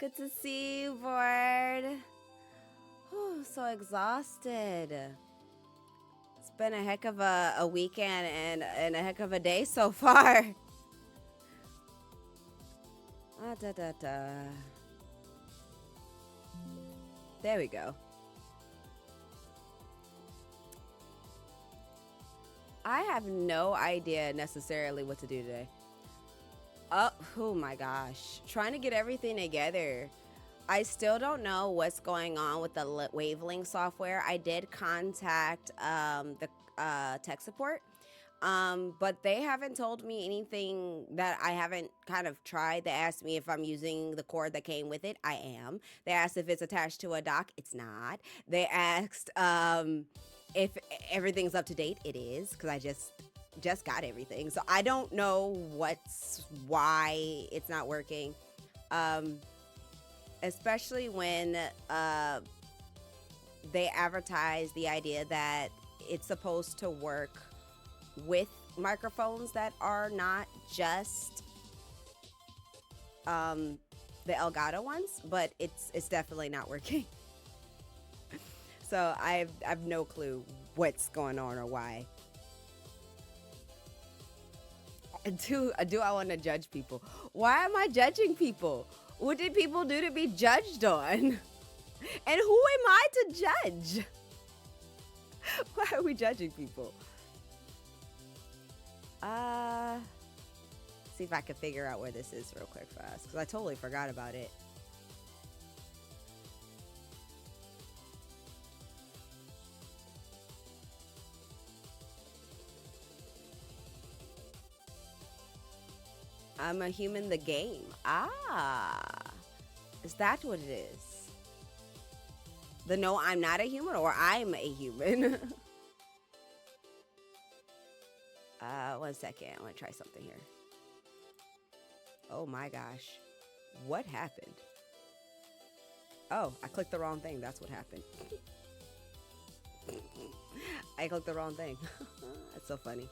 Good to see you, Board. Whew, so exhausted. It's been a heck of a weekend and a heck of a day so far. Da, da, da. There we go. I have no idea necessarily what to do today. Oh my gosh. Trying to get everything together. I still don't know what's going on with the Wavelength software. I did contact the tech support, but they haven't told me anything that I haven't kind of tried. They asked me if I'm using the cord that came with it. I am. They asked if it's attached to a dock. It's not. They asked if everything's up to date. It is, because I just got everything. So I don't know why it's not working. Especially when they advertise the idea that it's supposed to work with microphones that are not just the Elgato ones, but it's definitely not working. So I've no clue what's going on or why. Do I want to judge people? Why am I judging people? What did people do to be judged on? And who am I to judge? Why are we judging people? See if I can figure out where this is real quick fast, because I totally forgot about it. I'm a human the game. Is that what it is? The no, I'm not a human, or I'm a human? 1 second. I want to try something here. Oh my gosh. What happened? Oh, I clicked the wrong thing. That's what happened. I clicked the wrong thing. That's so funny.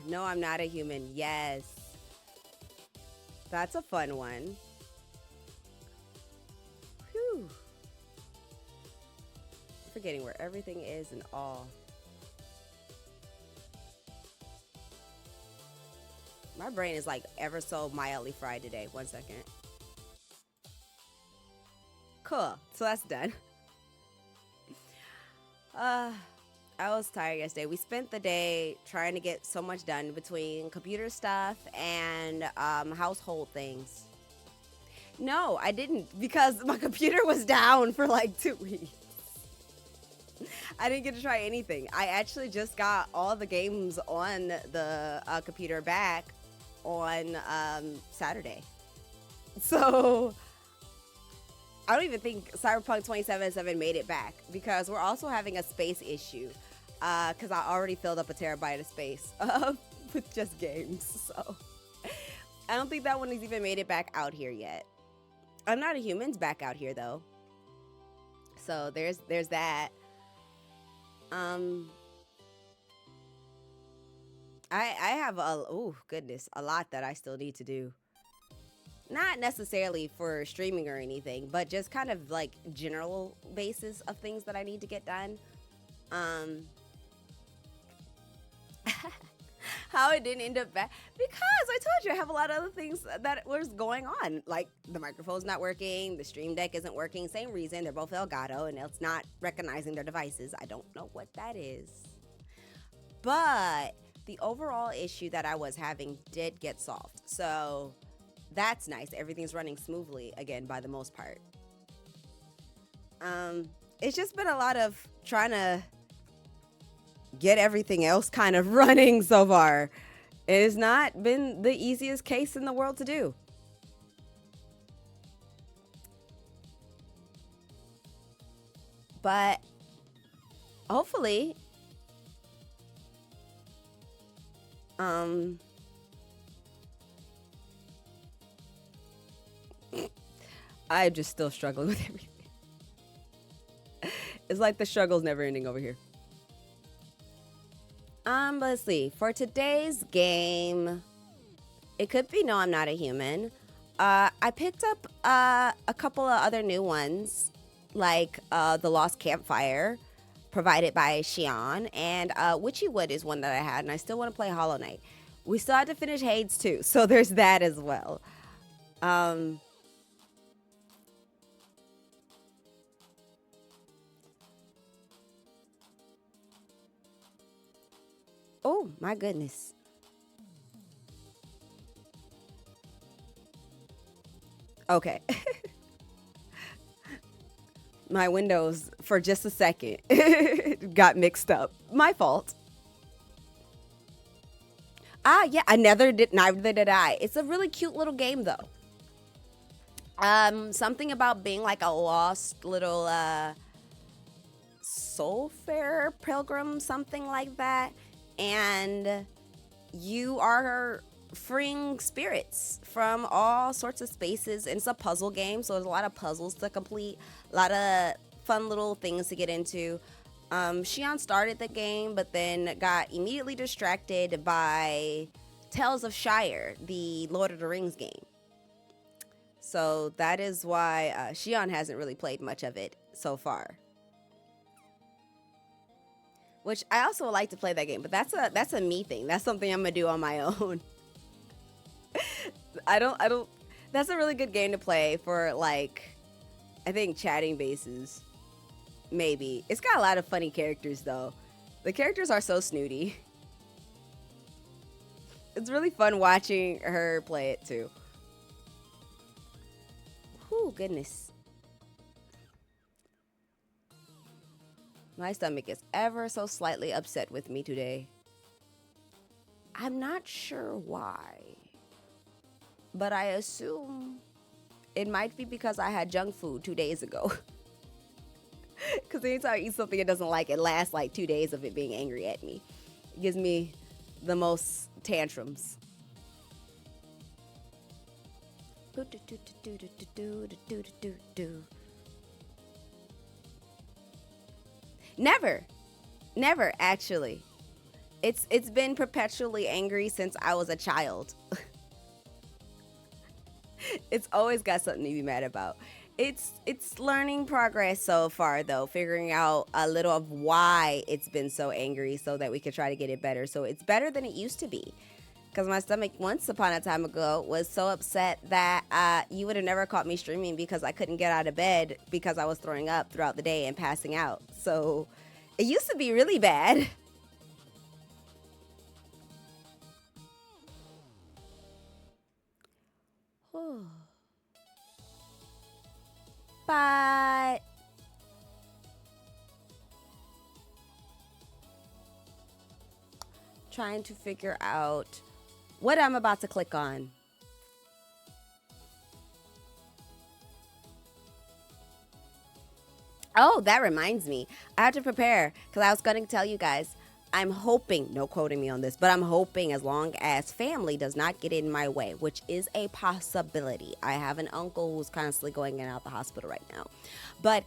No, I'm not a human. Yes. That's a fun one. Whew. Forgetting where everything is and all. My brain is like ever so mildly fried today. 1 second. Cool. So that's done. I was tired yesterday. We spent the day trying to get so much done between computer stuff and household things. No, I didn't, because my computer was down for like 2 weeks. I didn't get to try anything. I actually just got all the games on the computer back on Saturday. So I don't even think Cyberpunk 2077 made it back, because we're also having a space issue. Because I already filled up a terabyte of space with just games. So I don't think that one has even made it back out here yet. I'm Not a Human's back out here though. So there's that. I have a lot that I still need to do. Not necessarily for streaming or anything, but just kind of like general basis of things that I need to get done. How it didn't end up back, because I told you I have a lot of other things that was going on, like the microphone's not working, the stream deck isn't working, same reason, they're both Elgato and it's not recognizing their devices. I don't know what that is, but the overall issue that I was having did get solved, so that's nice. Everything's running smoothly again by the most part. It's just been a lot of trying to get everything else kind of running so far. It has not been the easiest case in the world to do. But hopefully, I'm just still struggling with everything. It's like the struggle's never ending over here. Let's see. For today's game, It could be No, I'm Not a Human. I picked up a couple of other new ones, like The Lost Campfire, provided by Xion, and Witchy Wood is one that I had, and I still want to play Hollow Knight. We still have to finish Hades too, so there's that as well. Um, oh my goodness. Okay. My windows for just a second got mixed up. My fault. Ah, yeah, neither did I. It's a really cute little game though. Something about being like a lost little soulfarer pilgrim, something like that. And you are freeing spirits from all sorts of spaces. And it's a puzzle game, so there's a lot of puzzles to complete, a lot of fun little things to get into. Shion started the game, but then got immediately distracted by Tales of Shire, the Lord of the Rings game. So that is why Shion hasn't really played much of it so far. Which I also would like to play that game, but that's a me thing. That's something I'm gonna do on my own. I don't. That's a really good game to play for, like, I think chatting bases. Maybe it's got a lot of funny characters though. The characters are so snooty. It's really fun watching her play it too. Whew, goodness. My stomach is ever so slightly upset with me today. I'm not sure why, but I assume it might be because I had junk food 2 days ago. Because anytime I eat something it doesn't like, it lasts like 2 days of it being angry at me. It gives me the most tantrums. Never. Never, actually. It's been perpetually angry since I was a child. It's always got something to be mad about. It's learning progress so far though, figuring out a little of why it's been so angry so that we could try to get it better. So it's better than it used to be. Because my stomach once upon a time ago was so upset that you would have never caught me streaming because I couldn't get out of bed because I was throwing up throughout the day and passing out. So it used to be really bad. But trying to figure out what I'm about to click on. Oh, that reminds me. I have to prepare because I was going to tell you guys. I'm hoping, no quoting me on this, but I'm hoping as long as family does not get in my way, which is a possibility. I have an uncle who's constantly going in and out the hospital right now. But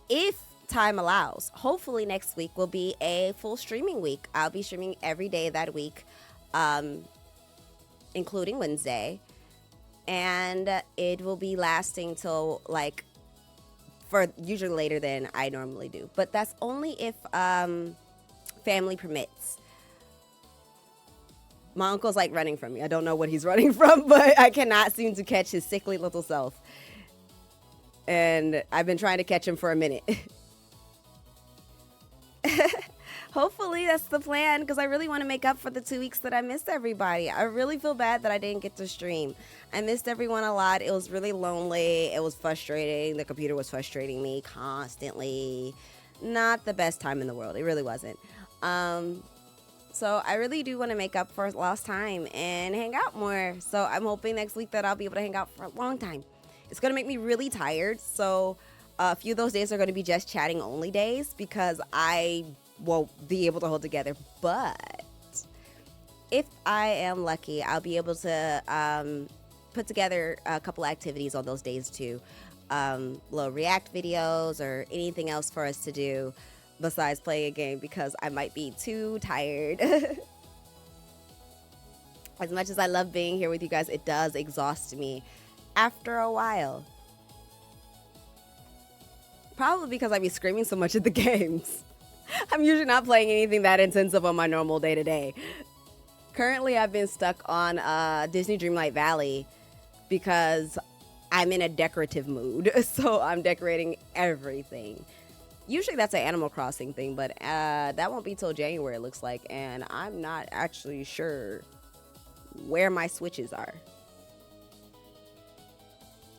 if time allows, hopefully next week will be a full streaming week. I'll be streaming every day that week, including Wednesday. And it will be lasting till like for usually later than I normally do. But that's only if family permits. My uncle's like running from me. I don't know what he's running from, but I cannot seem to catch his sickly little self. And I've been trying to catch him for a minute. Hopefully that's the plan because I really want to make up for the 2 weeks that I missed everybody. I really feel bad that I didn't get to stream. I missed everyone a lot. It was really lonely. It was frustrating. The computer was frustrating me constantly. Not the best time in the world. It really wasn't. So I really do want to make up for lost time and hang out more. So I'm hoping next week that I'll be able to hang out for a long time. It's going to make me really tired. So a few of those days are going to be just chatting only days because I won't be able to hold together. But if I am lucky, I'll be able to put together a couple activities on those days too. Little react videos or anything else for us to do besides playing a game because I might be too tired. As much as I love being here with you guys, it does exhaust me after a while. Probably because I be screaming so much at the games. I'm usually not playing anything that intensive on my normal day-to-day. Currently, I've been stuck on Disney Dreamlight Valley because I'm in a decorative mood. So I'm decorating everything. Usually that's an Animal Crossing thing, but that won't be till January, it looks like. And I'm not actually sure where my switches are.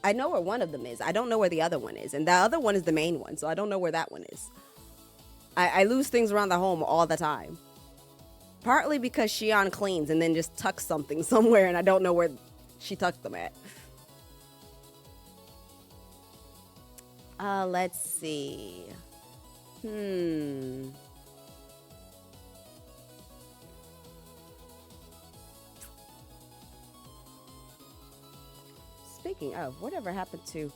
I know where one of them is. I don't know where the other one is. And the other one is the main one, so I don't know where that one is. I lose things around the home all the time. Partly because Shion cleans and then just tucks something somewhere and I don't know where she tucked them at. Let's see. Speaking of, whatever happened to...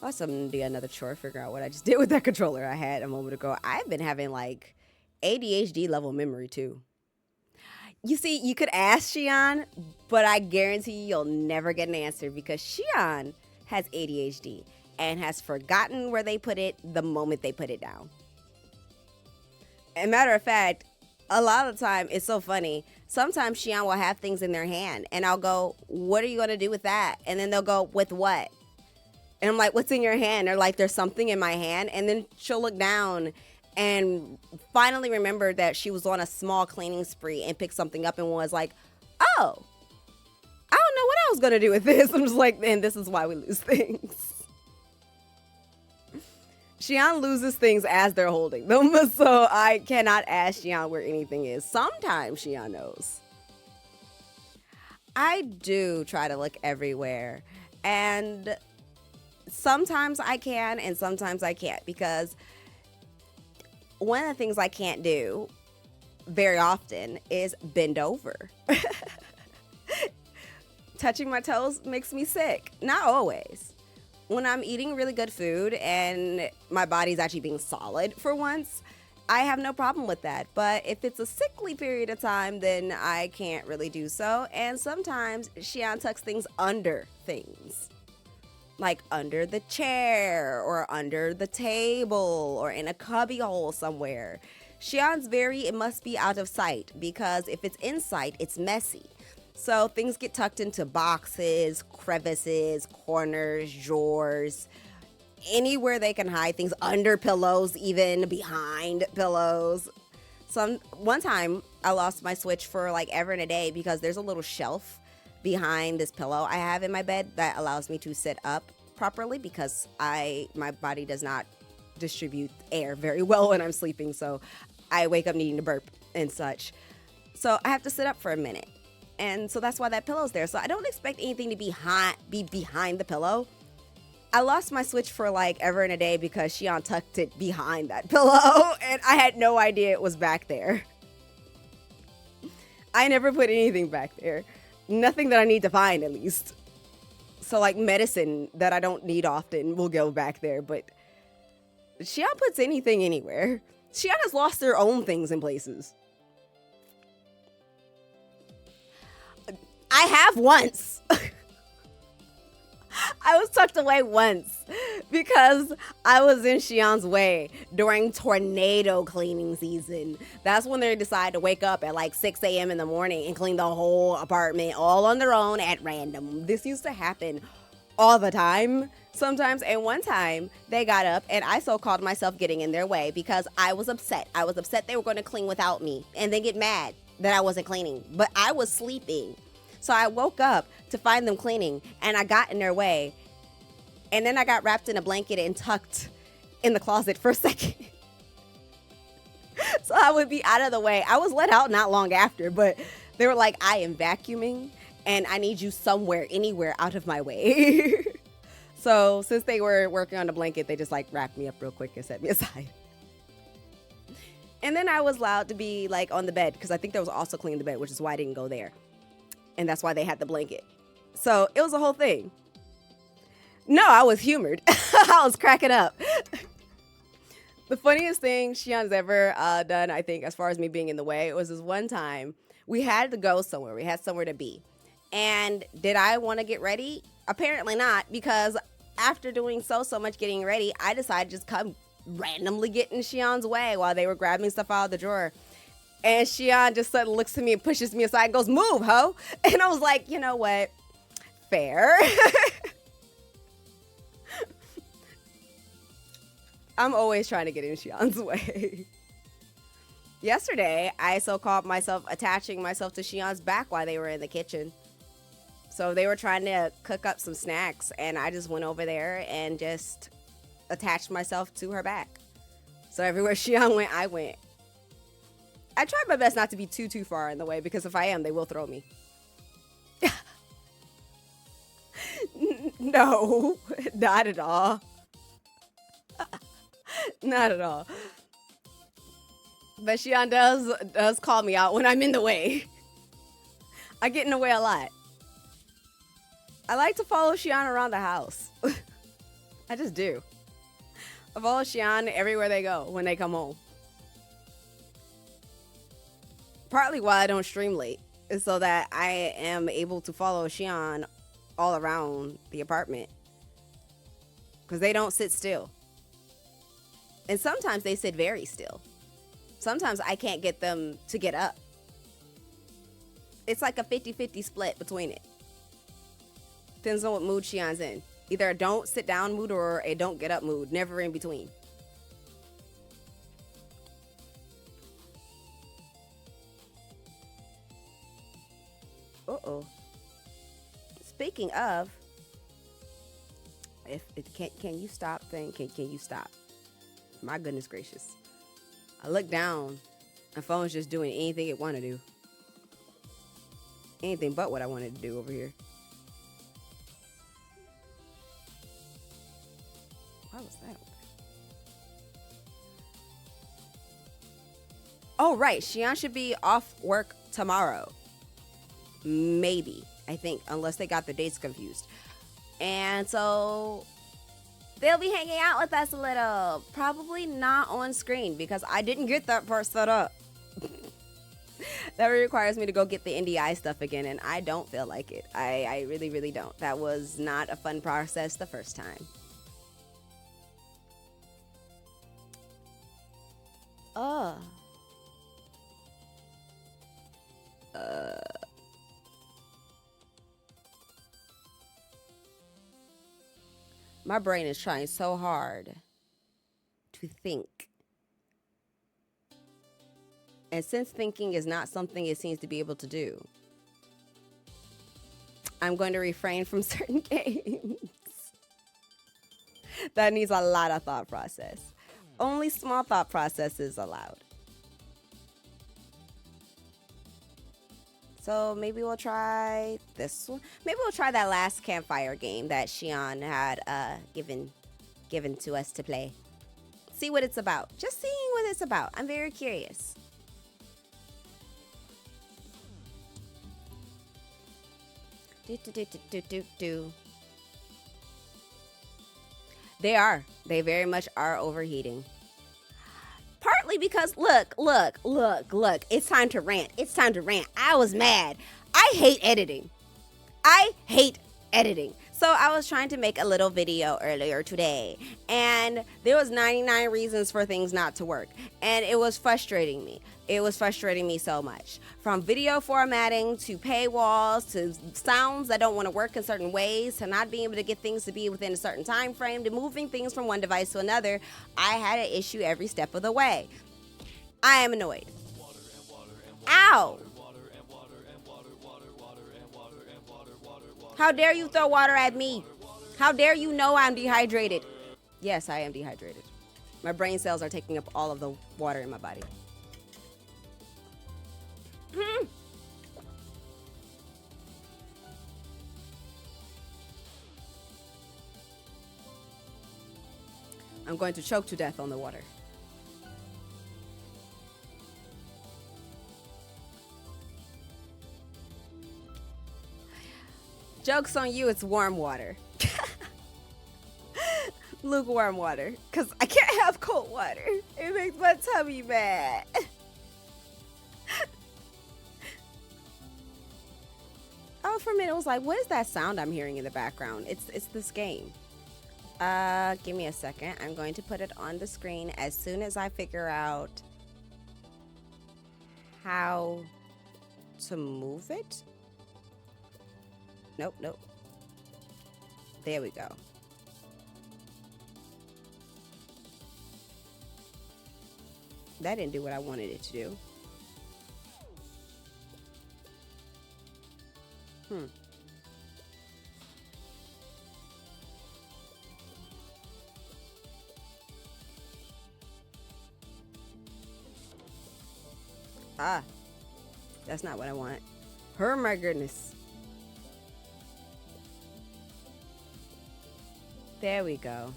I was something to do another chore, figure out what I just did with that controller I had a moment ago. I've been having like ADHD level memory too. You see, you could ask Shion, but I guarantee you'll never get an answer because Shion has ADHD and has forgotten where they put it the moment they put it down. And matter of fact, a lot of the time, it's so funny. Sometimes Shion will have things in their hand and I'll go, what are you going to do with that? And then they'll go, with what? And I'm like, what's in your hand? Or like, there's something in my hand. And then she'll look down and finally remember that she was on a small cleaning spree and picked something up and was like, oh, I don't know what I was going to do with this. I'm just like, and this is why we lose things. Shion loses things as they're holding them. So I cannot ask Shion where anything is. Sometimes Shion knows. I do try to look everywhere. And sometimes I can and sometimes I can't, because one of the things I can't do very often is bend over. Touching my toes makes me sick. Not always. When I'm eating really good food and my body's actually being solid for once, I have no problem with that. But if it's a sickly period of time, then I can't really do so. And sometimes Shion tucks things under things. Like under the chair or under the table or in a cubby hole somewhere. Shion's it must be out of sight, because if it's in sight, it's messy. So things get tucked into boxes, crevices, corners, drawers, anywhere they can hide things, under pillows, even behind pillows. One time I lost my Switch for like ever and a day because there's a little shelf behind this pillow I have in my bed that allows me to sit up properly, because my body does not distribute air very well when I'm sleeping, so I wake up needing to burp and such. So I have to sit up for a minute, and so that's why that pillow's there. So I don't expect anything to be behind the pillow. I lost my Switch for like ever and a day because Shion tucked it behind that pillow, and I had no idea it was back there. I never put anything back there. Nothing that I need to find, at least. So like medicine that I don't need often will go back there, but Shion puts anything anywhere. Shion has lost their own things in places. I have once. I was tucked away once because I was in Shion's way during tornado cleaning season. That's when they decide to wake up at like 6 a.m. in the morning and clean the whole apartment all on their own at random. This used to happen all the time sometimes. And one time they got up and I so-called myself getting in their way because I was upset. I was upset they were going to clean without me and then get mad that I wasn't cleaning. But I was sleeping. So I woke up to find them cleaning, and I got in their way. And then I got wrapped in a blanket and tucked in the closet for a second. So I would be out of the way. I was let out not long after, but they were like, I am vacuuming, and I need you somewhere, anywhere out of my way. So since they were working on the blanket, they just like wrapped me up real quick and set me aside. And then I was allowed to be like on the bed, because I think there was also cleaning the bed, which is why I didn't go there. And that's why they had the blanket. So it was a whole thing. No, I was humored. I was cracking up. The funniest thing Shian's ever done, I think, as far as me being in the way, it was this one time we had to go somewhere. We had somewhere to be. And did I want to get ready? Apparently not, because after doing so much getting ready, I decided to just come randomly get in Shian's way while they were grabbing stuff out of the drawer. And Shion just suddenly looks at me and pushes me aside and goes, "Move, ho." And I was like, you know what? Fair. I'm always trying to get in Shion's way. Yesterday, I so-called myself attaching myself to Shion's back while they were in the kitchen. So they were trying to cook up some snacks, and I just went over there and just attached myself to her back. So everywhere Shion went, I went. I tried my best not to be too far in the way, because if I am, they will throw me. No, not at all. Not at all. But Shion does call me out when I'm in the way. I get in the way a lot. I like to follow Shion around the house. I just do. I follow Shion everywhere they go when they come home. Partly why I don't stream late is so that I am able to follow Shion all around the apartment. Because they don't sit still. And sometimes they sit very still. Sometimes I can't get them to get up. It's like a 50-50 split between it. Depends on what mood Shion's in. Either a don't sit down mood or a don't get up mood. Never in between. Uh-oh. Speaking of, if it can you stop thing? Can you stop? My goodness gracious. I look down. My phone's just doing anything it want to do. Anything but what I wanted to do over here. Why was that open? Oh, right. Shion should be off work tomorrow. Maybe. I think. Unless they got the dates confused. And so they'll be hanging out with us a little. Probably not on screen because I didn't get that part set up. That requires me to go get the NDI stuff again, and I don't feel like it. I really, really don't. That was not a fun process the first time. My brain is trying so hard to think. And since thinking is not something it seems to be able to do, I'm going to refrain from certain games. That needs a lot of thought process. Only small thought processes allowed. So maybe we'll try this one. Maybe we'll try that Last Campfire game that Shion had given to us to play. See what it's about. Just seeing what it's about. I'm very curious. They very much are overheating. Partly because, look. It's time to rant. I was mad. I hate editing. So I was trying to make a little video earlier today, and there was 99 reasons for things not to work, and it was frustrating me. It was frustrating me so much. From video formatting to paywalls to sounds that don't want to work in certain ways to not being able to get things to be within a certain time frame to moving things from one device to another, I had an issue every step of the way. I am annoyed. Ow! How dare you throw water at me? How dare you know I'm dehydrated? Yes, I am dehydrated. My brain cells are taking up all of the water in my body. I'm going to choke to death on the water. Joke's on you, it's warm water. Lukewarm water, because I can't have cold water. It makes my tummy mad. Oh, for a minute, I was like, what is that sound I'm hearing in the background? It's this game. Give me a second. I'm going to put it on the screen as soon as I figure out how to move it. Nope, nope. There we go. That didn't do what I wanted it to do. Ah, that's not what I want. Oh my goodness. There we go.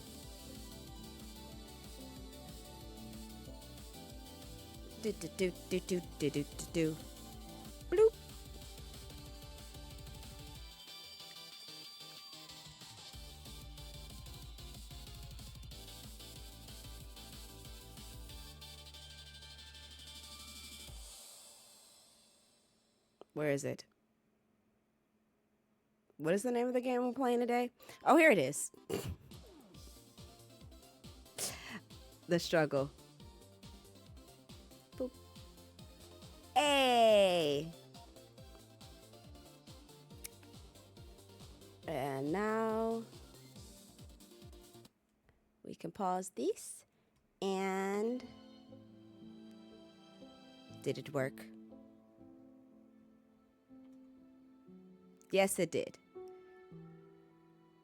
Do do do do do do do do. Bloop. Where is it? What is the name of the game we're playing today? Oh, here it is. The struggle. Boop. Hey. And now we can pause this. And did it work? Yes, it did.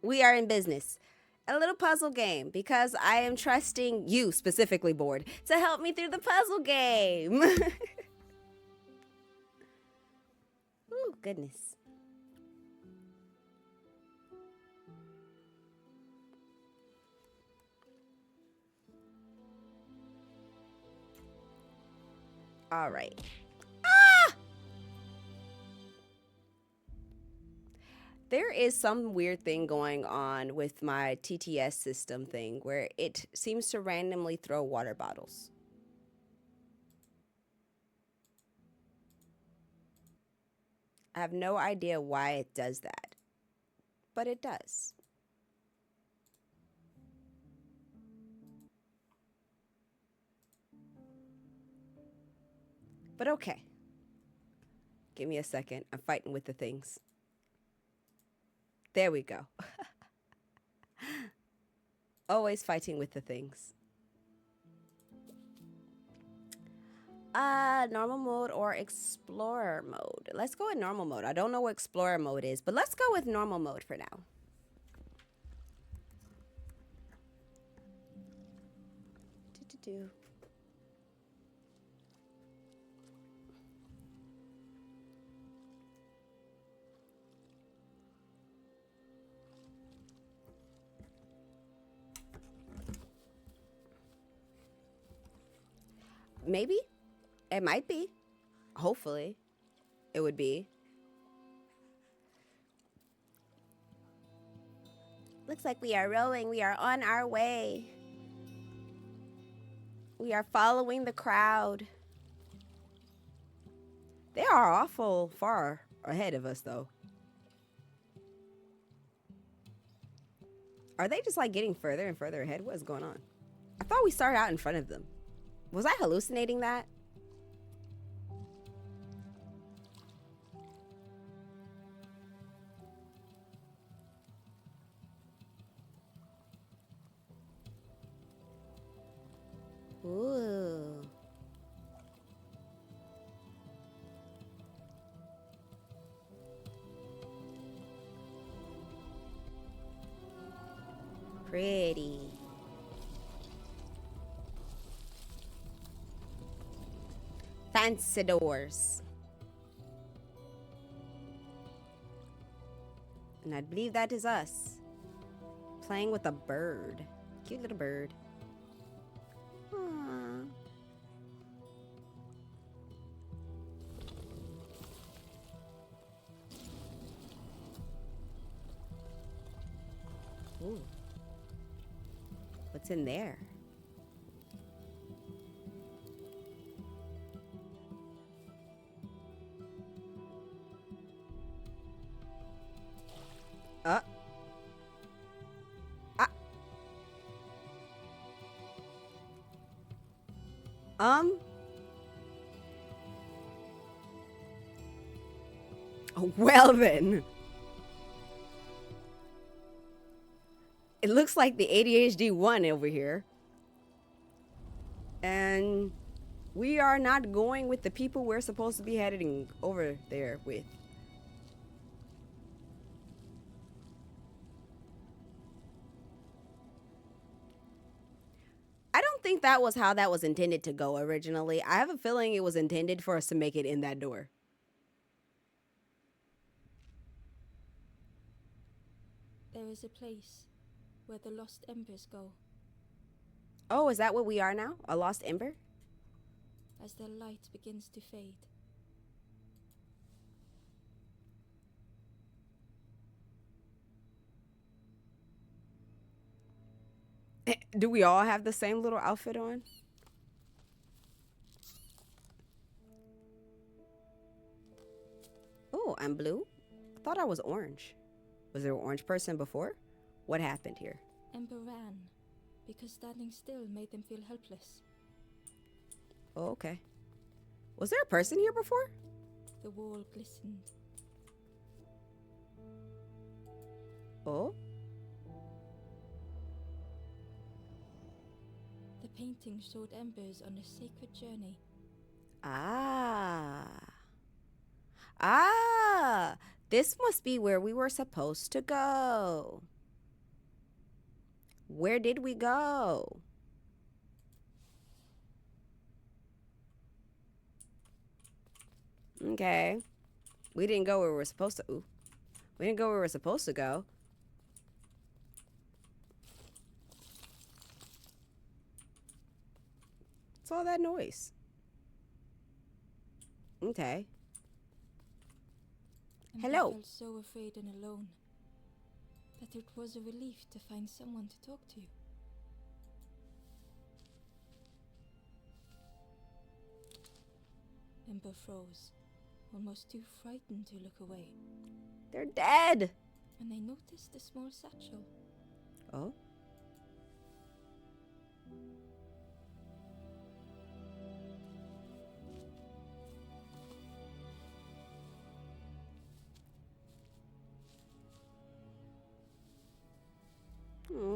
We are in business. A little puzzle game because I am trusting you, specifically board, to help me through the puzzle game. Ooh, goodness. All right. Ah! There is some weird thing going on with my TTS system thing where it seems to randomly throw water bottles. I have no idea why it does that, but it does. But okay. Give me a second. I'm fighting with the things. There we go. Always fighting with the things. Normal mode or explorer mode. Let's go with normal mode. I don't know what explorer mode is, but let's go with normal mode for now. Do. Maybe. It might be. Hopefully, it would be. Looks like we are rowing. We are on our way. We are following the crowd. They are awful far ahead of us, though. Are they just like getting further and further ahead? What is going on? I thought we started out in front of them. Was I hallucinating that? Ooh. Pretty. Fancy doors. And I believe that is us. Playing with a bird. Cute little bird. Aww. Ooh. What's in there? Uh. Ah. Well then. It looks like the ADHD one over here. And we are not going with the people we're supposed to be heading over there with. I don't think that was how that was intended to go originally. I have a feeling it was intended for us to make it in that door. There is a place where the lost embers go. Oh, is that what we are now? A lost ember? As their light begins to fade. Do we all have the same little outfit on? Oh, I'm blue? I thought I was orange. Was there an orange person before? What happened here? Ember ran, because standing still made them feel helpless. Oh, okay. Was there a person here before? The wall glistened. Oh? The painting showed embers on a sacred journey. Ah. Ah! This must be where we were supposed to go. Where did we go? Okay. We didn't go where we were supposed to. Ooh. We didn't go where we were supposed to go. What's all that noise? Okay. Ember Hello. felt so afraid and alone that it was a relief to find someone to talk to. Ember froze, almost too frightened to look away. They're dead. When they noticed a small satchel. Oh?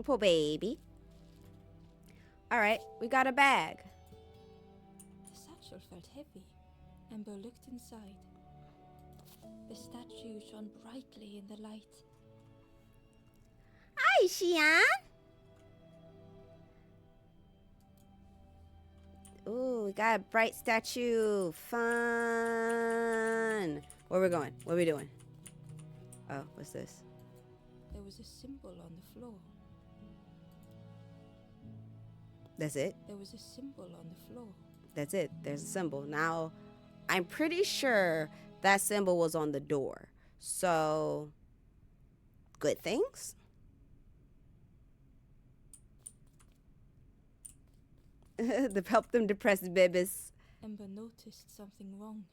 Poor baby. All right, we got a bag. The satchel felt heavy. Ember looked inside. The statue shone brightly in the light. Hi, Xian. Ooh, we got a bright statue. Fun. Where we going? What are we doing? Oh, what's this? There was a symbol on the floor. That's it? There was a symbol on the floor. That's it. There's a symbol. Now, I'm pretty sure that symbol was on the door. So, good things? To help them depressed babies. Ember noticed something wrong.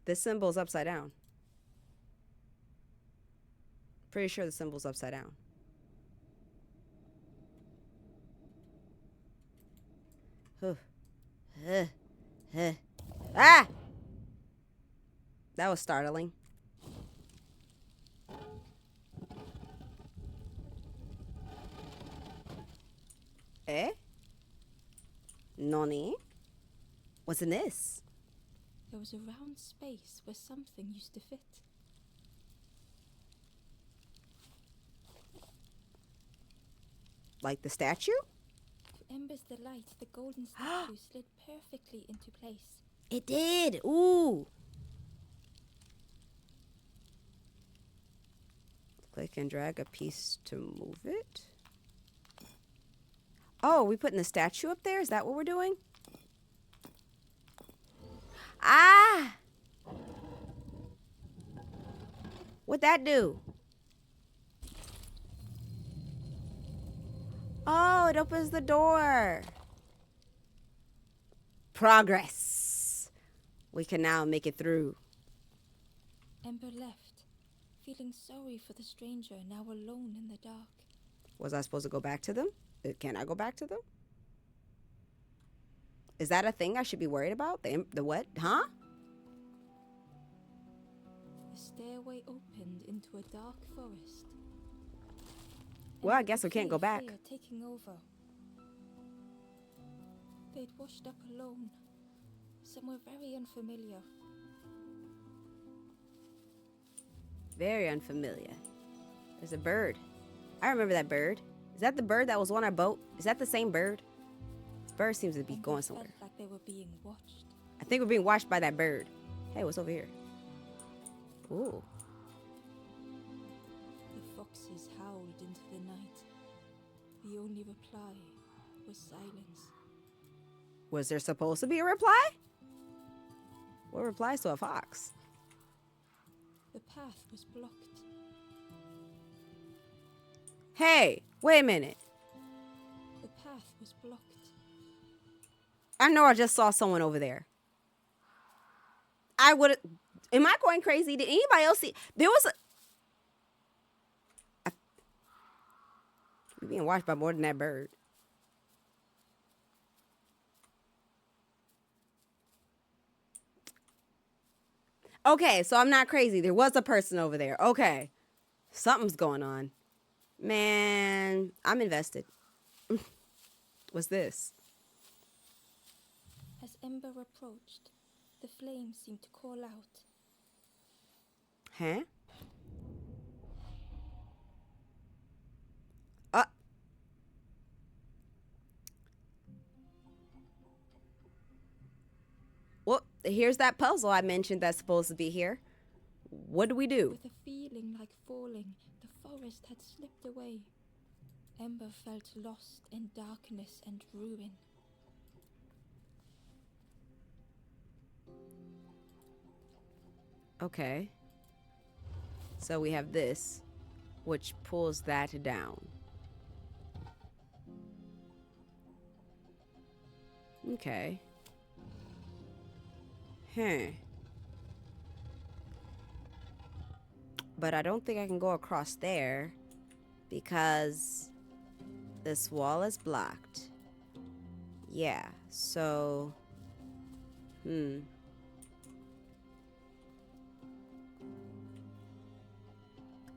The symbol's upside down. Pretty sure the symbol's upside down. Ah! That was startling. Eh? Noni? What's in this? There was a round space where something used to fit. Like the statue? To Ember's delight, the golden statue slid perfectly into place. It did. Ooh. Click and drag a piece to move it. Oh, we putting the statue up there? Is that what we're doing? Ah! What'd that do? Oh, it opens the door. Progress. We can now make it through. Ember left, feeling sorry for the stranger now alone in the dark. Was I supposed to go back to them? Can I go back to them? Is that a thing I should be worried about? The what? Huh? The stairway opened into a dark forest. Well, I Ember guess we could can't go feel back. fear taking over. They'd washed up alone, somewhere very unfamiliar. Very unfamiliar. There's a bird. I remember that bird. Is that the bird that was on our boat? Is that the same bird? This bird seems to be Ember going felt somewhere. like they were being watched. I think we're being watched by that bird. Hey, what's over here? Ooh. The foxes howled into the night. The only reply was silence. Was there supposed to be a reply? What replies to a fox? The path was blocked. Hey, wait a minute. The path was blocked. I know I just saw someone over there. I would. Am I going crazy? Did anybody else see? There was a. We're being watched by more than that bird. Okay, so I'm not crazy. There was a person over there. Okay. Something's going on. Man, I'm invested. What's this? As Ember approached, the flames seemed to call out. Huh? Well, here's that puzzle I mentioned that's supposed to be here. What do we do? With a feeling like falling, the forest had slipped away. Ember felt lost in darkness and ruin. Okay. So we have this, which pulls that down. Okay. But I don't think I can go across there because this wall is blocked. Yeah, so...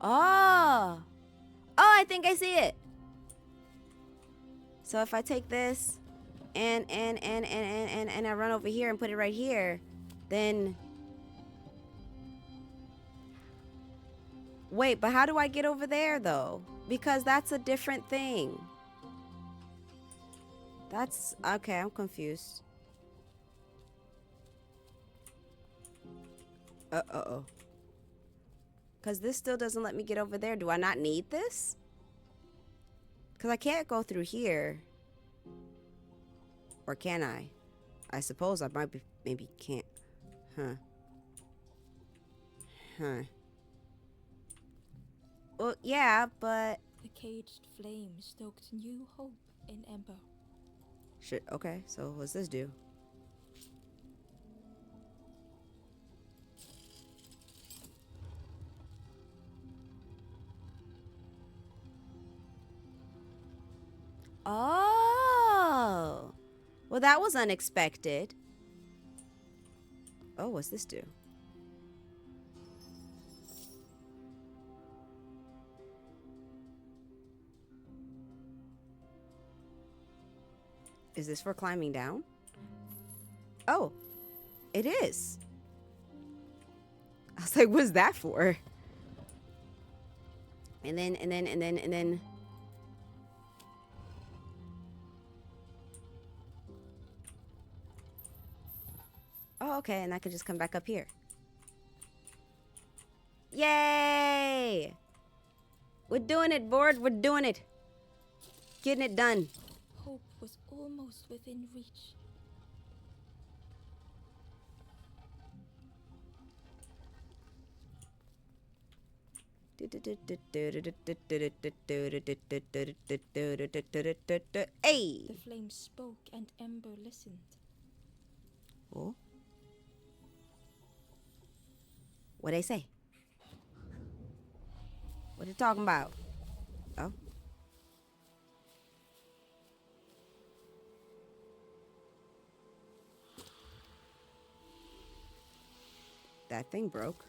Oh! Oh, I think I see it. So if I take this and I run over here and put it right here, then... Wait, but how do I get over there, though? Because that's a different thing. That's... Okay, I'm confused. Uh-oh. Because this still doesn't let me get over there. Do I not need this? Because I can't go through here. Or can I? I suppose I might be... Maybe can't. Huh. Well, yeah, but... The caged flame stoked new hope in Ember. Shit, okay. So what's this do? Oh! Well, that was unexpected. Oh, what's this do? Is this for climbing down? Oh, it is. I was like, what's that for? And then. Oh, okay, and I could just come back up here. Yay! We're doing it, board. We're doing it. Getting it done. Hope was almost within reach. Hey. The flame spoke and Ember listened. Oh. What they say? What they talking about? Oh. That thing broke.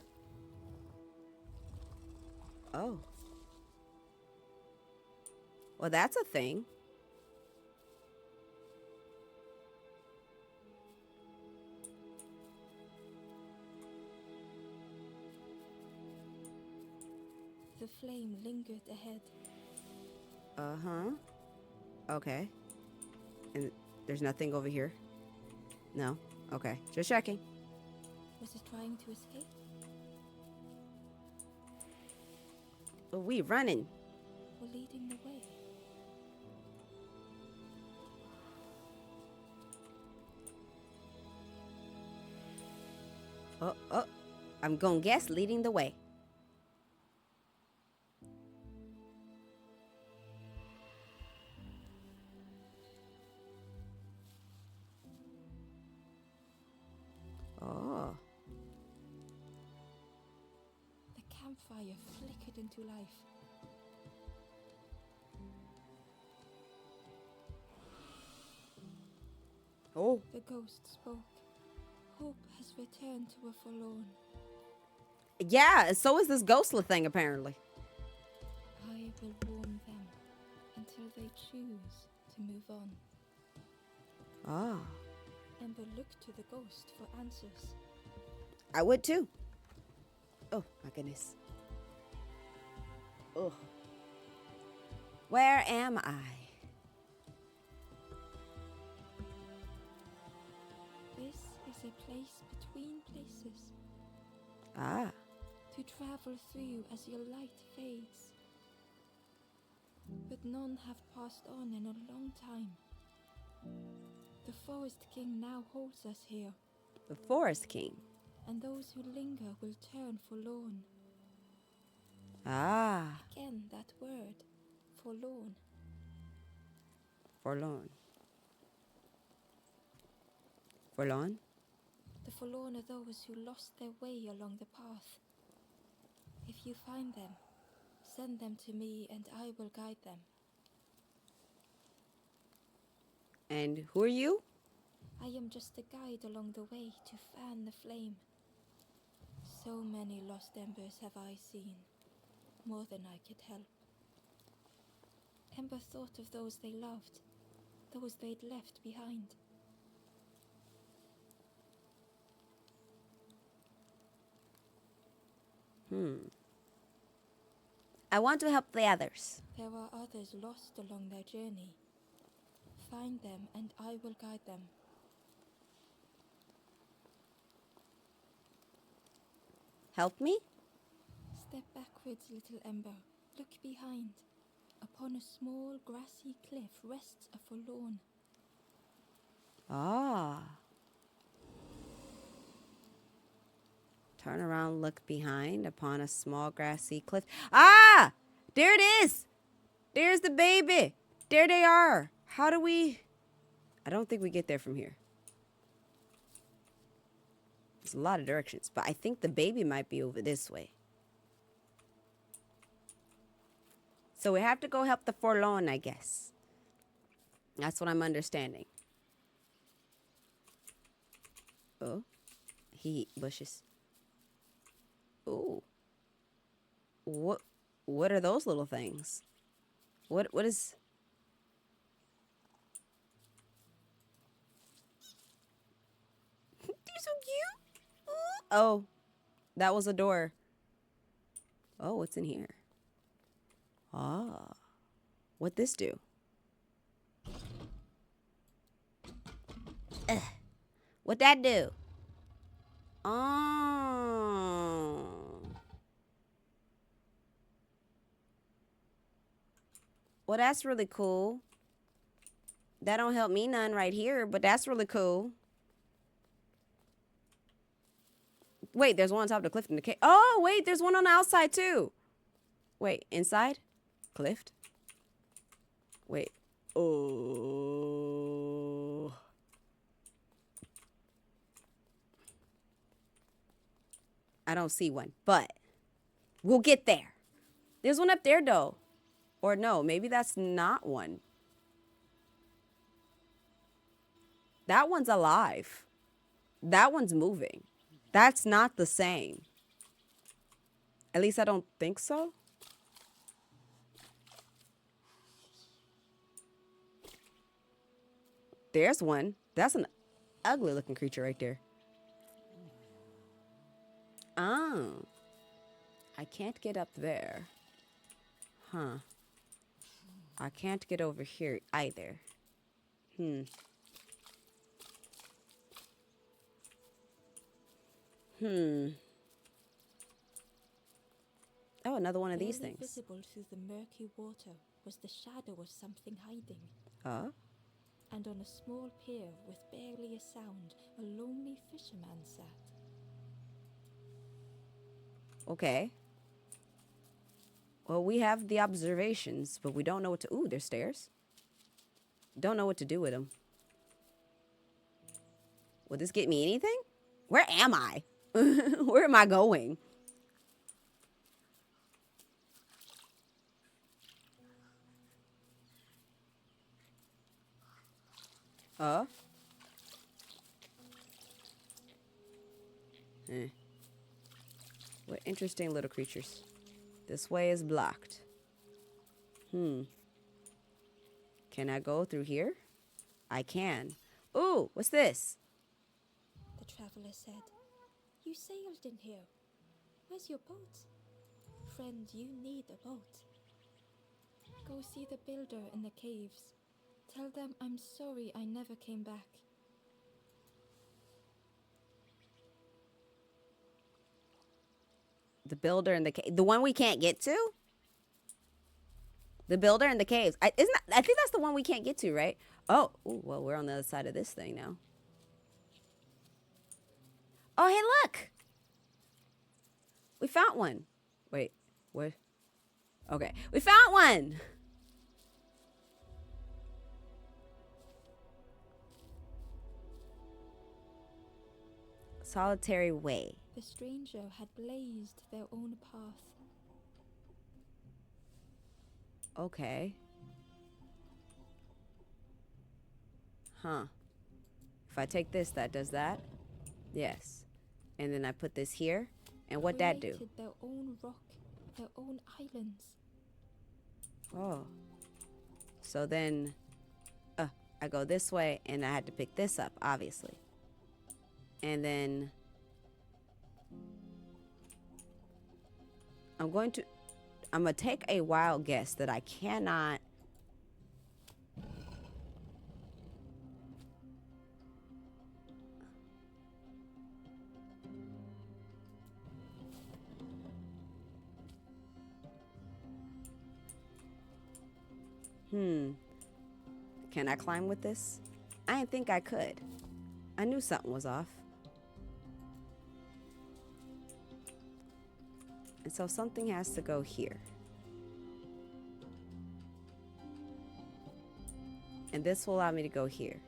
Oh. Well, that's a thing. The flame lingered ahead. Uh-huh. Okay. And there's nothing over here? No? Okay. Just checking. Was it trying to escape? Oh, we running. Or leading the way? Oh. I'm gonna guess leading the way. Oh. The campfire flickered into life. Oh. The ghost spoke. Hope has returned to a forlorn. Yeah, so is this ghostly thing, apparently. I will warn them until they choose to move on. Ah. Ember looked to the ghost for answers. I would too. Oh, my goodness. Oh. Where am I? This is a place between places. Ah. To travel through as your light fades. But none have passed on in a long time. The Forest King now holds us here, The Forest King. and those who linger will turn forlorn. Ah. Again, that word, forlorn. Forlorn. Forlorn? The forlorn are those who lost their way along the path. If you find them, send them to me and I will guide them. And who are you? I am just a guide along the way to fan the flame. So many lost embers have I seen, more than I could help. Ember thought of those they loved, those they'd left behind. I want to help the others. There are others lost along their journey. Find them and I will guide them. Help me? Step backwards, little Ember. Look behind. Upon a small grassy cliff rests a forlorn. Ah. Turn around, look behind upon a small grassy cliff. Ah! There it is! There's the baby. There they are. How do we... I don't think we get there from here. There's a lot of directions, but I think the baby might be over this way. So we have to go help the forlorn, I guess. That's what I'm understanding. Oh. He bushes. Ooh. What are those little things? What is... They're so cute. Ooh. Oh. That was a door. Oh, what's in here? Ah. What'd this do? What'd that do? Oh. Well, that's really cool. That don't help me none right here, but that's really cool. Wait, there's one on top of the cliff in the cave. Oh, wait, there's one on the outside too. Wait, inside? Clift? Wait. Oh. I don't see one, but we'll get there. There's one up there, though. Or no, maybe that's not one. That one's alive. That one's moving. That's not the same. At least I don't think so. There's one. That's an ugly looking creature right there. Oh. I can't get up there. Huh. I can't get over here either. Oh, another one of these Barely things. visible through the murky water was the shadow of something hiding. Oh? And on a small pier with barely a sound, a lonely fisherman sat. Okay. Well, we have the observations, but we don't know what to... Ooh, there's stairs. Don't know what to do with them. Will this get me anything? Where am I? Where am I going? What interesting little creatures. This way is blocked. Can I go through here? I can. Ooh, what's this? The traveler said, "You sailed in here. Where's your boat? Friend, you need a boat. Go see the builder in the caves. Tell them I'm sorry I never came back." The builder in the cave. The one we can't get to? The builder in the caves. I think that's the one we can't get to, right? Oh, ooh, well, we're on the other side of this thing now. Oh, hey, look. We found one. Wait, what? Okay, we found one. Solitary way. The stranger had blazed their own path. Okay. Huh. If I take this, that does that? Yes. And then I put this here. And what'd that do? Created their own rock, their own islands. Oh. So then, I go this way, and I had to pick this up, obviously. And then I'm going to take a wild guess that I cannot. Can I climb with this? I didn't think I could. I knew something was off. And so something has to go here. And this will allow me to go here.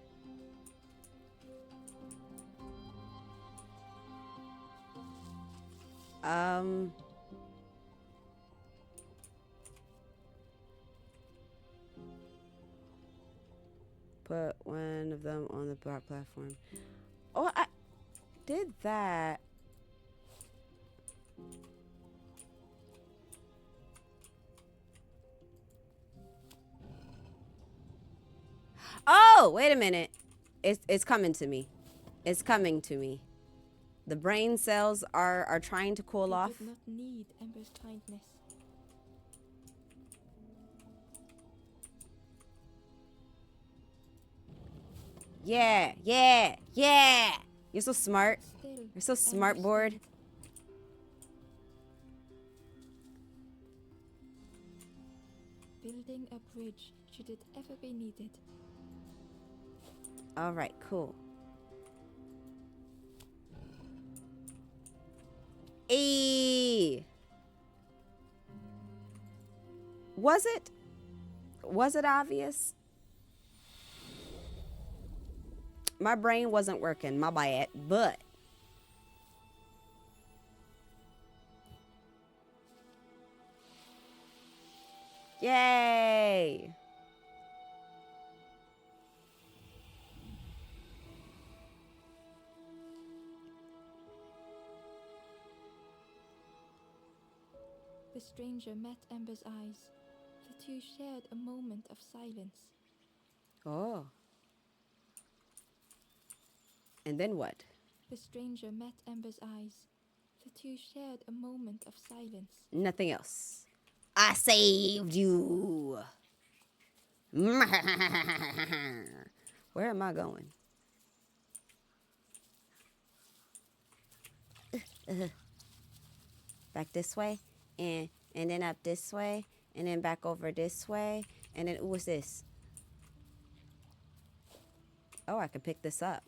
Put one of them on the platform. Oh, I did that. Oh, wait a minute. It's coming to me. It's coming to me. The brain cells are trying to cool off. They did not need Ember's kindness. Yeah, yeah, yeah. You're so smart. Still, You're so smart, board. Building a bridge should it ever be needed. All right, cool. Was it? Was it obvious? My brain wasn't working, my bad, but yay! The stranger met Ember's eyes. The two shared a moment of silence. Oh. And then what? The stranger met Ember's eyes. The two shared a moment of silence. Nothing else. I saved you. Where am I going? Back this way, and then up this way, and then back over this way, and then what's this? Oh, I can pick this up.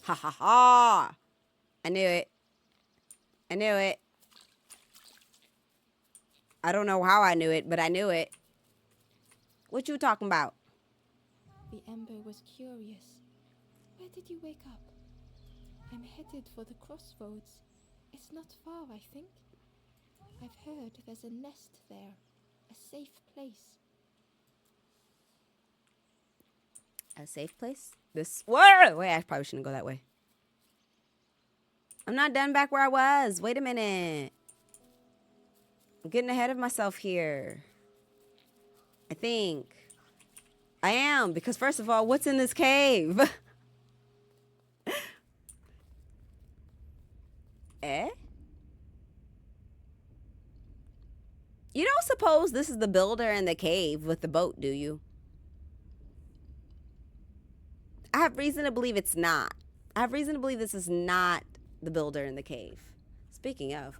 Ha ha ha! I knew it. I knew it. I don't know how I knew it, but I knew it. What you talking about? The Ember was curious. Where did you wake up? I'm headed for the crossroads. It's not far, I think. I've heard there's a nest there. A safe place. A safe place? This. Whoa! Wait, I probably shouldn't go that way. I'm not done back where I was. Wait a minute. I'm getting ahead of myself here. I think. I am, because first of all, what's in this cave? Eh? You don't suppose this is the builder in the cave with the boat, do you? I have reason to believe it's not. I have reason to believe this is not the builder in the cave. Speaking of,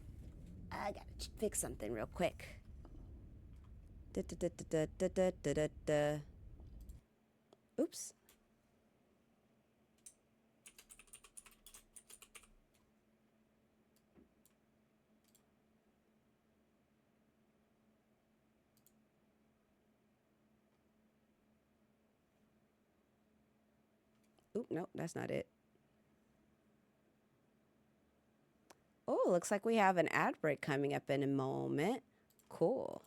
I gotta fix something real quick. Oops. Oop, nope, that's not it. Oh, looks like we have an ad break coming up in a moment. Cool.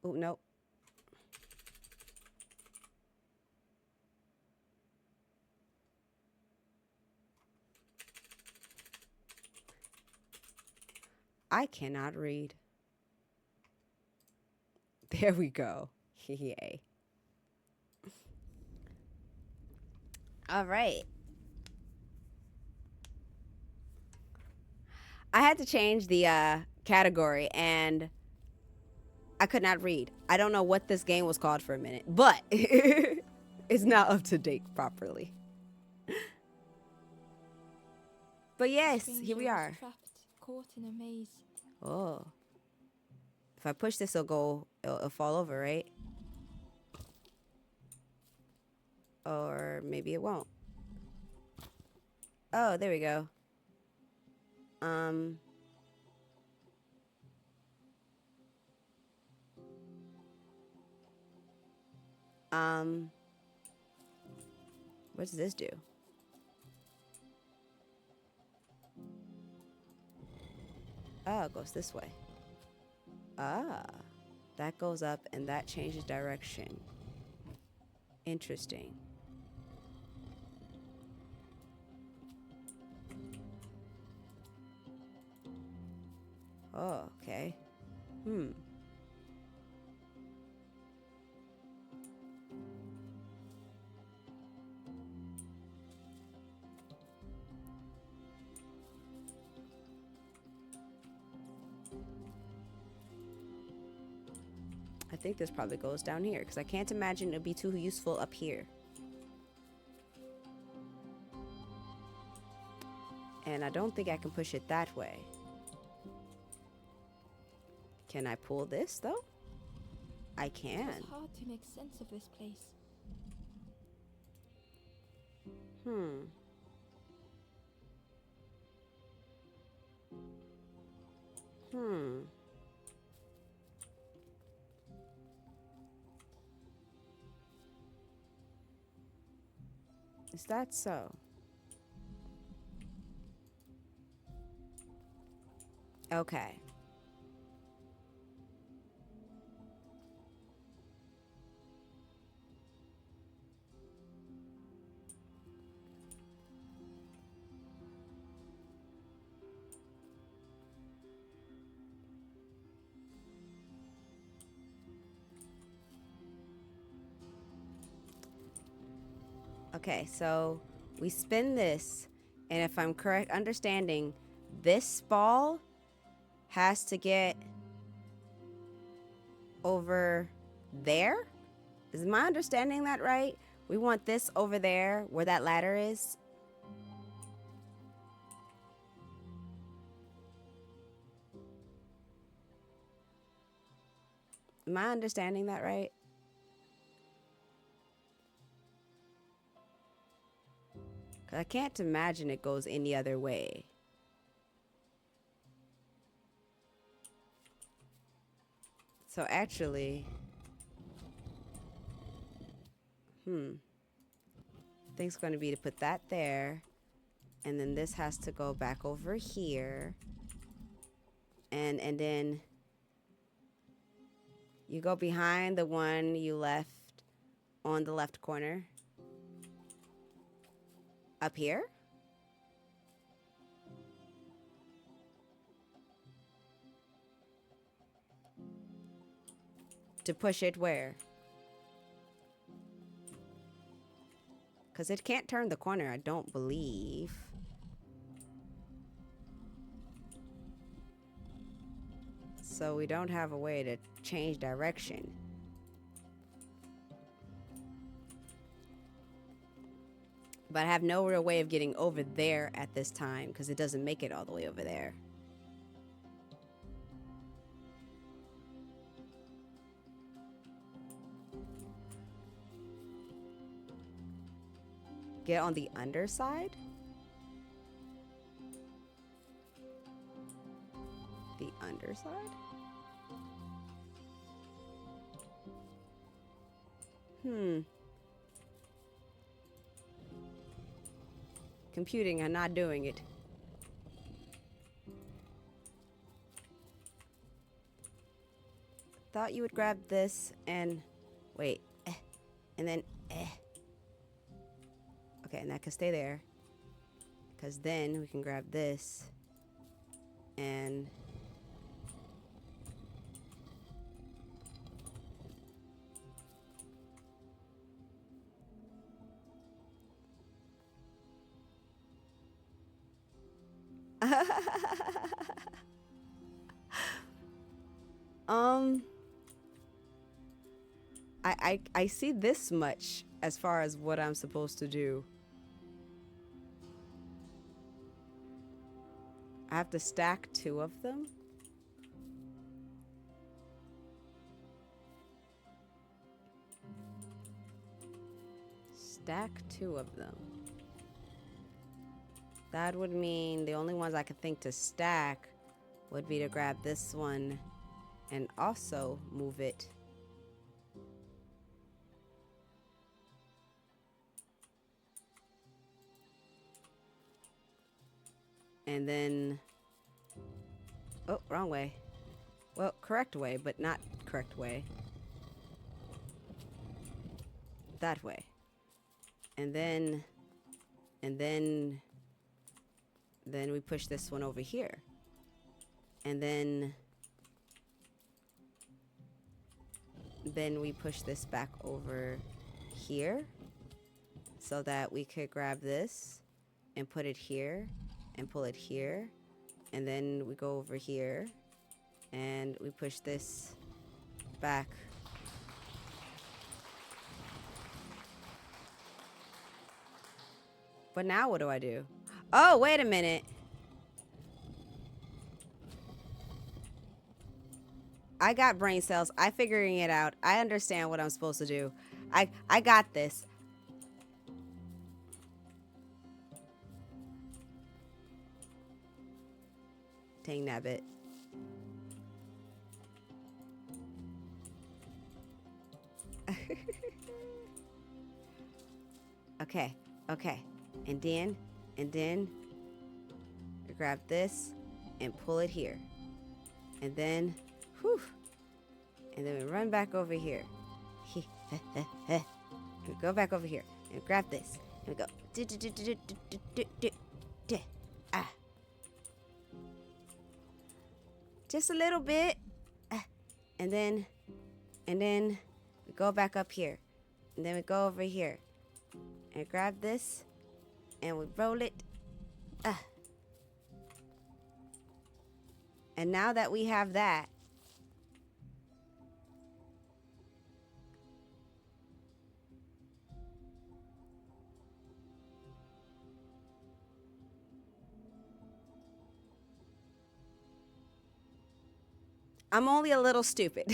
Oh, nope. I cannot read. There we go. Yay. All right. I had to change the category and I could not read. I don't know what this game was called for a minute, but it's not up to date properly. But yes, here we are. Trapped, caught in a maze. Oh. If I push this, it'll fall over, right? Or maybe it won't. Oh, there we go. What does this do? Oh, it goes this way. Ah, that goes up and that changes direction. Interesting. Oh, okay. I think this probably goes down here because I can't imagine it'd be too useful up here. And I don't think I can push it that way. Can I pull this, though? I can. It's hard to make sense of this place. Is that so? Okay. Okay, so we spin this, and if I'm correct understanding, this ball has to get over there? Is my understanding that right? We want this over there where that ladder is. Am I understanding that right? I can't imagine it goes any other way. So actually, I think it's going to be to put that there, and then this has to go back over here, and then you go behind the one you left on the left corner. Up here? To push it where? Because it can't turn the corner, I don't believe. So we don't have a way to change direction. But I have no real way of getting over there at this time because it doesn't make it all the way over there. Get on the underside? The underside? Computing and not doing it. Thought you would grab this and wait, and then okay, and that can stay there because then we can grab this and I see this much as far as what I'm supposed to do. I have to stack 2 of them. Stack 2 of them. That would mean the only ones I could think to stack would be to grab this one and also move it. And then, oh, wrong way. Well, correct way, but not correct way. That way. And then we push this one over here. And then we push this back over here so that we could grab this and put it here and pull it here. And then we go over here and we push this back. But now what do I do? Oh, wait a minute. I got brain cells. I figuring it out. I understand what I'm supposed to do. I got this. Dang nabbit. Okay. Okay. And then grab this and pull it here. And then, whew. And then we run back over here. And we go back over here and grab this. And we go. Ah. Just a little bit. And then we go back up here. And then we go over here. And grab this. And we roll it. And now that we have that, I'm only a little stupid.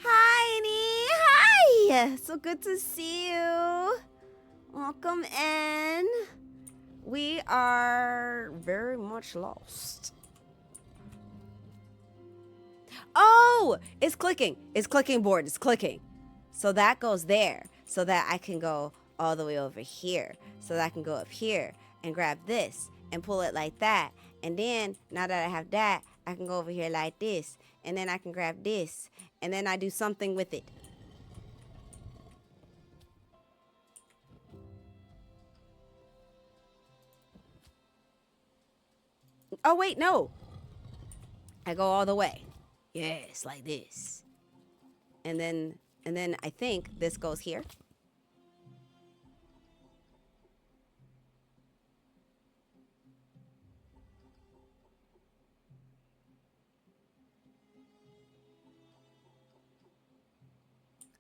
Hi, Annie. Hi. So good to see you. Welcome in. We are very much lost. Oh, it's clicking. It's clicking board. It's clicking. So that goes there so that I can go all the way over here. So that I can go up here and grab this and pull it like that. And then now that I have that, I can go over here like this. And then I can grab this. And then I do something with it. Oh, wait, no. I go all the way. Yes, like this. And then I think this goes here.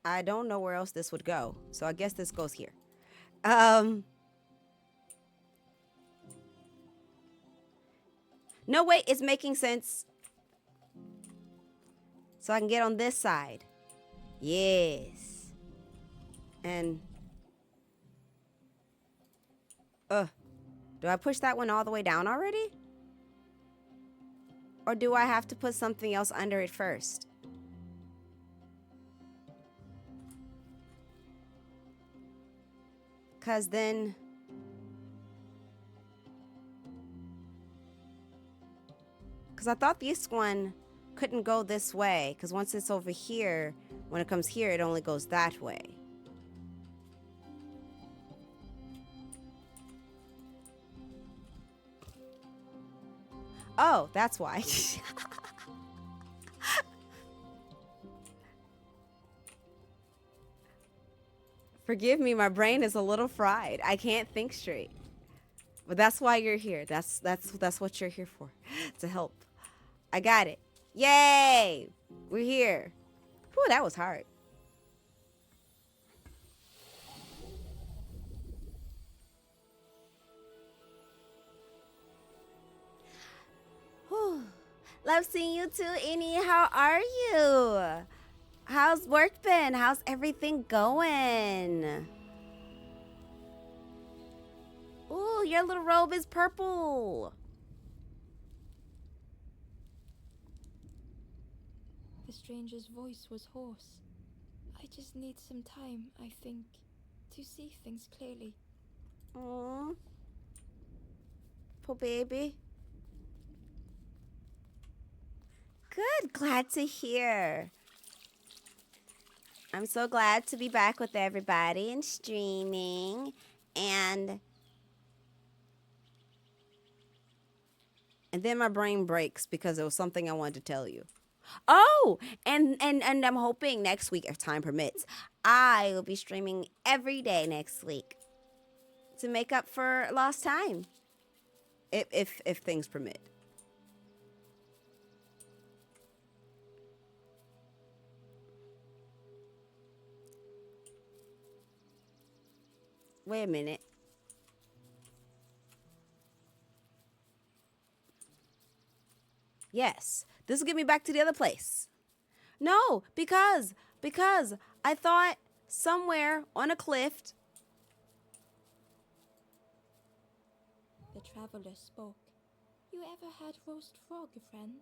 I don't know where else this would go, so I guess this goes here. No, wait, it's making sense. So I can get on this side. Yes. And do I push that one all the way down already? Or do I have to put something else under it first? Because then... Because I thought this one couldn't go this way. Because once it's over here, when it comes here, it only goes that way. Oh, that's why. Forgive me, my brain is a little fried. I can't think straight. But that's why you're here. That's what you're here for. To help. I got it. Yay! We're here. Whew, that was hard. Whew. Love seeing you too, Annie. How are you? How's work been? How's everything going? Ooh, your little robe is purple. The stranger's voice was hoarse. I just need some time, I think, to see things clearly. Aww. Poor baby. Good, glad to hear. I'm so glad to be back with everybody and streaming. And then my brain breaks because it was something I wanted to tell you. Oh, and I'm hoping next week, if time permits, I will be streaming every day next week to make up for lost time, if things permit. Wait a minute. Yes. This will get me back to the other place. No, because I thought somewhere on a cliff. The traveler spoke. You ever had roast frog, friend?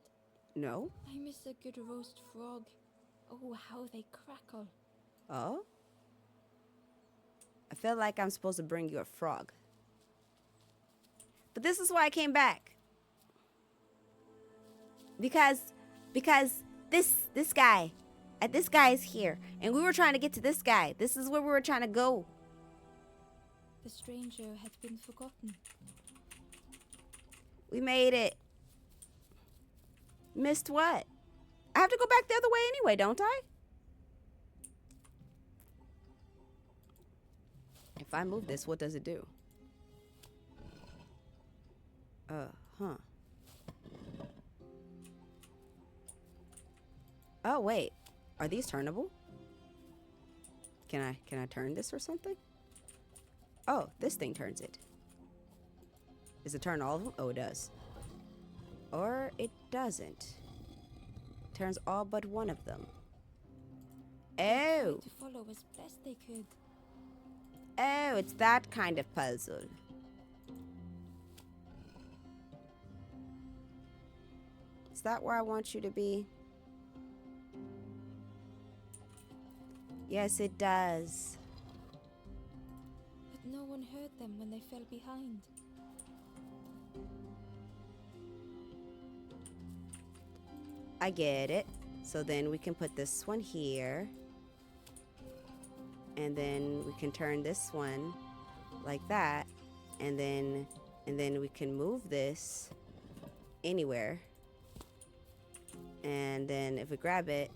No. I miss a good roast frog. Oh, how they crackle. Oh? I feel like I'm supposed to bring you a frog. But this is why I came back. Because this guy is here. And we were trying to get to this guy. This is where we were trying to go. The stranger had been forgotten. We made it. Missed what? I have to go back the other way anyway, don't I? If I move this, what does it do? Huh. Oh, wait. Are these turnable? Can I turn this or something? Oh, this thing turns it. Does it turn all of them? Oh, it does. Or it doesn't. Turns all but one of them. They Oh. tried to follow as best they could. Oh, it's that kind of puzzle. Is that where I want you to be? Yes, it does. But no one heard them when they fell behind. I get it. So then we can put this one here. And then we can turn this one like that. And then we can move this anywhere. And then if we grab it,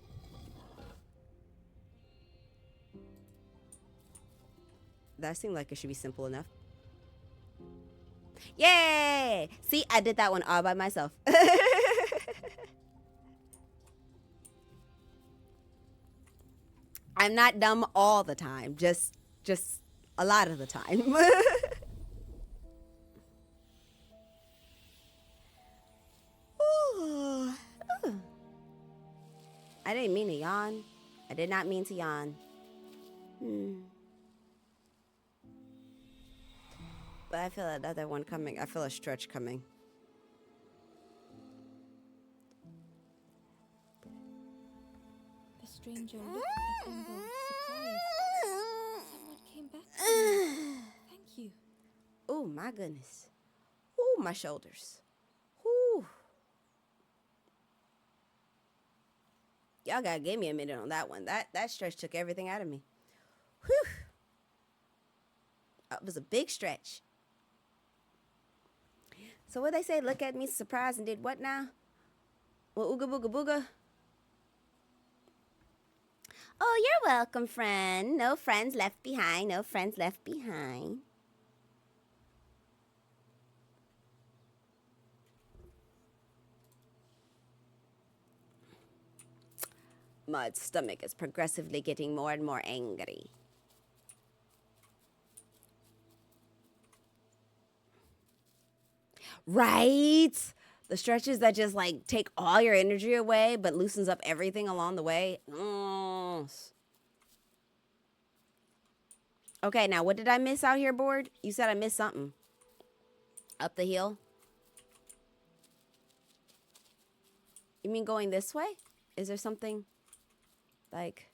that seemed like it should be simple enough. Yay! See, I did that one all by myself. I'm not dumb all the time, just a lot of the time. Ooh. I didn't mean to yawn. I did not mean to yawn. But I feel another one coming. I feel a stretch coming. The stranger looked at them both, surprised. Someone came back to me. Thank you. Oh, my goodness. Oh, my shoulders. Whew. Y'all gotta give me a minute on that one. That stretch took everything out of me. Whew. It was a big stretch. So what they say, look at me surprised and did what now? Well, ooga booga booga. Oh, you're welcome, friend. No friends left behind. No friends left behind. My stomach is progressively getting more and more angry. Right? The stretches that just like take all your energy away but loosens up everything along the way. Okay, now what did I miss out here, board? You said I missed something. Up the hill? You mean going this way? Is there something like,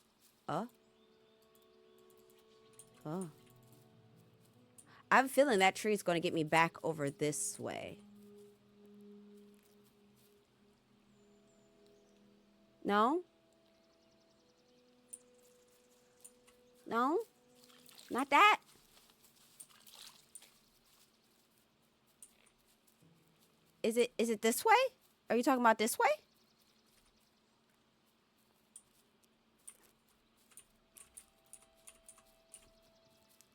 oh? I have a feeling that tree is going to get me back over this way. No? No? Not that? Is it this way? Are you talking about this way?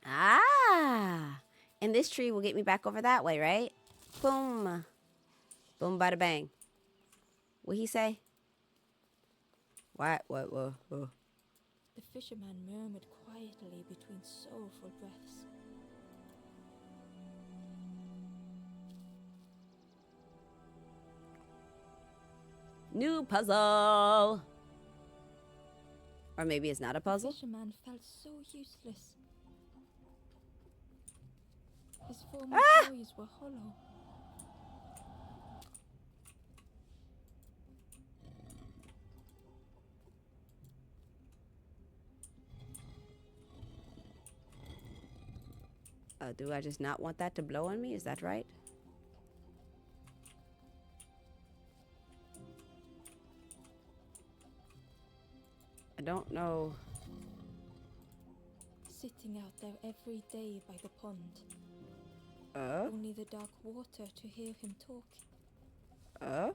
Ah. And this tree will get me back over that way, right? Boom. Boom, bada bang. What'd he say? What? The fisherman murmured quietly between soulful breaths. New puzzle. Or maybe it's not a The puzzle. fisherman felt so useless. His former joys were hollow. Do I just not want that to blow on me? Is that right? I don't know. Sitting out there every day by the pond. Oh? Only the dark water to hear him talk. Oh?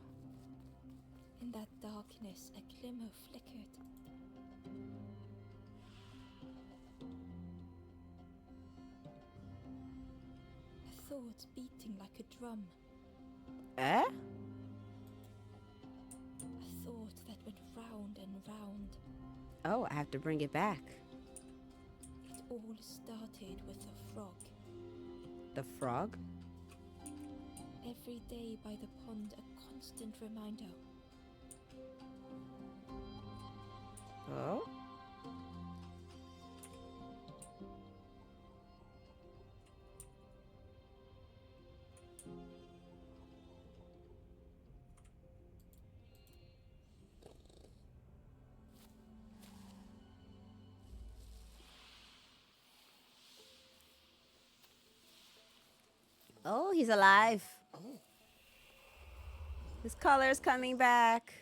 In that darkness, a glimmer flickered. A thought beating like a drum. Eh? A thought that went round and round. Oh, I have to bring it back. It all started with a frog. The frog? Every day by the pond, a constant reminder. Oh? Oh, he's alive. His color's coming back.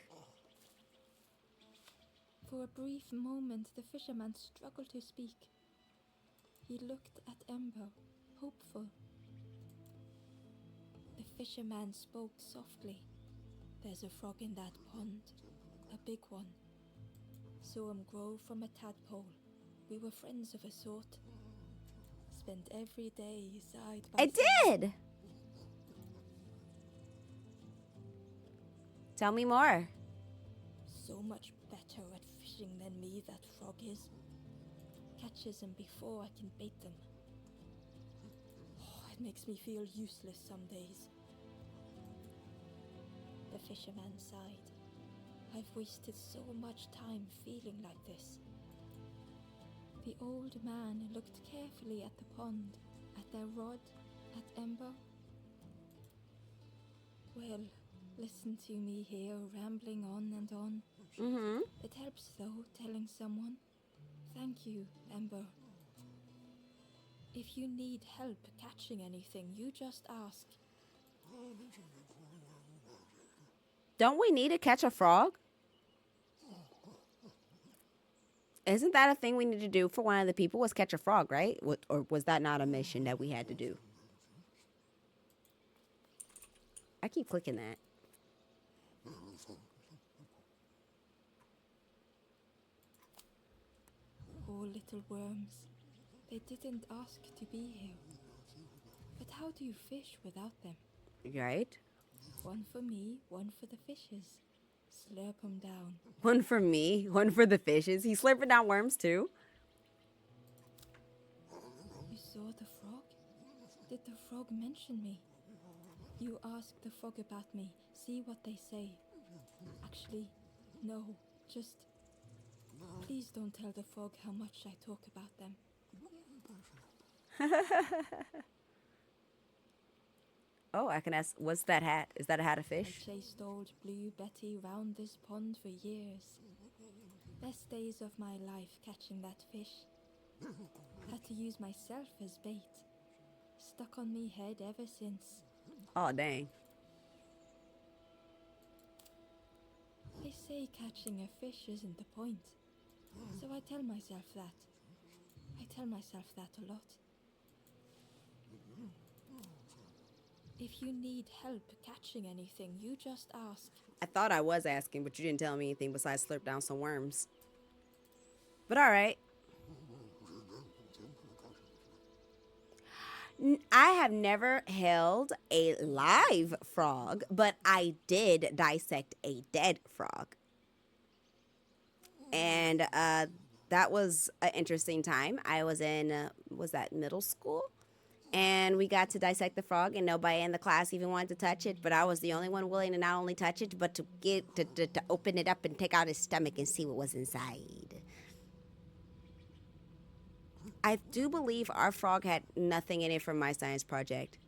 For a brief moment, the fisherman struggled to speak. He looked at Ember, hopeful. The fisherman spoke softly. There's a frog in that pond, a big one. Saw him grow from a tadpole. We were friends of a sort. Spent every day side by I side. did! Tell me more. So much better at fishing than me, that frog is. Catches them before I can bait them. Oh, it makes me feel useless some days. The fisherman sighed. I've wasted so much time feeling like this. The old man looked carefully at the pond, at their rod, at Ember. Well, listen to me here, rambling on and on. Mm-hmm. It helps, though, telling someone. Thank you, Ember. If you need help catching anything, you just ask. Don't we need to catch a frog? Isn't that a thing we need to do for one of the people was catch a frog, right? Or was that not a mission that we had to do? I keep clicking that. Poor little worms. They didn't ask to be here. But how do you fish without them? Right? One for me, one for the fishes. Slurp 'em down. One for me, one for the fishes. He's slurping down worms too. You saw the frog? Did the frog mention me? You ask the frog about me, see what they say. Actually, no, just... Please don't tell the frog how much I talk about them. Oh, I can ask, what's that hat? Is that a hat of I fish? chased old Blue Betty round this pond for years. Best days of my life catching that fish. Had to use myself as bait. Stuck on me head ever since. Oh, dang. They say catching a fish isn't the point. So I tell myself that. I tell myself that a lot. If you need help catching anything, you just ask. I thought I was asking, but you didn't tell me anything besides slurp down some worms. But all right. I have never held a live frog, but I did dissect a dead frog. And that was an interesting time. I was in, was that middle school? And we got to dissect the frog, and nobody in the class even wanted to touch it. But I was the only one willing to not only touch it, but to to open it up and take out his stomach and see what was inside. I do believe our frog had nothing in it from my science project.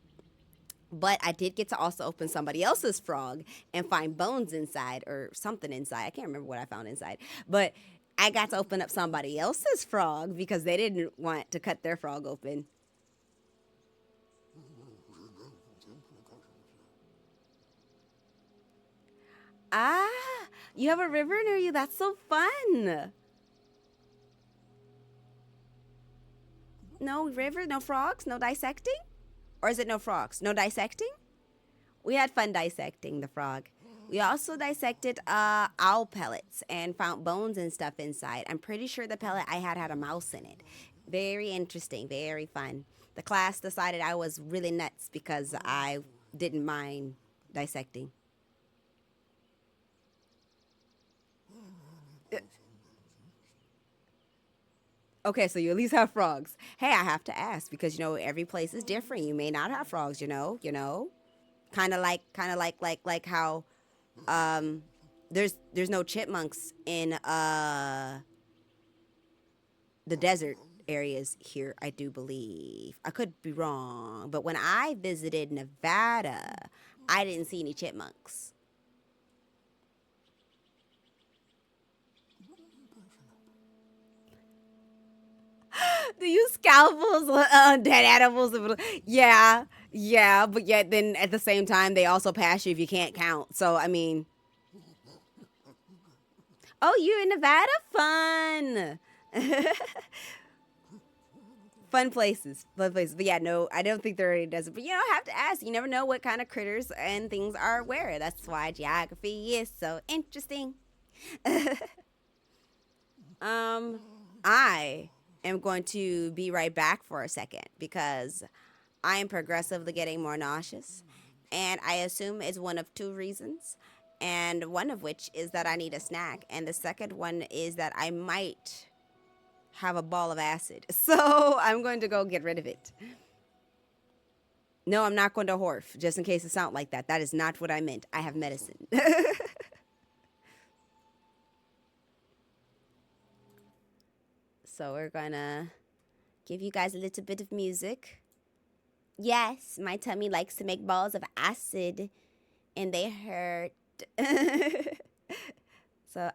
But I did get to also open somebody else's frog and find bones inside or something inside. I can't remember what I found inside. But I got to open up somebody else's frog because they didn't want to cut their frog open. Ah, you have a river near you. That's so fun. No river, no frogs, no dissecting? Or is it no frogs? No dissecting? We had fun dissecting the frog. We also dissected owl pellets and found bones and stuff inside. I'm pretty sure the pellet I had a mouse in it. Very interesting, very fun. The class decided I was really nuts because I didn't mind dissecting. Okay, so you at least have frogs. Hey, I have to ask because every place is different. You may not have frogs, Kind of like how there's no chipmunks in the desert areas here, I do believe. I could be wrong, but when I visited Nevada, I didn't see any chipmunks. Do you scalpels dead animals? Yeah, yeah, but yet then at the same time they also pass you if you can't count. So I mean, oh, you're in Nevada? Fun. Fun places, fun places. But yeah, no, I don't think there are any desert. But I have to ask. You never know what kind of critters and things are where. That's why geography is so interesting. I am going to be right back for a second because I am progressively getting more nauseous. And I assume it's one of two reasons. And one of which is that I need a snack. And the second one is that I might have a ball of acid. So I'm going to go get rid of it. No, I'm not going to Horf, just in case it sounds like that. That is not what I meant. I have medicine. So we're gonna give you guys a little bit of music. Yes, my tummy likes to make balls of acid and they hurt. So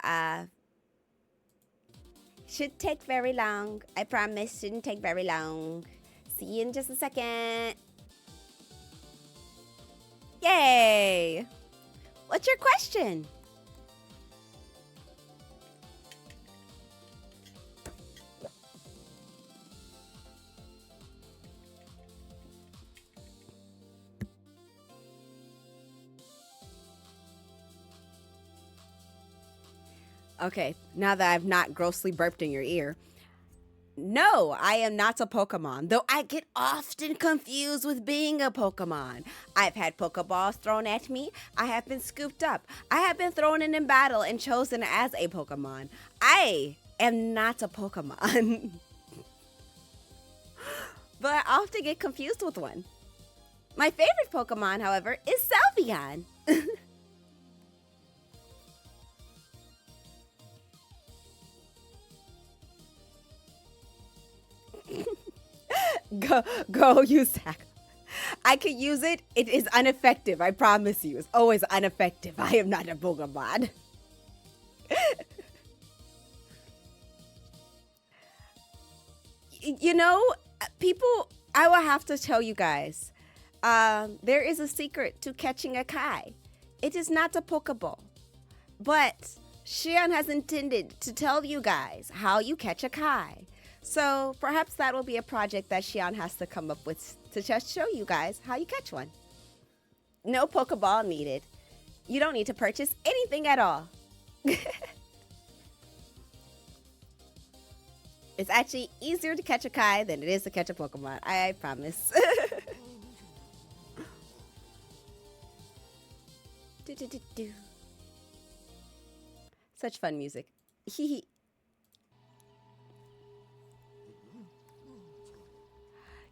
should take very long. I promise shouldn't take very long. See you in just a second. Yay! What's your question? Okay, now that I've not grossly burped in your ear. No, I am not a Pokemon, though I get often confused with being a Pokemon. I've had Pokeballs thrown at me. I have been scooped up. I have been thrown in battle and chosen as a Pokemon. I am not a Pokemon. But I often get confused with one. My favorite Pokemon, however, is Salvion. Go use that. I could use it. It is ineffective. I promise you. It's always ineffective. I am not a Pokemon. People, I will have to tell you guys. There is a secret to catching a Kai. It is not a Pokeball. But Shion has intended to tell you guys how you catch a Kai. So perhaps that will be a project that Shion has to come up with to just show you guys how you catch one. No Pokeball needed. You don't need to purchase anything at all. It's actually easier to catch a Kai than it is to catch a Pokemon. I promise. Such fun music.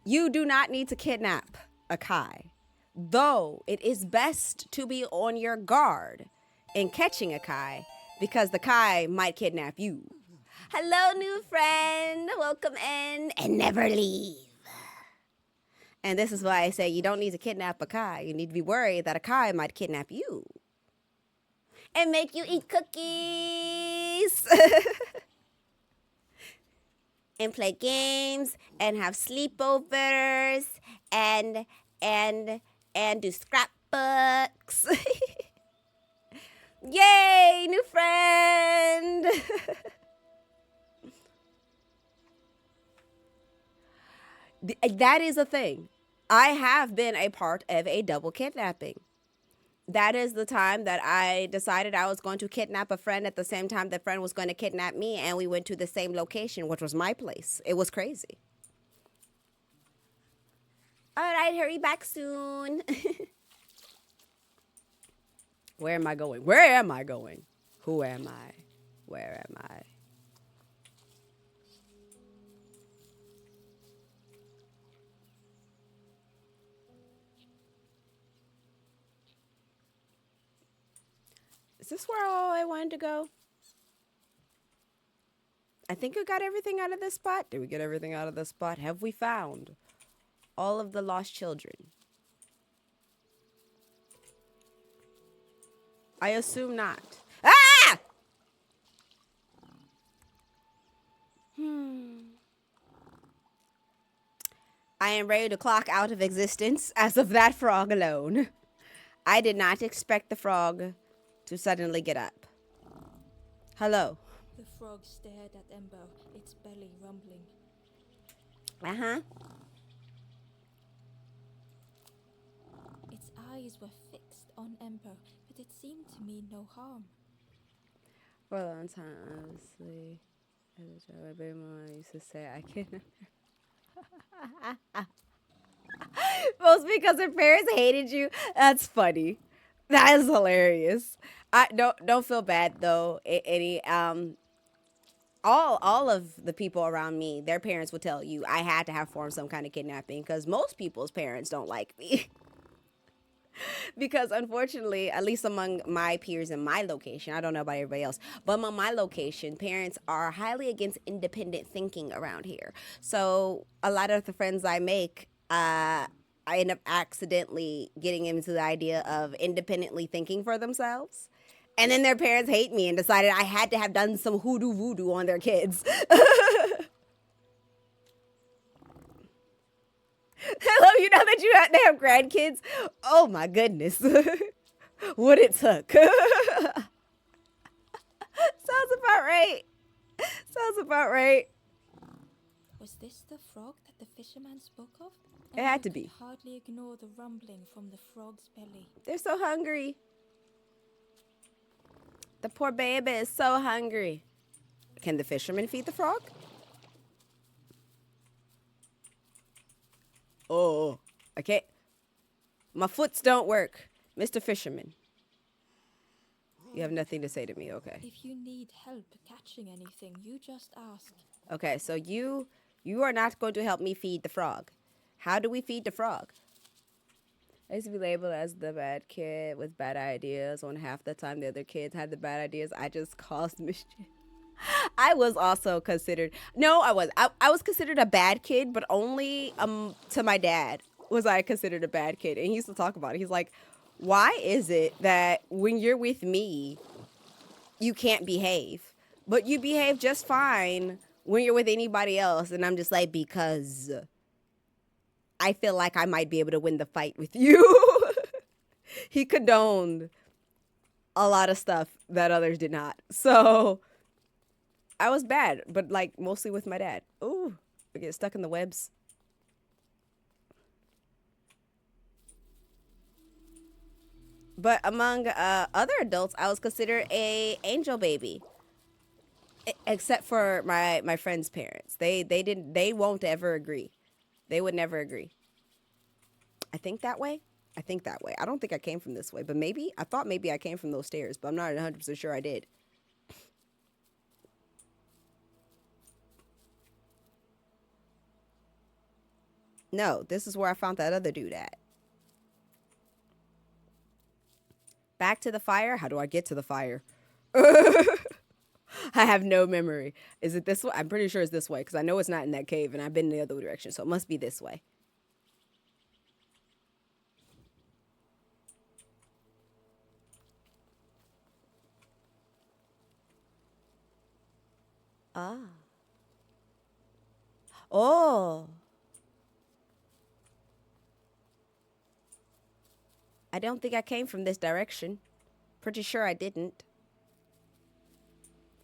You do not need to kidnap a Kai, though it is best to be on your guard in catching a Kai because the Kai might kidnap you. Hello, new friend. Welcome in and never leave. And this is why I say you don't need to kidnap a Kai. You need to be worried that a Kai might kidnap you and make you eat cookies and play games and have sleepovers and do scrapbooks. Yay, new friend. That is a thing. I have been a part of a double kidnapping. That is the time that I decided I was going to kidnap a friend at the same time the friend was going to kidnap me, and we went to the same location, which was my place. It was crazy. All right, hurry back soon. Where am I going? Where am I going? Who am I? Where am I? Is this where all I wanted to go? I think we got everything out of this spot. Did we get everything out of this spot? Have we found all of the lost children? I assume not. Ah! I am ready to clock out of existence as of that frog alone. I did not expect the frog to suddenly get up. Hello. The frog stared at Ember, its belly rumbling. Uh-huh. Its eyes were fixed on Ember, but it seemed to mean no harm. For a long time, honestly, as a child, my baby mama used to say I can. Most because her parents hated you. That's funny. That is hilarious. I don't feel bad though. All of the people around me, their parents would tell you I had to have formed some kind of kidnapping because most people's parents don't like me. Because unfortunately, at least among my peers in my location, I don't know about everybody else, but among my location, parents are highly against independent thinking around here. So a lot of the friends I make, I end up accidentally getting into the idea of independently thinking for themselves. And then their parents hate me and decided I had to have done some hoodoo voodoo on their kids. I love you now that they have grandkids. Oh my goodness. What it took. Sounds about right. Sounds about right. Was this the frog that the fisherman spoke of? It had to be. Could hardly ignore the rumbling from the frog's belly. They're so hungry. The poor baby is so hungry. Can the fisherman feed the frog? Oh, I can't. My foots don't work. Mr. Fisherman. You have nothing to say to me, okay. If you need help catching anything, you just ask. Okay, so you are not going to help me feed the frog. How do we feed the frog? I used to be labeled as the bad kid with bad ideas when half the time the other kids had the bad ideas. I just caused mischief. I was also considered, no, I was. I was considered a bad kid, but only to my dad was I considered a bad kid. And he used to talk about it. He's like, why is it that when you're with me, you can't behave, but you behave just fine when you're with anybody else? And I'm just like, because I feel like I might be able to win the fight with you. He condoned a lot of stuff that others did not. So I was bad, but like mostly with my dad. Ooh, I get stuck in the webs. But among other adults, I was considered a angel baby, except for my friend's parents. They won't ever agree. They would never agree. I think that way. I don't think I came from this way, but maybe I thought maybe I came from those stairs, but I'm not 100% sure I did. No, this is where I found that other dude at. Back to the fire? How do I get to the fire? I have no memory. Is it this way? I'm pretty sure it's this way because I know it's not in that cave and I've been in the other direction, so it must be this way. Ah. Oh. I don't think I came from this direction. Pretty sure I didn't.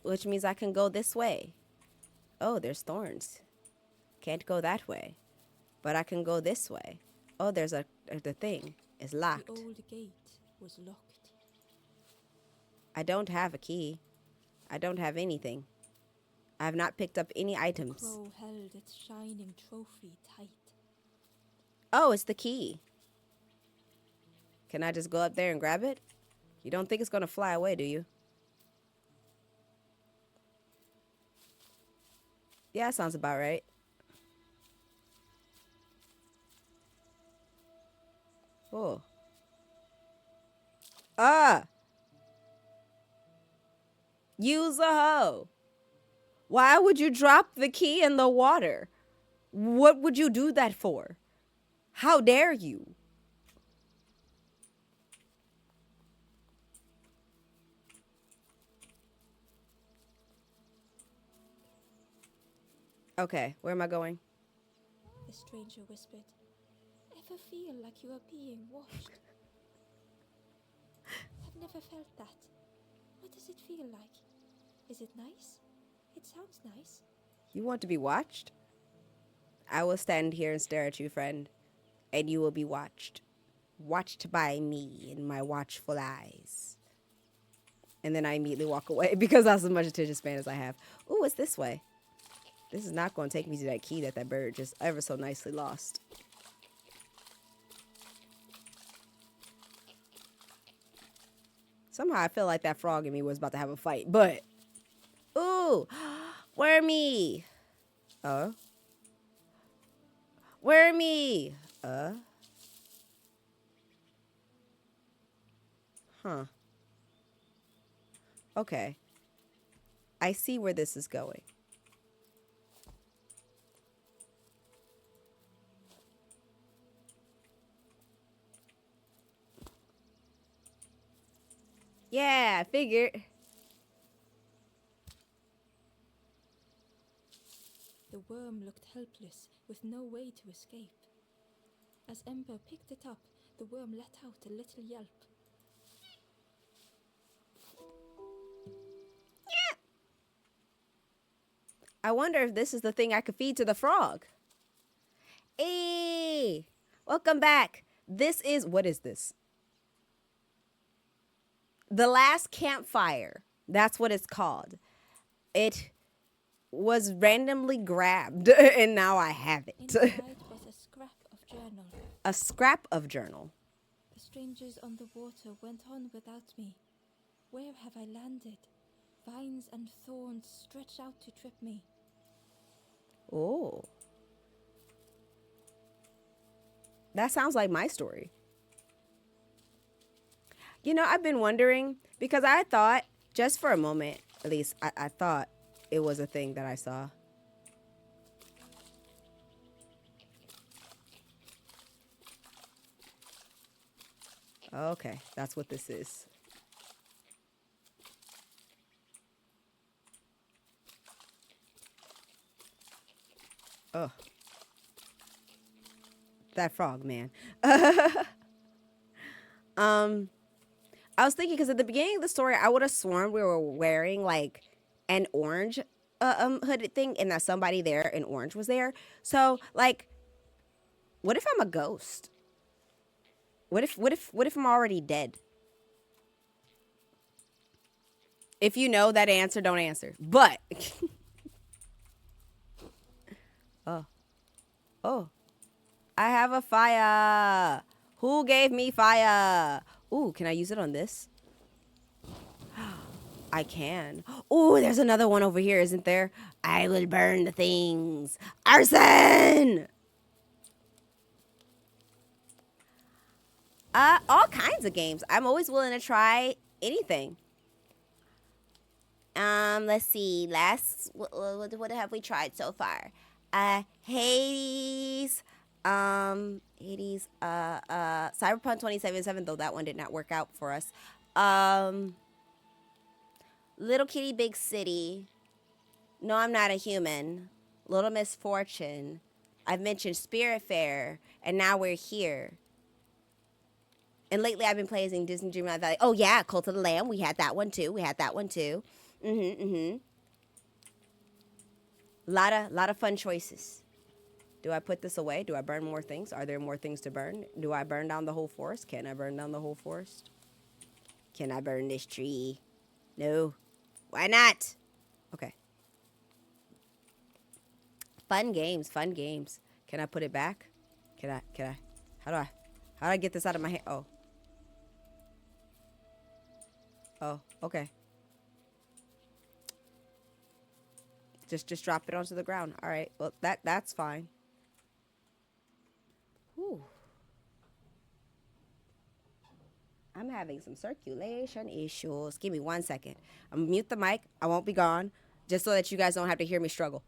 Which means I can go this way. Oh, there's thorns. Can't go that way. But I can go this way. Oh, there's the thing. It's locked. The old gate was locked. I don't have a key. I don't have anything. I have not picked up any items. Crow held its shining trophy tight. Oh, it's the key. Can I just go up there and grab it? You don't think it's going to fly away, do you? Yeah, that sounds about right. Oh. Ah! Use a hoe. Why would you drop the key in the water? What would you do that for? How dare you? Okay, where am I going? The stranger whispered. Ever feel like you are being watched? I've never felt that. What does it feel like? Is it nice? It sounds nice. You want to be watched? I will stand here and stare at you, friend, and you will be watched. Watched by me in my watchful eyes. And then I immediately walk away because that's as much attention span as I have. Ooh, it's this way. This is not going to take me to that key that bird just ever so nicely lost. Somehow I feel like that frog in me was about to have a fight, but... Ooh! Wormy! Wormy! Huh. Okay. I see where this is going. Yeah, I figured. The worm looked helpless, with no way to escape. As Ember picked it up, the worm let out a little yelp. Yeah. I wonder if this is the thing I could feed to the frog. Hey, welcome back. This is, what is this? The Last Campfire. That's what it's called. It was randomly grabbed and now I have it. Inside was a scrap of journal. A scrap of journal. The strangers on the water went on without me. Where have I landed? Vines and thorns stretch out to trip me. Oh. That sounds like my story. You know, I've been wondering, because I thought, just for a moment, at least, I thought it was a thing that I saw. Okay, that's what this is. Oh. That frog, man. I was thinking, because at the beginning of the story, I would have sworn we were wearing like an orange hooded thing, and that somebody there in orange was there. So like, what if I'm a ghost? What if I'm already dead? If you know that answer, don't answer. But oh, I have a fire. Who gave me fire? Ooh, can I use it on this? I can. Ooh, there's another one over here, isn't there? I will burn the things. Arson! All kinds of games. I'm always willing to try anything. Let's see. What have we tried so far? Hades. Hades. Cyberpunk 2077. Though that one did not work out for us. Little Kitty Big City. No, I'm Not a Human. Little Misfortune. I've mentioned Spiritfarer, and now we're here. And lately I've been playing Disney Dreamlight Valley. Oh yeah, Cult of the Lamb. We had that one too. Lot of fun choices. Do I put this away? Do I burn more things? Are there more things to burn? Do I burn down the whole forest? Can I burn down the whole forest? Can I burn this tree? No. Why not? Okay. Fun games. Can I put it back? Can I? How do I get this out of my hand? Oh, okay. Just drop it onto the ground. All right. Well, that's fine. Whew. I'm having some circulation issues. Give me 1 second. I'm gonna mute the mic. I won't be gone, just so that you guys don't have to hear me struggle.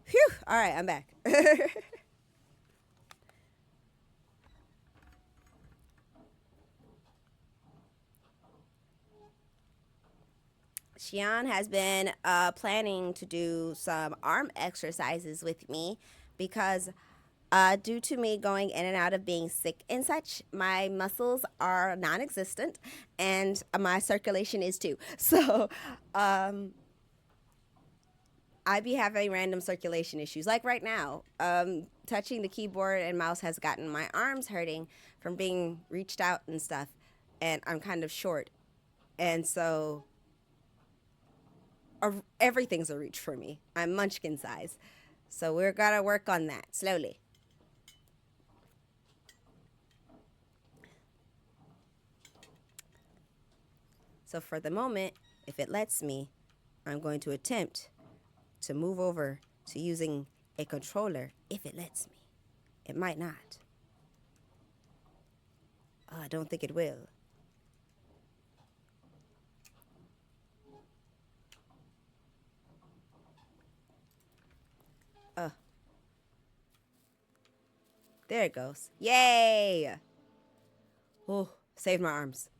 Phew. All right, I'm back. Xian has been planning to do some arm exercises with me because due to me going in and out of being sick and such, my muscles are non-existent and my circulation is too. So I be having random circulation issues. Like right now, touching the keyboard and mouse has gotten my arms hurting from being reached out and stuff. And I'm kind of short. And so everything's a reach for me. I'm munchkin size. So we're gonna work on that slowly. So for the moment, if it lets me, I'm going to attempt to move over to using a controller if it lets me. It might not. Oh, I don't think it will. There it goes. Yay! Oh, saved my arms.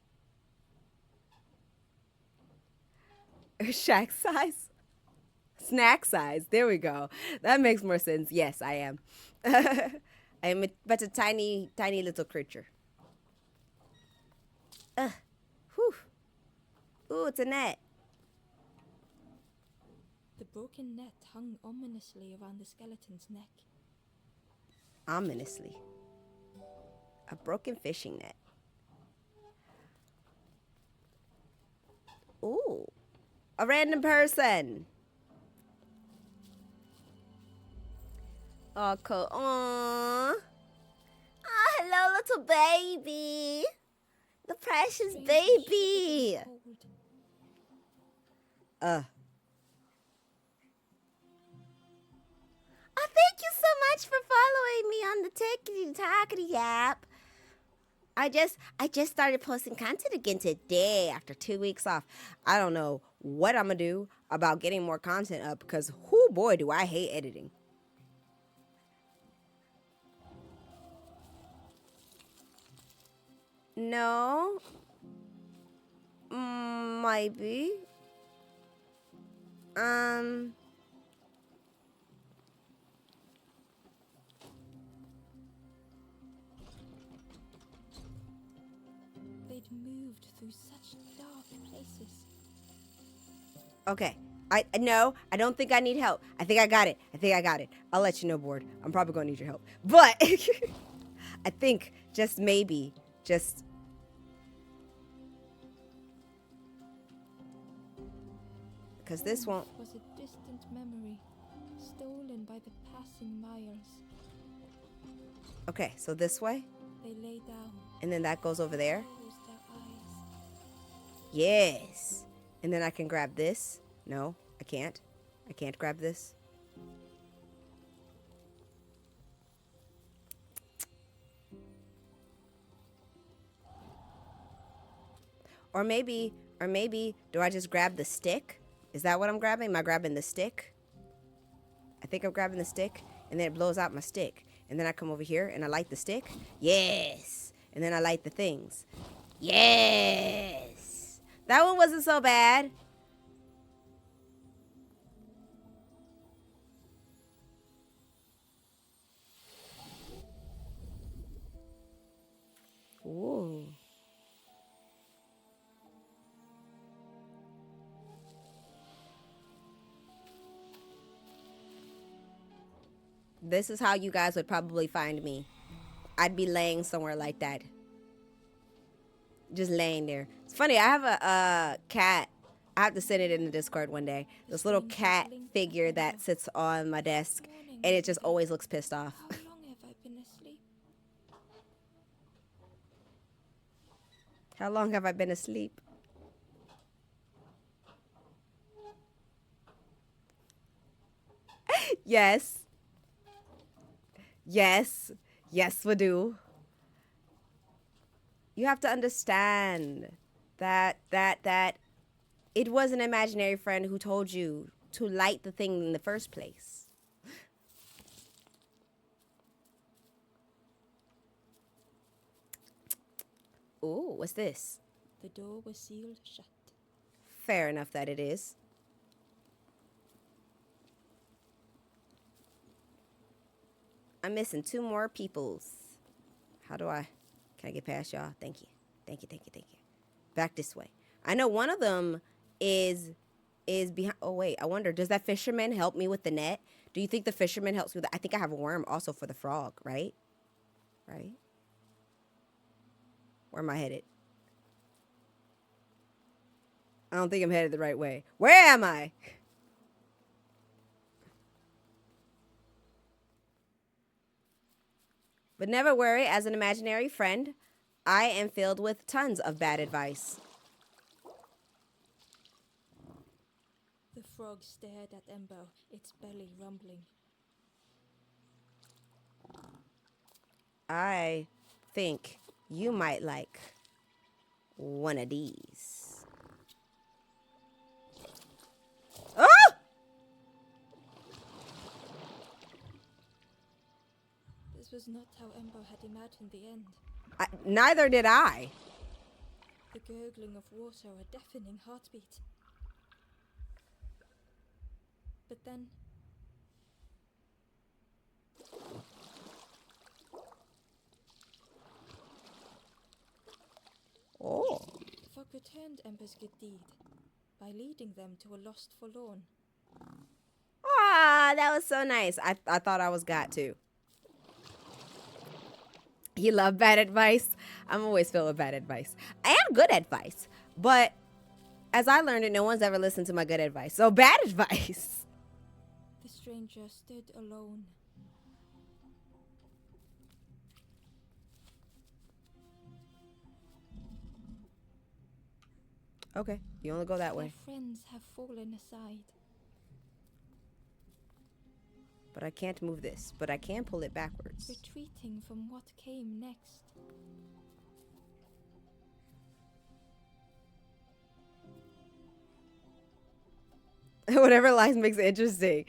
Shack size? Snack size. There we go. That makes more sense. Yes, I am. I am but a tiny, tiny little creature. Whew. Ooh, it's a net. The broken net hung ominously around the skeleton's neck. Ominously. A broken fishing net. Ooh. A random person. Oh, cool. Aww. Oh, hello, little baby. The precious baby. Oh, thank you so much for following me on the TikTok app. I just started posting content again today after 2 weeks off. I don't know what I'm gonna do about getting more content up because whoo boy do I hate editing. No. Maybe. They'd moved through such dark places. Okay. I don't think I need help. I think I got it. I'll let you know, board. I'm probably gonna need your help. But I think just maybe, just because this won't. Was a distant memory, stolen by the passing miles. Okay, so this way, They lay down, and then that goes over there. closed their eyes. Yes. And then I can grab this. No, I can't. I can't grab this. Or maybe, do I just grab the stick? Is that what I'm grabbing? Am I grabbing the stick? I think I'm grabbing the stick, and then it blows out my stick. And then I come over here, and I light the stick. Yes! And then I light the things. Yes! That one wasn't so bad. Ooh. This is how you guys would probably find me. I'd be laying somewhere like that. Just laying there. It's funny, I have a cat. I have to send it in the Discord one day. This little cat figure that sits on my desk, and it just always looks pissed off. How long have I been asleep? How long have I been asleep? Yes. Yes. Yes, we do. You have to understand that it was an imaginary friend who told you to light the thing in the first place. Ooh, what's this? The door was sealed shut. Fair enough that it is. I'm missing 2 more peoples. How do I... Can I get past y'all? Thank you. Thank you, thank you, thank you. Back this way. I know one of them is behind... Oh, wait. I wonder, does that fisherman help me with the net? Do you think the fisherman helps me with that? I think I have a worm also for the frog, right? Right? Where am I headed? I don't think I'm headed the right way. Where am I? But never worry, as an imaginary friend, I am filled with tons of bad advice. The frog stared at Ember, its belly rumbling. I think you might like one of these. Oh! This was not how Ember had imagined the end. Neither did I. The gurgling of water, a deafening heartbeat. But then... Oh. the frog returned Ember's good deed by leading them to a lost forlorn. Ah, that was so nice. I thought I was got to. You love bad advice? I'm always filled with bad advice. And good advice. But as I learned it, no one's ever listened to my good advice. So bad advice. The stranger stood alone. Okay, you only go that way. Their friends have fallen aside. But I can't move this. But I can pull it backwards. Retreating from what came next. Whatever lies makes it interesting.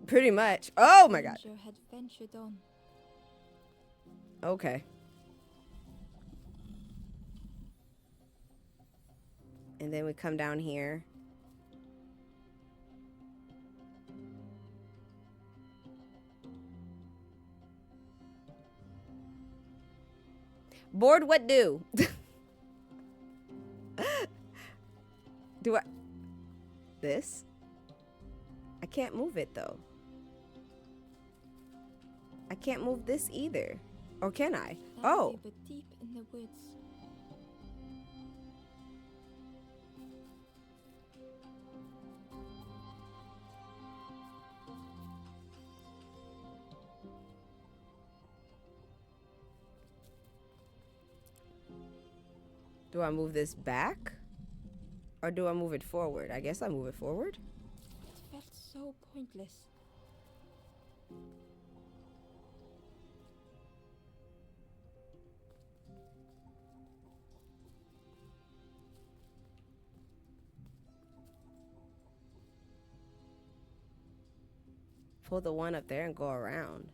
Pretty much. Oh my god. Stranger had ventured on. Okay. And then we come down here. Board, what do? Do I... This? I can't move it, though. I can't move this either. Or can I? Oh. But deep in the woods. Do I move this back? Or do I move it forward? I guess I move it forward. It felt so pointless. Pull the one up there and go around.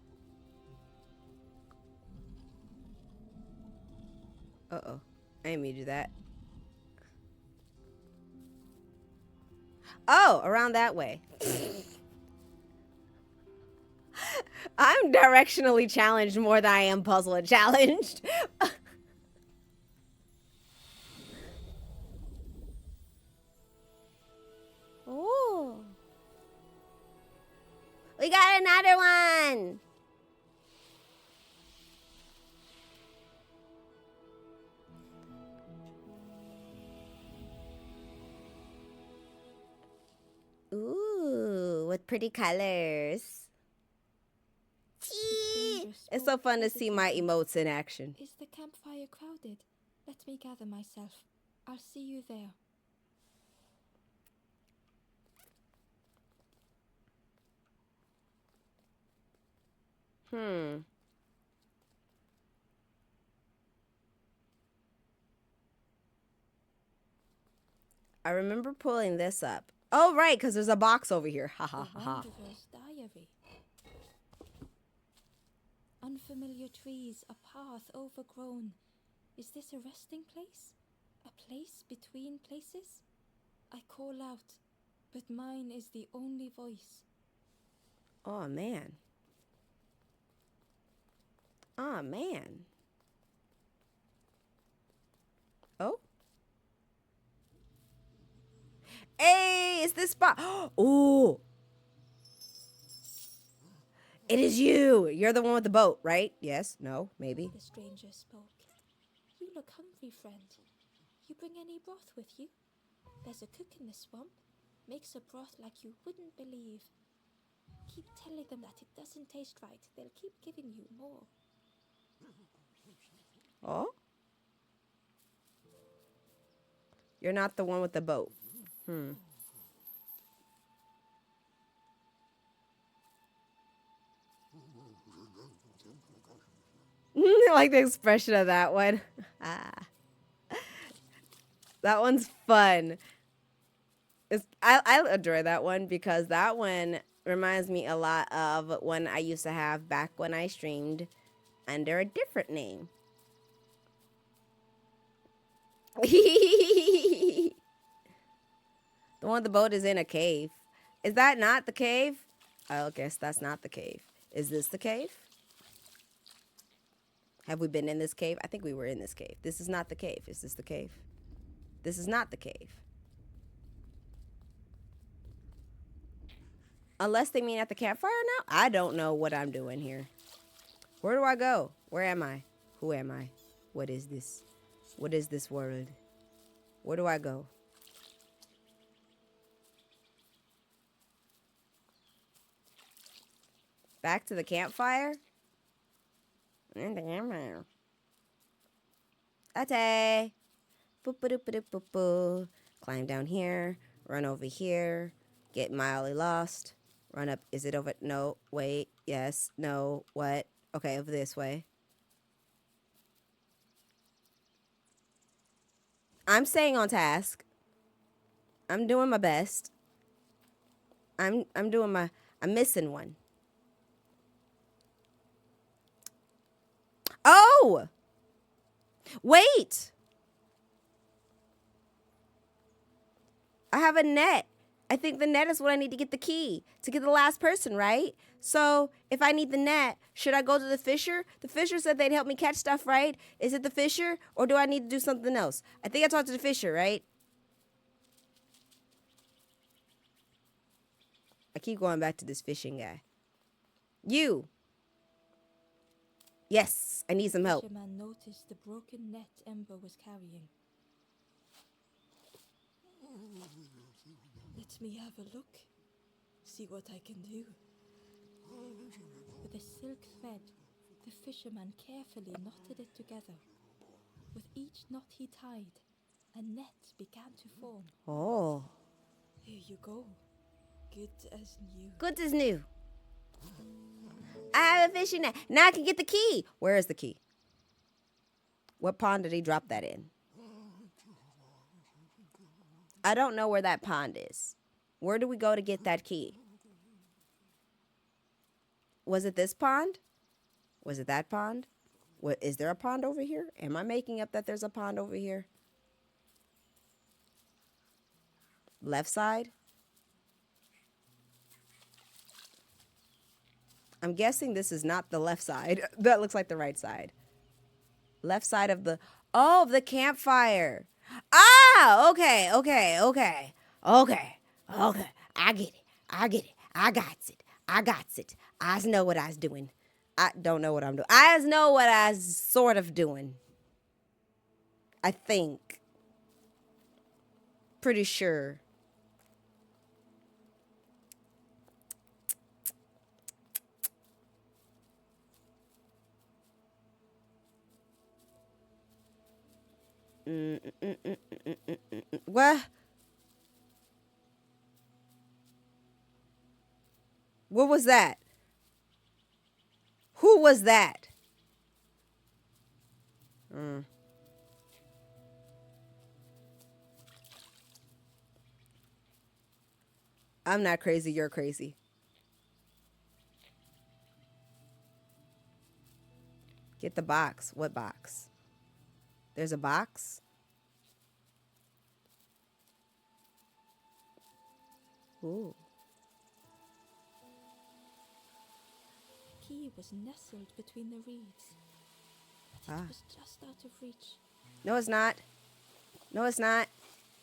Uh-oh. I didn't mean to do that. Oh, around that way. I'm directionally challenged more than I am puzzle challenged. Ooh. We got another one. Ooh, with pretty colors. It's so fun to see my emotes in action. Is the campfire crowded? Let me gather myself. I'll see you there. I remember pulling this up. Oh, right, because there's a box over here. Ha ha ha ha. Wanderer's diary. Unfamiliar trees, a path overgrown. Is this a resting place? A place between places? I call out, but mine is the only voice. Oh, man. Oh, man. Oh. Hey, it's this spot. Ooh. It is you. You're the one with the boat, right? Yes, no, maybe. The stranger spoke. You look hungry, friend. You bring any broth with you? There's a cook in the swamp. Makes a broth like you wouldn't believe. Keep telling them that it doesn't taste right. They'll keep giving you more. Oh? You're not the one with the boat. I like the expression of that one. That one's fun. I adore that one because that one reminds me a lot of when I used to have back when I streamed under a different name. The one with the boat is in a cave. Is that not the cave? I guess that's not the cave. Is this the cave? Have we been in this cave? I think we were in this cave. This is not the cave. Is this the cave? This is not the cave. Unless they mean at the campfire now? I don't know what I'm doing here. Where do I go? Where am I? Who am I? What is this? What is this world? Where do I go? Back to the campfire? In the campfire. Ate. Boop boop boop boop boop. Climb down here. Run over here. Get mildly lost. Run up. Is it over? No. Wait. Yes. No. What? Okay, over this way. I'm staying on task. I'm doing my best. I'm missing one. Oh! Wait! I have a net. I think the net is what I need to get the key to get the last person, right? So if I need the net, should I go to the fisher? The fisher said they'd help me catch stuff, right? Is it the fisher or do I need to do something else? I think I talked to the fisher, right? I keep going back to this fishing guy. You. Yes, I need some help. The fisherman noticed the broken net Ember was carrying. Let me have a look. See what I can do. With a silk thread, the fisherman carefully knotted it together. With each knot he tied, A net began to form. Oh. Here you go. Good as new. Good as new. I have a fishing net. Now I can get the key. Where is the key? What pond did he drop that in? I don't know where that pond is. Where do we go to get that key? Was it this pond? Was it that pond? What, is there a pond over here? Am I making up that there's a pond over here? Left side? I'm guessing this is not the left side. That looks like the right side. Left side of the... Oh, the campfire. Ah, okay. Okay. I get it. I got it. I know what I was doing. I don't know what I'm doing. I know what I was sort of doing. I think. Pretty sure. What? What was that? Who was that? I'm not crazy, you're crazy. Get the box. What box? There's a box? Ooh. The key was nestled between the reeds, but it was just out of reach. No, it's not. No, it's not.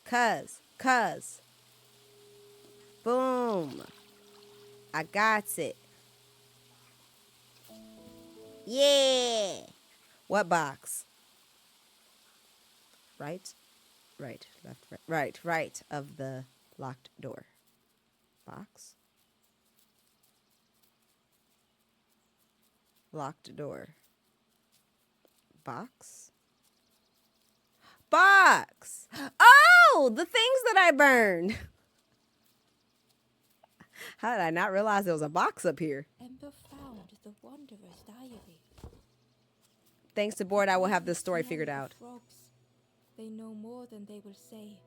Cuz. Boom. I got it. Yeah. What box? Right, left, right of the locked door. Box. Locked door. Box. Oh, the things that I burned. How did I not realize there was a box up here? Ember found the Wanderer's diary. Thanks to Board, I will have this story Smell figured the out. Frogs. They know more than they will say.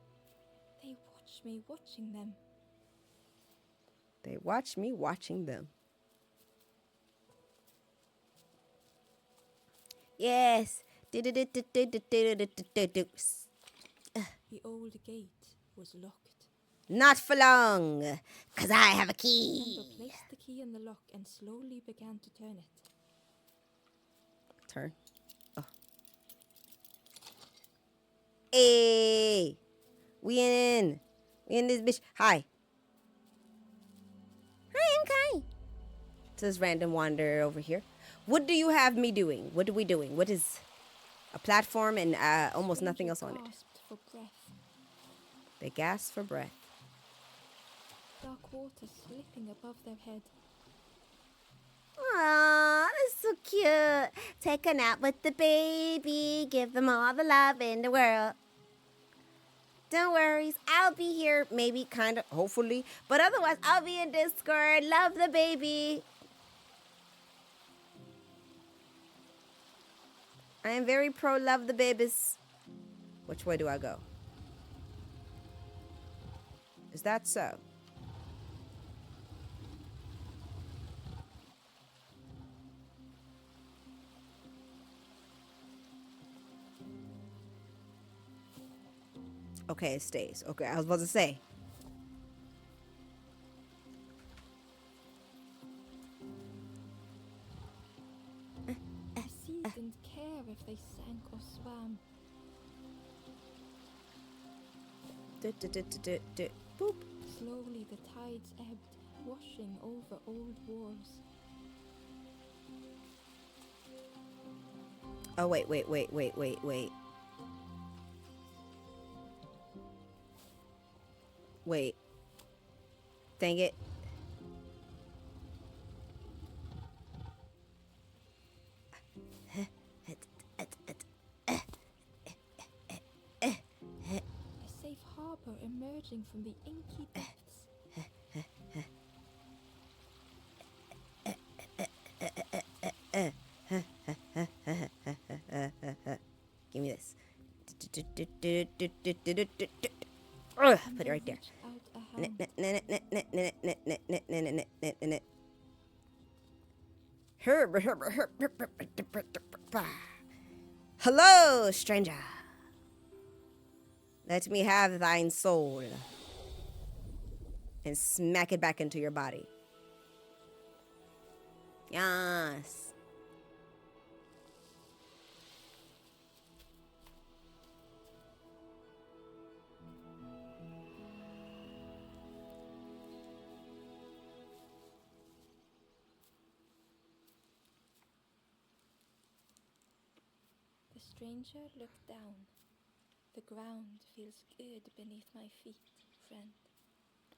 They watch me watching them. They watch me watching them. Yes. The old gate was locked. Not for long, 'cause I have a key. Ember placed the key in the lock and slowly began to turn it. Turn. Oh. Hey. We in this bitch. Hi. Hi, I'm Kai. Says random wanderer over here. What do you have me doing? What are we doing? What is a platform and almost nothing else on it? Gasped for breath. They gasp for breath. Dark water slipping above their head. Aw, that's so cute. Take a nap with the baby. Give them all the love in the world. Don't worry, I'll be here, maybe, kind of, hopefully. But otherwise, I'll be in Discord. Love the baby. I am very pro love the babies. Which way do I go? Is that so? Okay, it stays. Okay, I was about to say. The sea didn't care if they sank or swam. Boop. Slowly the tides ebbed, washing over old walls. Oh, wait. Wait. Dang it. emerging from the inky depths. Give me this. Put it right there. Reached out a hand. Hello, stranger. Let me have thine soul and smack it back into your body. Yes. The stranger looked down. The ground feels good beneath my feet, friend.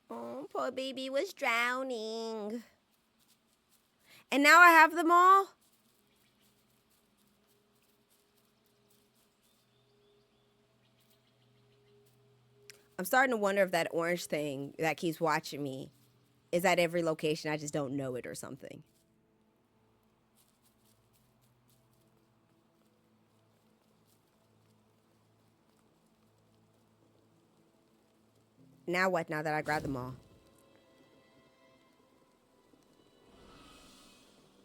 Oh, poor baby was drowning. And now I have them all? I'm starting to wonder if that orange thing that keeps watching me is at every location. I just don't know it or something. Now what, now that I grabbed them all?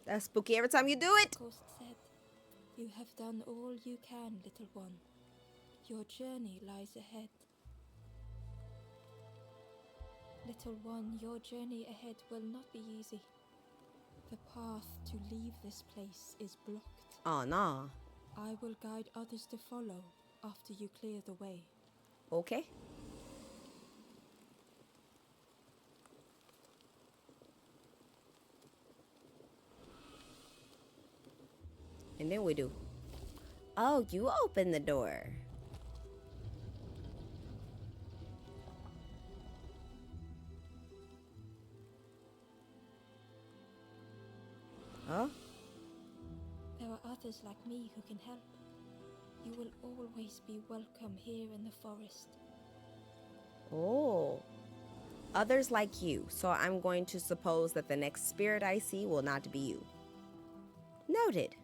That's spooky every time you do it. The ghost said, "You have done all you can, little one. Your journey lies ahead." Little one, your journey ahead will not be easy. The path to leave this place is blocked. Oh, no. I will guide others to follow after you clear the way. Okay. And then we do. Oh, you open the door. Oh? There are others like me who can help. You will always be welcome here in the forest. Oh. Others like you. So I'm going to suppose that the next spirit I see will not be you. Noted.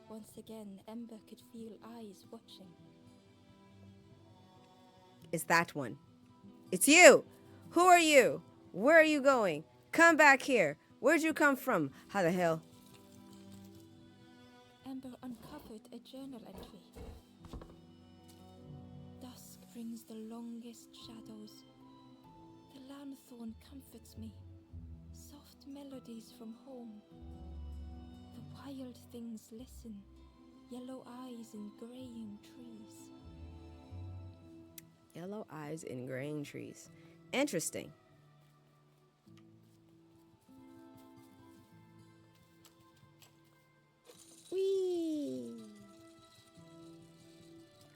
Once again, Ember could feel eyes watching. It's that one. It's you. Who are you? Where are you going? Come back here. Where'd you come from? How the hell? Ember uncovered a journal entry. Dusk brings the longest shadows. The lanthorn comforts me. Soft melodies from home. The wild things listen. Yellow eyes in graying trees. Yellow eyes in graying trees. Interesting. Whee!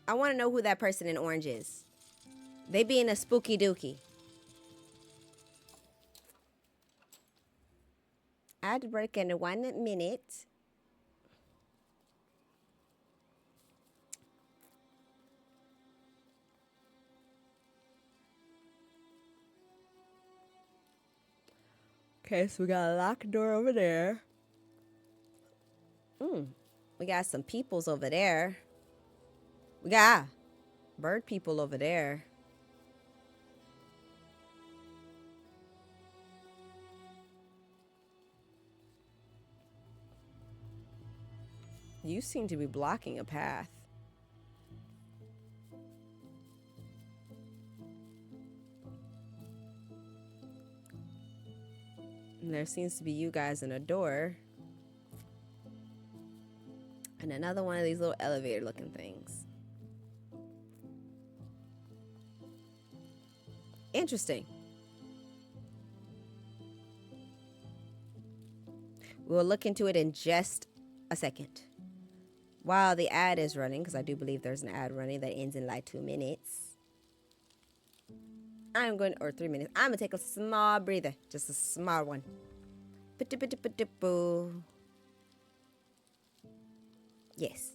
I want to know who that person in orange is. They being a spooky dookie. Ad break in 1 minute. Okay, so we got a locked door over there. We got some peoples over there. We got bird people over there. You seem to be blocking a path. And there seems to be you guys in a door. And another one of these little elevator looking things. Interesting. We'll look into it in just a second. While the ad is running, because I do believe there's an ad running that ends in like 2 minutes. Or 3 minutes. I'm going to take a small breather. Just a small one. Yes.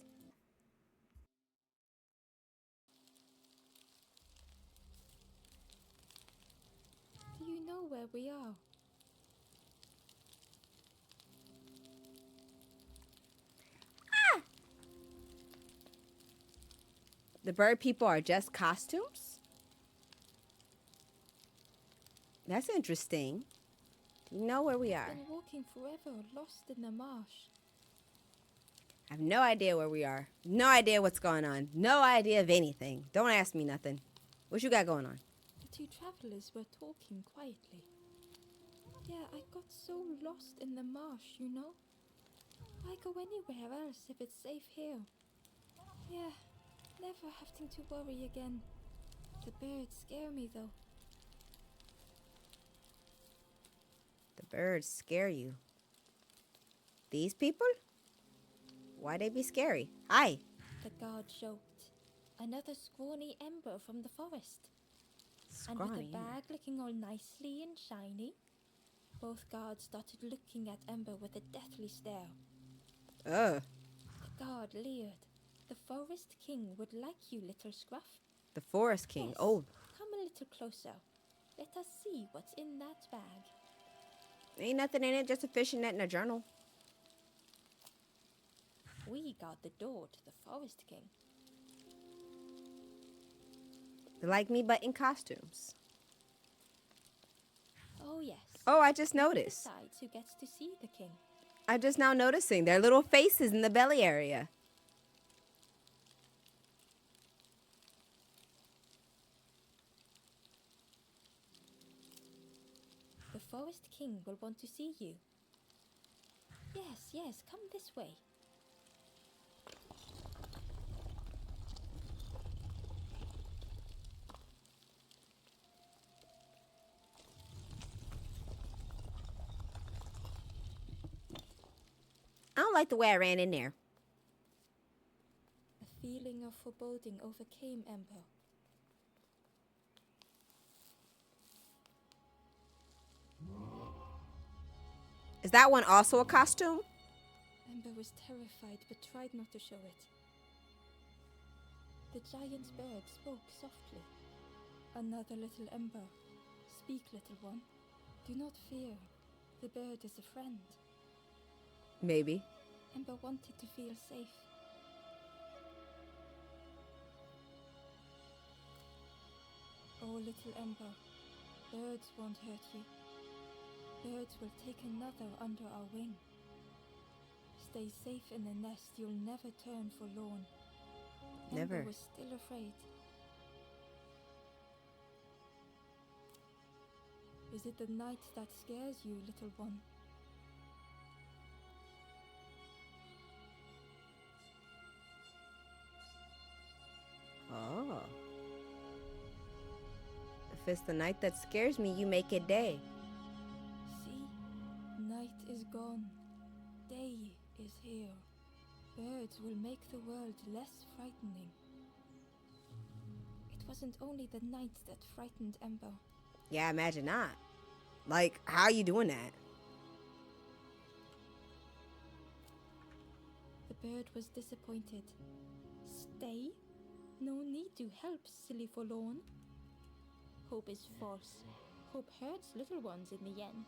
where we are. The bird people are just costumes? That's interesting. We know where we are. Been walking forever, lost in the marsh. I have no idea where we are. No idea what's going on. No idea of anything. Don't ask me nothing. What you got going on? The two travelers were talking quietly. Yeah, I got so lost in the marsh, you know? Why go anywhere else if it's safe here? Yeah, never having to worry again. The birds scare me though. The birds scare you. These people? Why they be scary? Hi. The guard joked. Another scrawny ember from the forest. And with a Scrawny. bag looking all nicely and shiny. Both guards started looking at Ember with a deathly stare. Ugh. The guard leered. The forest king would like you, little scruff. The forest king. Yes, Oh, come a little closer. Let us see what's in that bag. ain't nothing in it, just a fishing net and a journal. We guard the door to the forest king. They're like me, but in costumes. Oh yes. Oh, I just Who noticed. decides who gets to see the king? I'm just now noticing their little faces in the belly area. The forest king will want to see you. Yes, yes, come this way. I don't like the way I ran in there. A feeling of foreboding overcame Ember. Is that one also a costume? Ember was terrified but tried not to show it. The giant bird spoke softly. Another little Ember. Speak, little one. Do not fear. The bird is a friend. Maybe. Ember wanted to feel safe. Oh, little Ember. Birds won't hurt you. Birds will take another under our wing. Stay safe in the nest, you'll never turn forlorn. Never. Ember was still afraid. Is it the night that scares you, little one? Oh. If it's the night that scares me, you make it day. See? Night is gone. Day is here. Birds will make the world less frightening. It wasn't only the night that frightened Ember. Yeah, imagine not. Like, how are you doing that? The bird was disappointed. Stay? No need to help, silly forlorn. Hope is false. Hope hurts little ones in the end.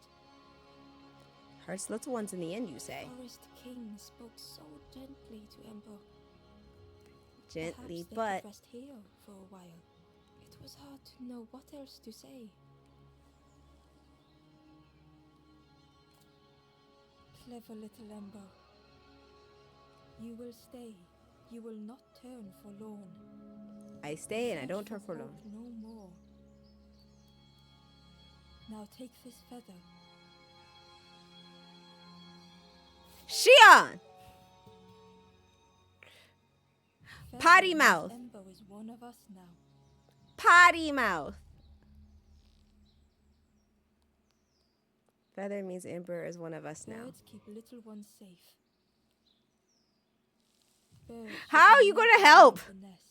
Hurts little ones in the end, you say. Forest King spoke so gently to Ember. Gently, Perhaps they but could rest here for a while. It was hard to know what else to say. Clever little Ember. You will stay. You will not turn forlorn. I stay and I Search don't turn for forlorn. hope no more. Now take this feather. Shion! Feather Potty means mouth. Ember is one of us now. Potty mouth. Feather means Ember is one of us now. Birds keep little ones safe. Birds How are should you never gonna help? leave the nest.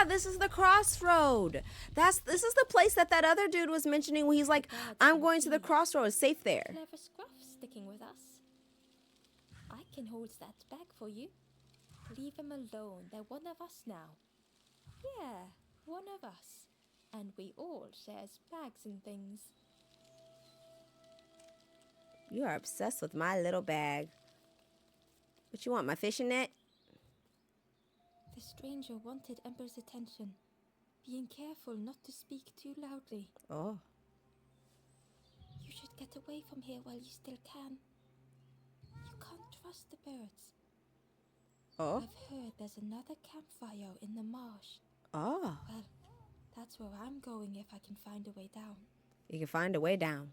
yeah, this is the crossroad. This is the place that other dude was mentioning when he's like, I'm going to the crossroad. It's safe there. Clever Scruff sticking with us. I can hold that bag for you. Leave him alone. They're one of us now. Yeah, one of us. And we all shares bags and things. You are obsessed with my little bag. What you want, my fishing net? The stranger wanted Ember's attention, being careful not to speak too loudly. Oh. You should get away from here while you still can. You can't trust the birds. Oh. I've heard there's another campfire in the marsh. Oh. Well, that's where I'm going if I can find a way down. You can find a way down.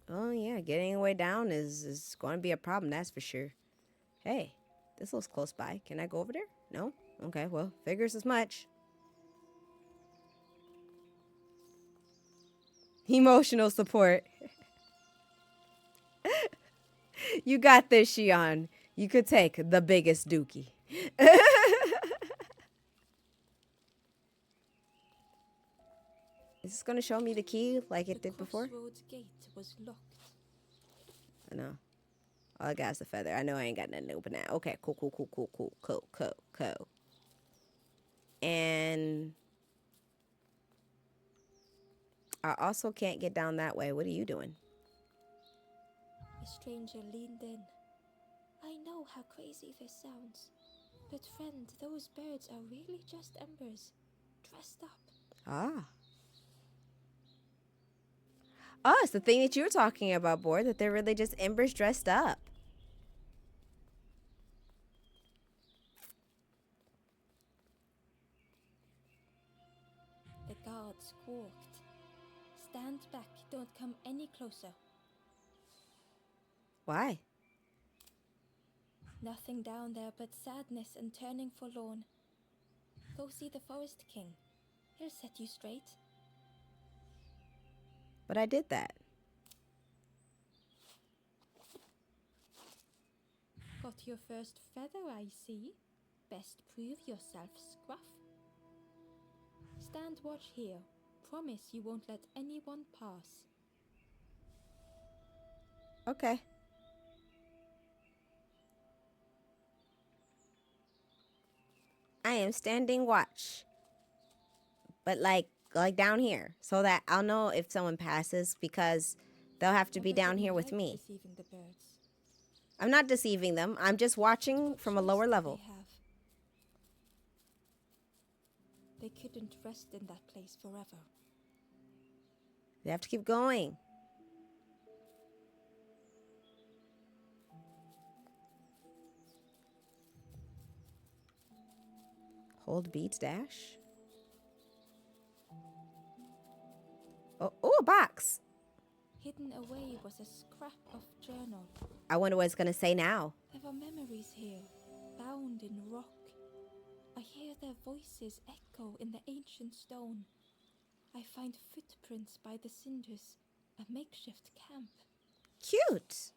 Oh, yeah, getting a way down is going to be a problem, that's for sure. Hey, this looks close by. Can I go over there? No? Okay, well, figures as much. Emotional support. You got this, Shion. You could take the biggest dookie. Is this going to show me the key like it did before? The crossroads gate was locked. I know. All I got is the feather. I know I ain't got nothing to open that. Okay, cool. And I also can't get down that way. What are you doing? The stranger leaned in. I know how crazy this sounds, but friend, those birds are really just embers, dressed up. Ah. Oh, it's the thing that you were talking about, Boar, that they're really just embers dressed up. The guard squawked. Stand back, don't come any closer. Why? Nothing down there but sadness and turning forlorn. Go see the Forest King. He'll set you straight. But I did that. Got your first feather, I see. Best prove yourself, Scruff. Stand watch here. Promise you won't let anyone pass. Okay. I am standing watch. But like down here, so that I'll know if someone passes, because they'll have to be down here with me. Deceiving the birds. I'm not deceiving them. I'm just watching from a lower level. They couldn't rest in that place forever. They have to keep going. Hold beats dash. Oh, a box. Hidden away was a scrap of journal. I wonder what it's gonna say now. There are memories here, bound in rock. I hear their voices echo in the ancient stone. I find footprints by the cinders, a makeshift camp. Cute.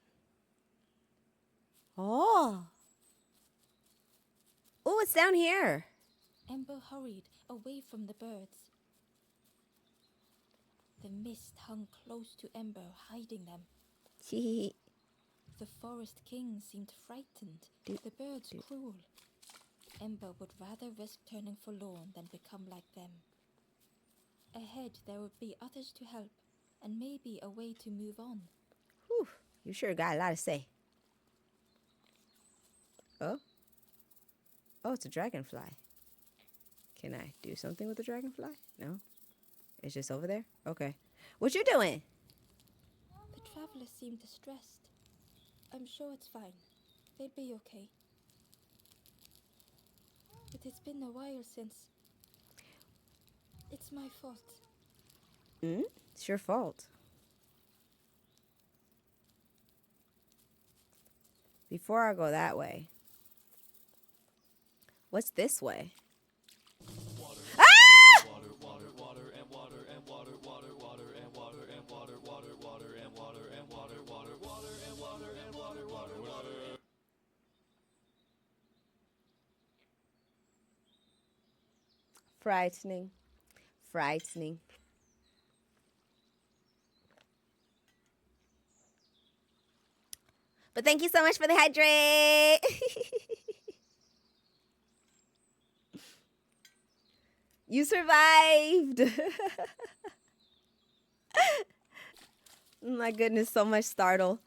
Oh. Oh, it's down here. Ember hurried away from the birds. The mist hung close to Ember, hiding them. The Forest King seemed frightened, the birds cruel. Ember would rather risk turning forlorn than become like them. Ahead there would be others to help, and maybe a way to move on. Whew, you sure got a lot to say. Oh? Oh, it's a dragonfly. Can I do something with the dragonfly? No? It's just over there? Okay. What you doing? The traveler seemed distressed. I'm sure it's fine. They'll be okay. But it's been a while since... It's my fault. It's your fault. Before I go that way, what's this way? Frightening. Frightening. But thank you so much for the hydrate. You survived. My goodness, so much startle.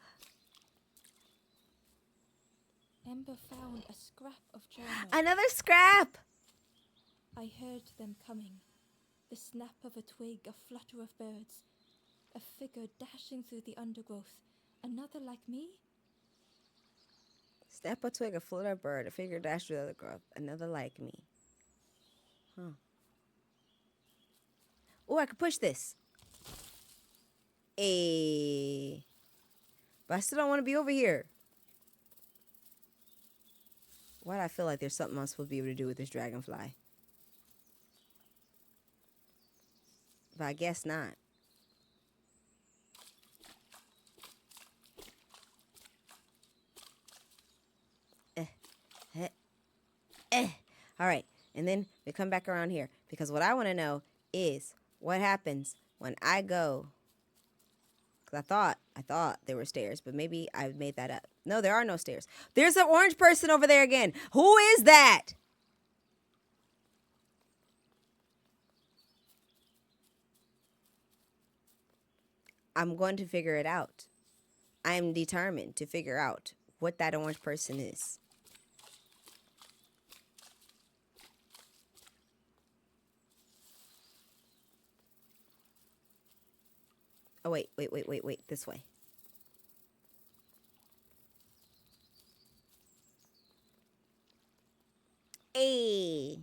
Ember found a scrap of journal. Another scrap. I heard them coming. The snap of a twig, a flutter of birds. A figure dashing through the undergrowth. Another like me? Snap a twig, a flutter bird, a figure dash through the other growth. Another like me. Huh. Oh, I could push this. Hey. But I still don't want to be over here. Why do I feel like there's something I'm supposed to be able to do with this dragonfly? But I guess not. All right. And then we come back around here. Because what I want to know is what happens when I go. Because I thought there were stairs. But maybe I made that up. No, there are no stairs. There's an orange person over there again. Who is that? I'm going to figure it out. I am determined to figure out what that orange person is. Oh, wait. This way. Hey.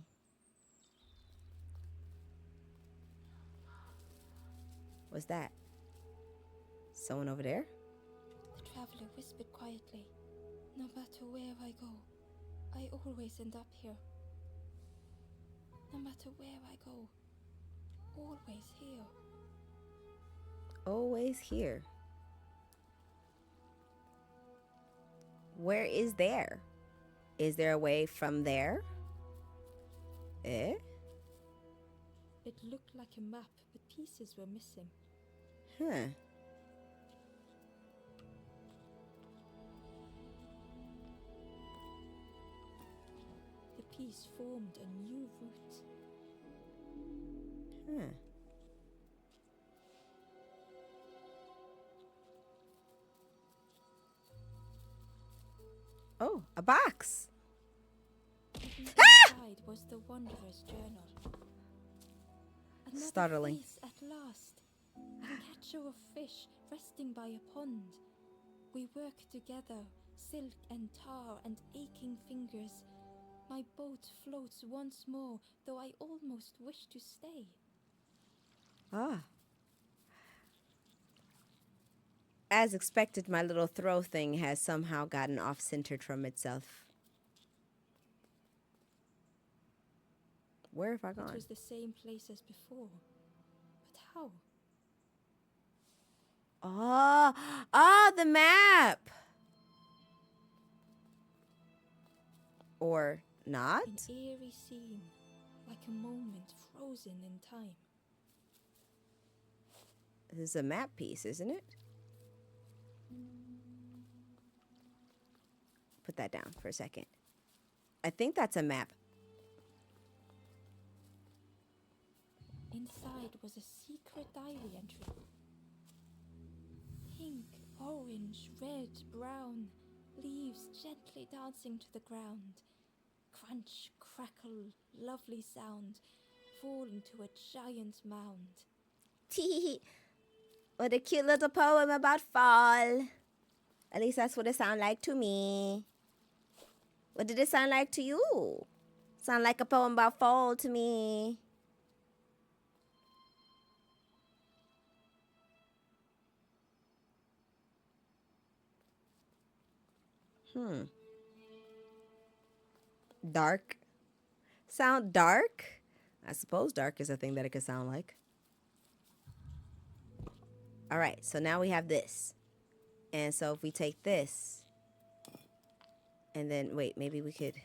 What's that? Someone over there? The traveler whispered quietly. No matter where I go, I always end up here. No matter where I go, always here. Always here. Where is there? Is there a way from there? Eh? It looked like a map, but pieces were missing. Huh. The piece formed a new route. Huh. Oh, a box. Inside was the Wanderer's journal. Another Startling. face at last. A catcher of fish resting by a pond. We work together, silk and tar and aching fingers. My boat floats once more, though I almost wish to stay. Ah. As expected, my little throw thing has somehow gotten off-centered from itself. Where have I gone? It was the same place as before. But how? The map! Or not? An eerie scene, like a moment frozen in time. This is a map piece, isn't it? Put that down for a second. I think that's a map. Inside was a secret diary entry. Pink, orange, red, brown, leaves gently dancing to the ground. Crunch, crackle, lovely sound, fall into a giant mound. Tee. What a cute little poem about fall. At least that's what it sounded like to me. What did it sound like to you? Sound like a poem about fall to me. Dark. Sound dark? I suppose dark is a thing that it could sound like. All right, so now we have this. And so if we take this, and then, wait, maybe we could...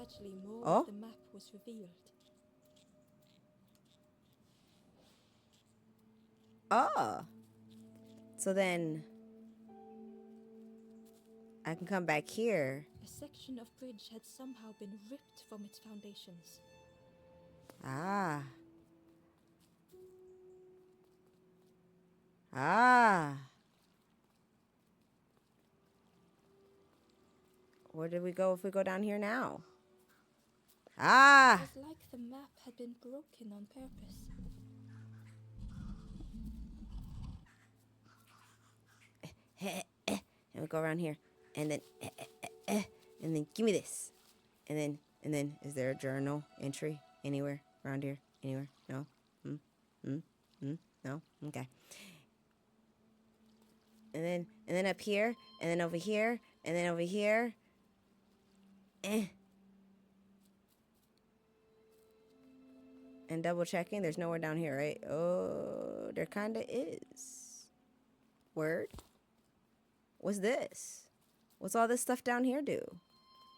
gradually more Oh? of the map was revealed. Oh. So then I can come back here. A section of bridge had somehow been ripped from its foundations. Ah. Ah. Where did we go if we go down here now? Ah. It was like the map had been broken on purpose. And we go around here. And then and then give me this. And then is there a journal entry anywhere around here? Anywhere? No? No? Okay. And then up here, and then over here, and then over here. And double checking, there's nowhere down here, right? Oh, there kinda is. Word? What's this? What's all this stuff down here do?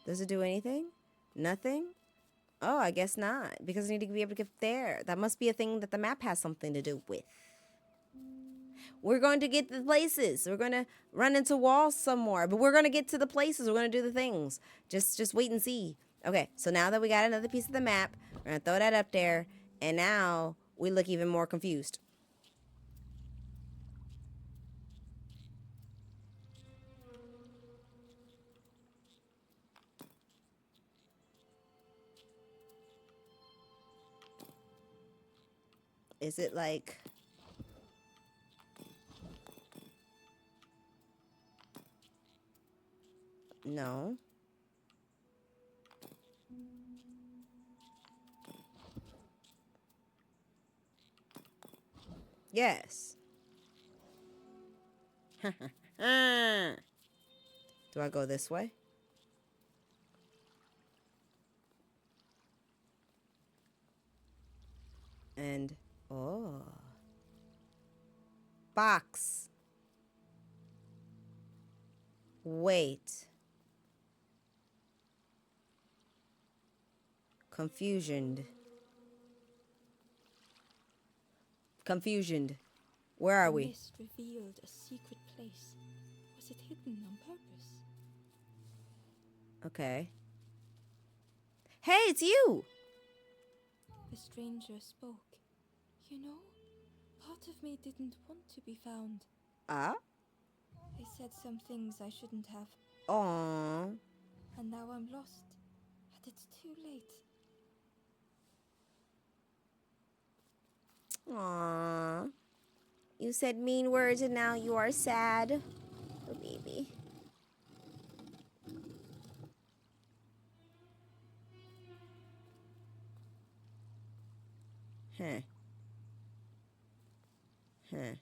Does it do anything? Nothing? Oh, I guess not. Because I need to be able to get there. That must be a thing that the map has something to do with. We're going to get to the places. We're going to run into walls some more. But we're going to get to the places. We're going to do the things. Just wait and see. Okay, so now that we got another piece of the map, we're going to throw that up there. And now we look even more confused. Is it like... No. Yes. Do I go this way? And... Oh. Box. Wait. Confusioned. Confusioned. Where are The we? mist revealed a secret place. Was it hidden on purpose? Okay. Hey, it's you! The stranger spoke. You know, part of me didn't want to be found. Ah? I said some things I shouldn't have, Aww. and now I'm lost. And it's too late. Aww. You said mean words and now you are sad. Oh, baby. Huh. Huh.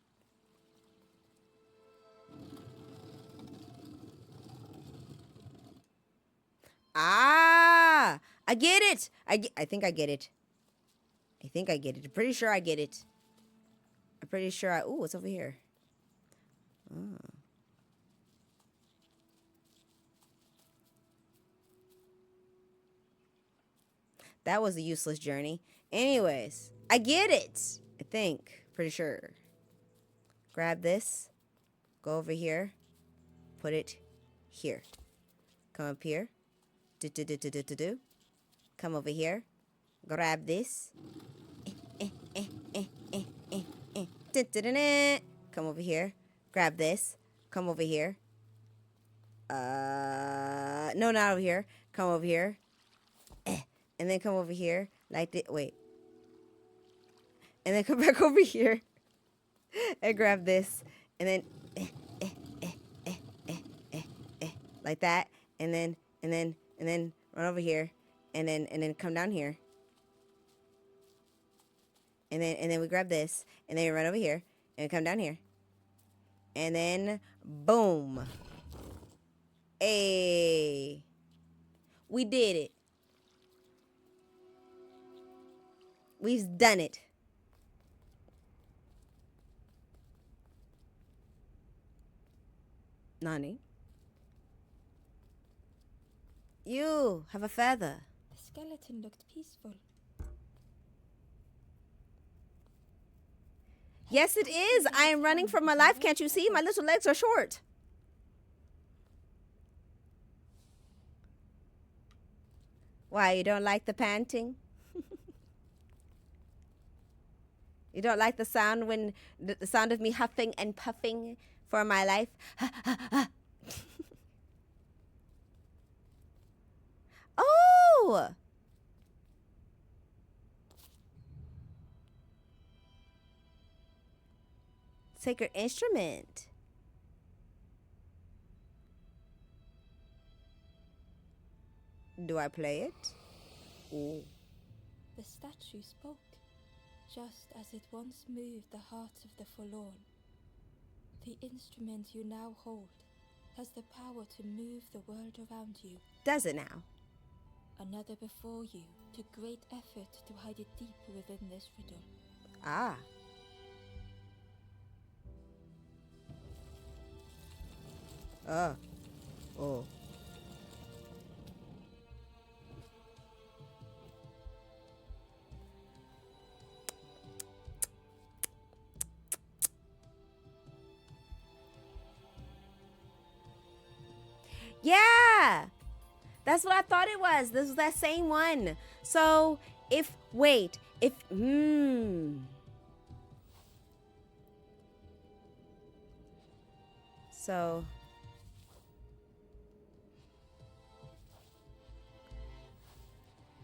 Ah! I get it! I think I get it. I think I get it. I'm pretty sure I get it. I'm pretty sure I... Ooh, what's over here? Oh. That was a useless journey. Anyways, I get it. I think. Pretty sure. Grab this. Go over here. Put it here. Come up here. Do. Come over here. Grab this. Come over here. Grab this. Come over here. No, not over here. Come over here. And then come over here. Like this. Wait. And then come back over here. And grab this. And then. Like that. And then run over here. And then come down here. And then we grab this. And then we run over here. And come down here. And then boom. Hey. We did it. We've done it. Nani? You have a feather. skeleton looked peaceful. Yes, it is. I am running for my life. Can't you see? My little legs are short. Why, you don't like the panting? You don't like the sound when the sound of me huffing and puffing for my life? Oh! Sacred instrument. Do I play it? Ooh. The statue spoke, just as it once moved the hearts of the forlorn. The instrument you now hold has the power to move the world around you. Does it now? Another before you took great effort to hide it deep within this riddle. Ah. Oh. Yeah! That's what I thought it was. This was that same one. So, So,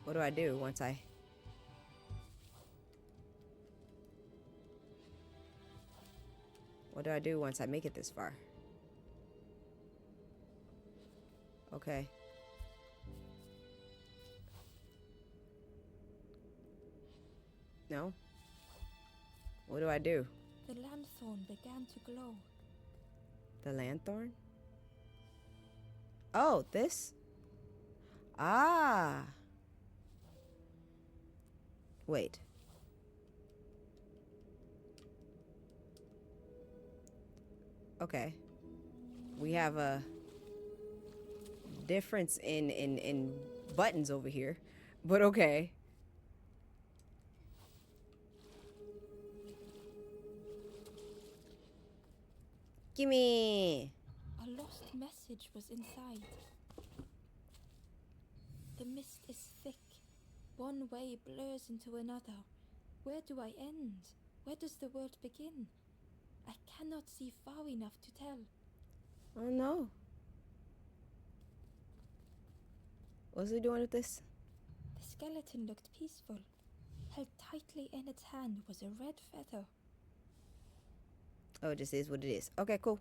what do I do once I... What do I do once I make it this far? Okay. No? What do I do? The lanthorn began to glow. The lanthorn? Oh, this? Ah. Wait. Okay. We have a difference in buttons over here. But okay. Gimme. A lost message was inside. The mist is thick. One way blurs into another. Where do I end? Where does the world begin? I cannot see far enough to tell. Oh no. What's he doing with this? The skeleton looked peaceful. Held tightly in its hand was a red feather. Oh, it just is what it is. Okay, cool.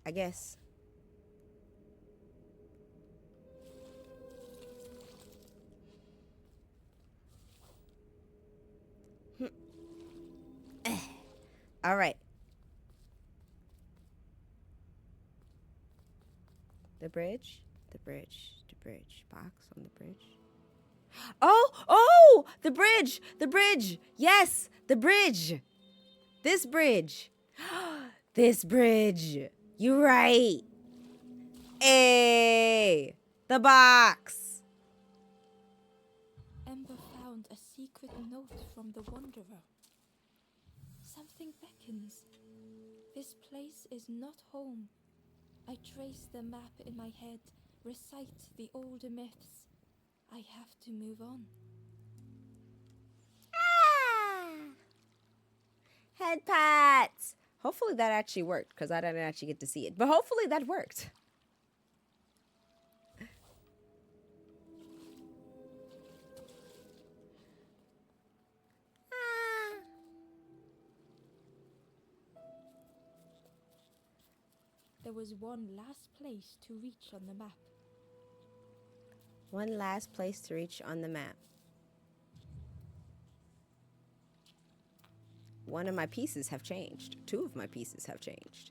I guess. All right. The bridge. Box on the bridge. Oh, the bridge. Yes, the bridge. This bridge. This bridge. You're right. Hey, the box. Ember found a secret note from the Wanderer. Something beckons. This place is not home. I trace the map in my head, recite the older myths. I have to move on. Head pats. Hopefully that actually worked, because I didn't actually get to see it. But hopefully that worked. There was one last place to reach on the map. One last place to reach on the map. One of my pieces have changed. Two of my pieces have changed.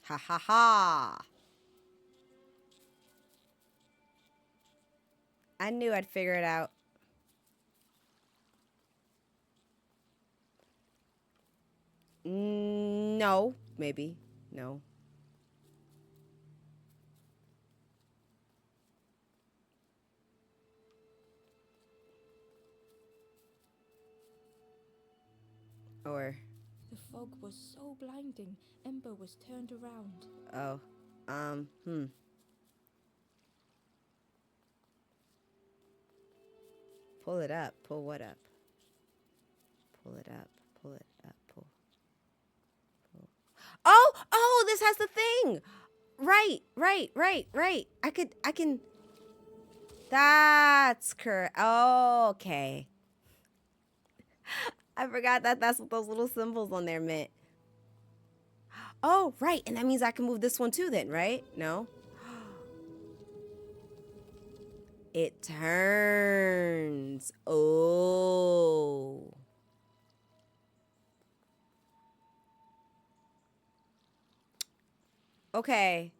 Ha ha ha. I knew I'd figure it out. No, maybe. No. Or, The fog was so blinding, Ember was turned around. oh, Pull it up. Pull what up? Pull it up. Pull it up. Pull. Oh, this has the thing. Right. I can. That's correct. Oh, okay. I forgot that that's what those little symbols on there meant. Oh, right. And that means I can move this one too then, right? No? It turns. Oh. Okay.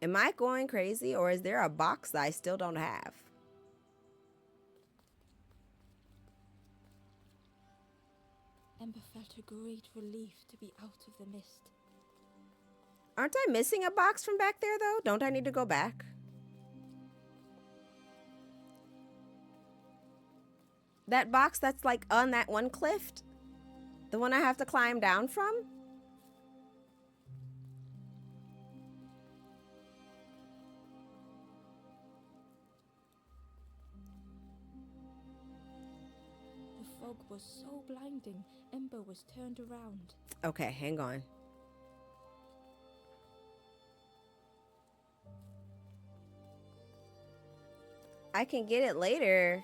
Am I going crazy or is there a box that I still don't have? Ember felt a great relief to be out of the mist. Aren't I missing a box from back there though? Don't I need to go back? That box that's like on that one cliff? The one I have to climb down from? The fog was so blinding, Ember was turned around. Okay, hang on. I can get it later.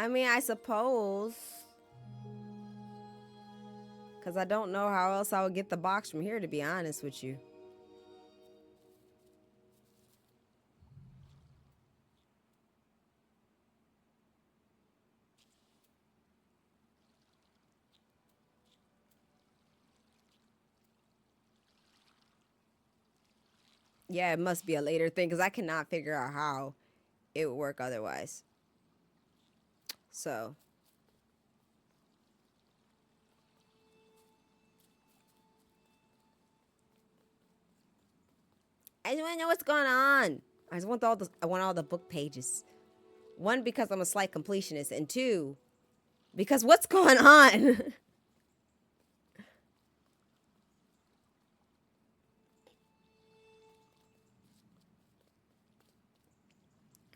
I mean, I suppose. Because I don't know how else I would get the box from here, to be honest with you. Yeah, it must be a later thing because I cannot figure out how it would work otherwise. So. I just want to know what's going on. I just want I want all the book pages. One, because I'm a slight completionist, and two, because what's going on?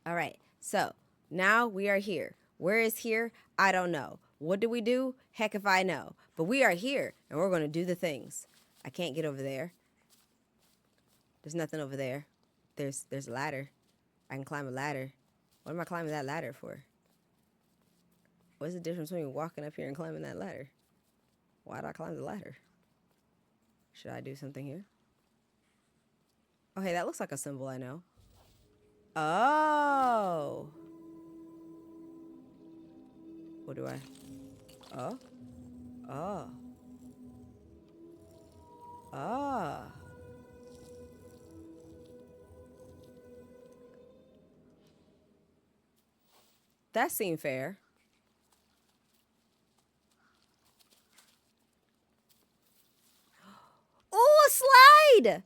All right, so now we are here. Where is here? I don't know. What do we do? Heck if I know. But we are here, and we're going to do the things. I can't get over there. There's nothing over there. There's a ladder. I can climb a ladder. What am I climbing that ladder for? What's the difference between walking up here and climbing that ladder? Why did I climb the ladder? Should I do something here? Oh, hey, that looks like a symbol I know. Oh. What do I? Oh. Oh. Oh. That seemed fair. Oh, a slide!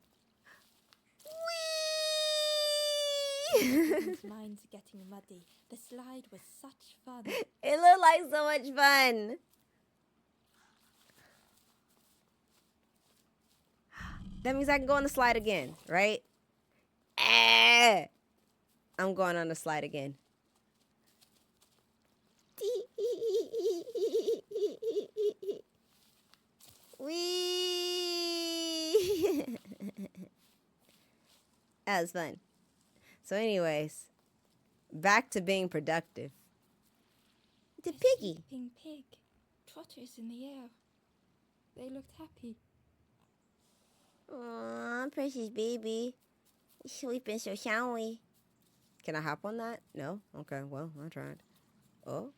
His mind's getting muddy. The slide was such fun. It looked like so much fun. That means I can go on the slide again, right? I'm going on the slide again. Wee! That was fun. So anyways, back to being productive. The piggy. Sleeping pig. Trotters in the air. They looked happy. Aw, precious baby. Sleeping so soundly. Can I hop on that? No? Okay, well, I tried. Oh,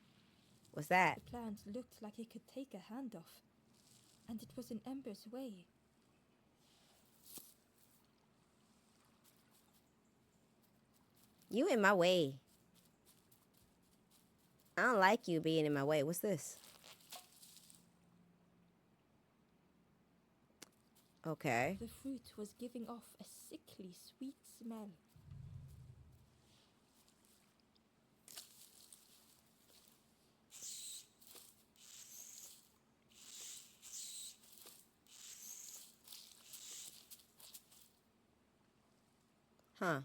what's that? The plant looked like it could take a hand off. and it was in Ember's way. You in my way. I don't like you being in my way. What's this? Okay. The fruit was giving off a sickly sweet smell. Huh.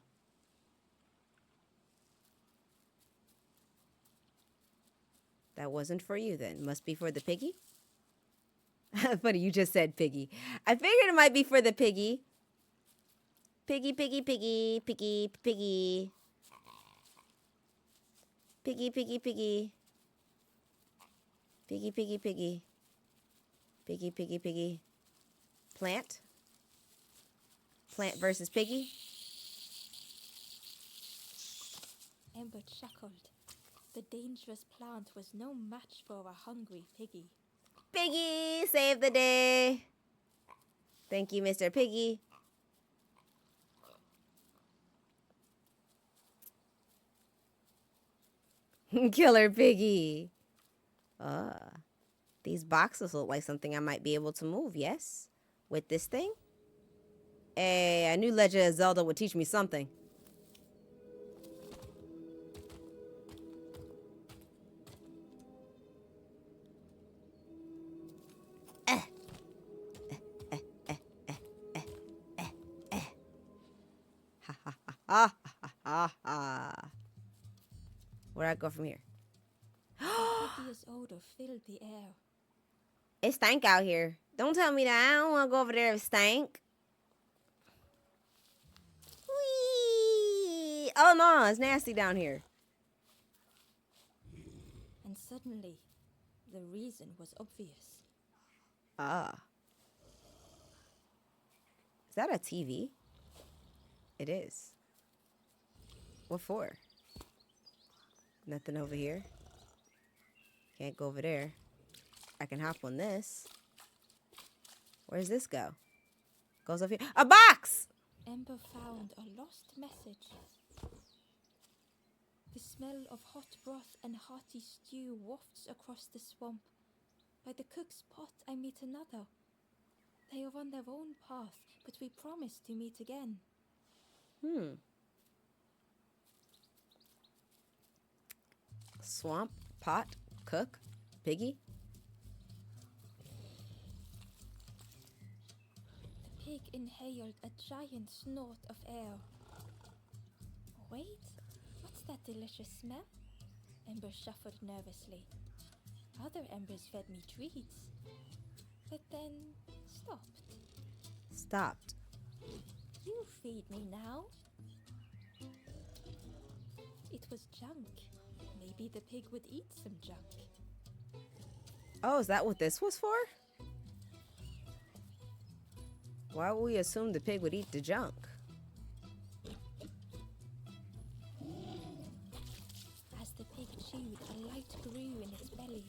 That wasn't for you then. Must be for the piggy? Funny, you just said piggy. I figured it might be for the piggy. Piggy, piggy, piggy, piggy, piggy. Piggy, piggy, piggy. Piggy, piggy, piggy. Piggy, piggy, piggy. Plant? Plant versus piggy? Ember chuckled. The dangerous plant was no match for a hungry piggy. Piggy, save the day. Thank you, Mr. Piggy. Killer Piggy. These boxes look like something I might be able to move, yes? With this thing? Hey, I knew Legend of Zelda would teach me something. Where'd I go from here? Hideous odor filled the air. It stank out here. Don't tell me that. I don't want to go over there if it stank. Whee! Oh no, it's nasty down here. And suddenly, the reason was obvious. Is that a TV? It is. What for? Nothing over here. Can't go over there. I can hop on this. Where's this go? Goes over here. A box! Ember found a lost message. The smell of hot broth and hearty stew wafts across the swamp. By the cook's pot I meet another. They are on their own path, but we promise to meet again. Swamp, pot, cook, piggy. The pig inhaled a giant snort of air. Wait, what's that delicious smell? Ember shuffled nervously. Other embers fed me treats, but then stopped. Stopped. You feed me now. It was junk. Maybe the pig would eat some junk. Oh, is that what this was for? Why would we assume the pig would eat the junk? As the pig chewed, a light grew in its belly.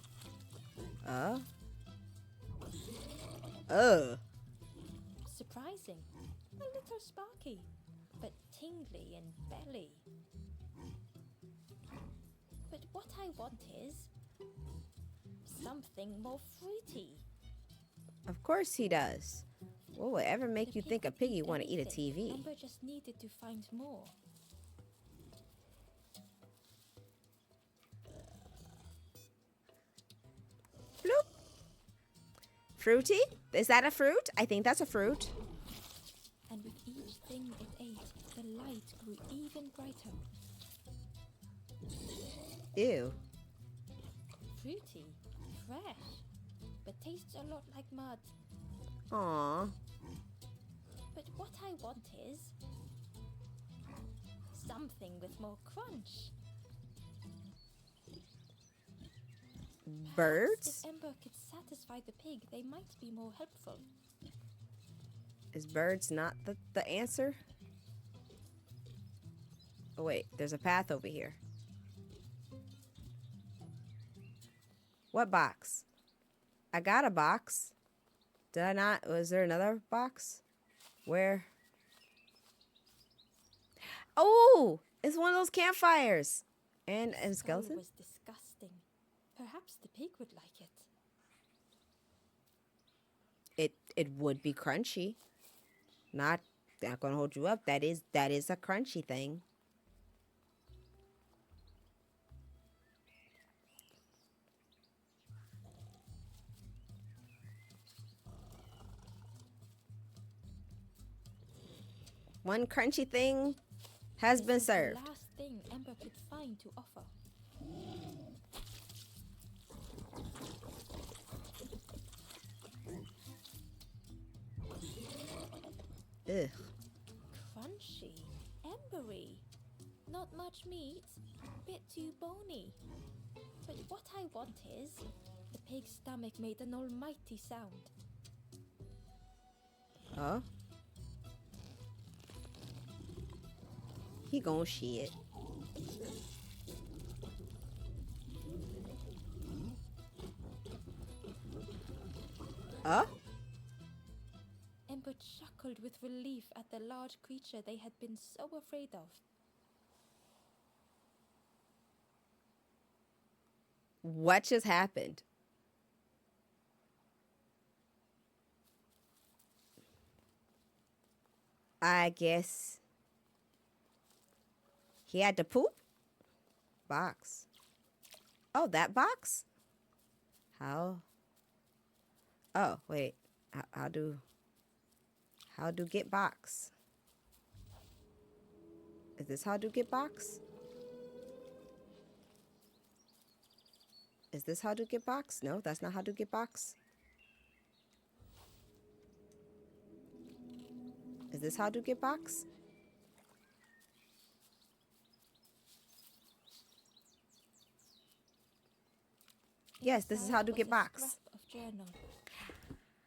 Surprising. A little sparky, but tingly in belly. But what I want is something more fruity. Of course he does. What would ever make The you pig think a could piggy eat want to eat a anything. TV? Ember just needed to find more. Bloop. Fruity? Is that a fruit? I think that's a fruit. And with each thing it ate, the light grew even brighter. Ew. Fruity, fresh, but tastes a lot like mud. Aww. But what I want is something with more crunch. Birds? If Ember could satisfy the pig, they might be more helpful. Is birds not the answer? Oh wait, there's a path over here. What box? I got a box. Did I not? Was there another box? Where? Oh, it's one of those campfires. And a skeleton? was disgusting. Perhaps the pig would like it. It would be crunchy. Not gonna hold you up. That is a crunchy thing. One crunchy thing has been served. The last thing Ember could find to offer. Ugh. Crunchy, embery. Not much meat, bit too bony. But what I want is, the pig's stomach made an almighty sound. Oh. He gon' shit. Oh? Ember chuckled with relief at the large creature they had been so afraid of. What just happened? I guess he had to poop? Box. Oh, that box? How? Oh, wait. How do get box? Is this how do get box? Is this how to get box? No, that's not how to get box. Is this how to get box? Yes, this is how to get box.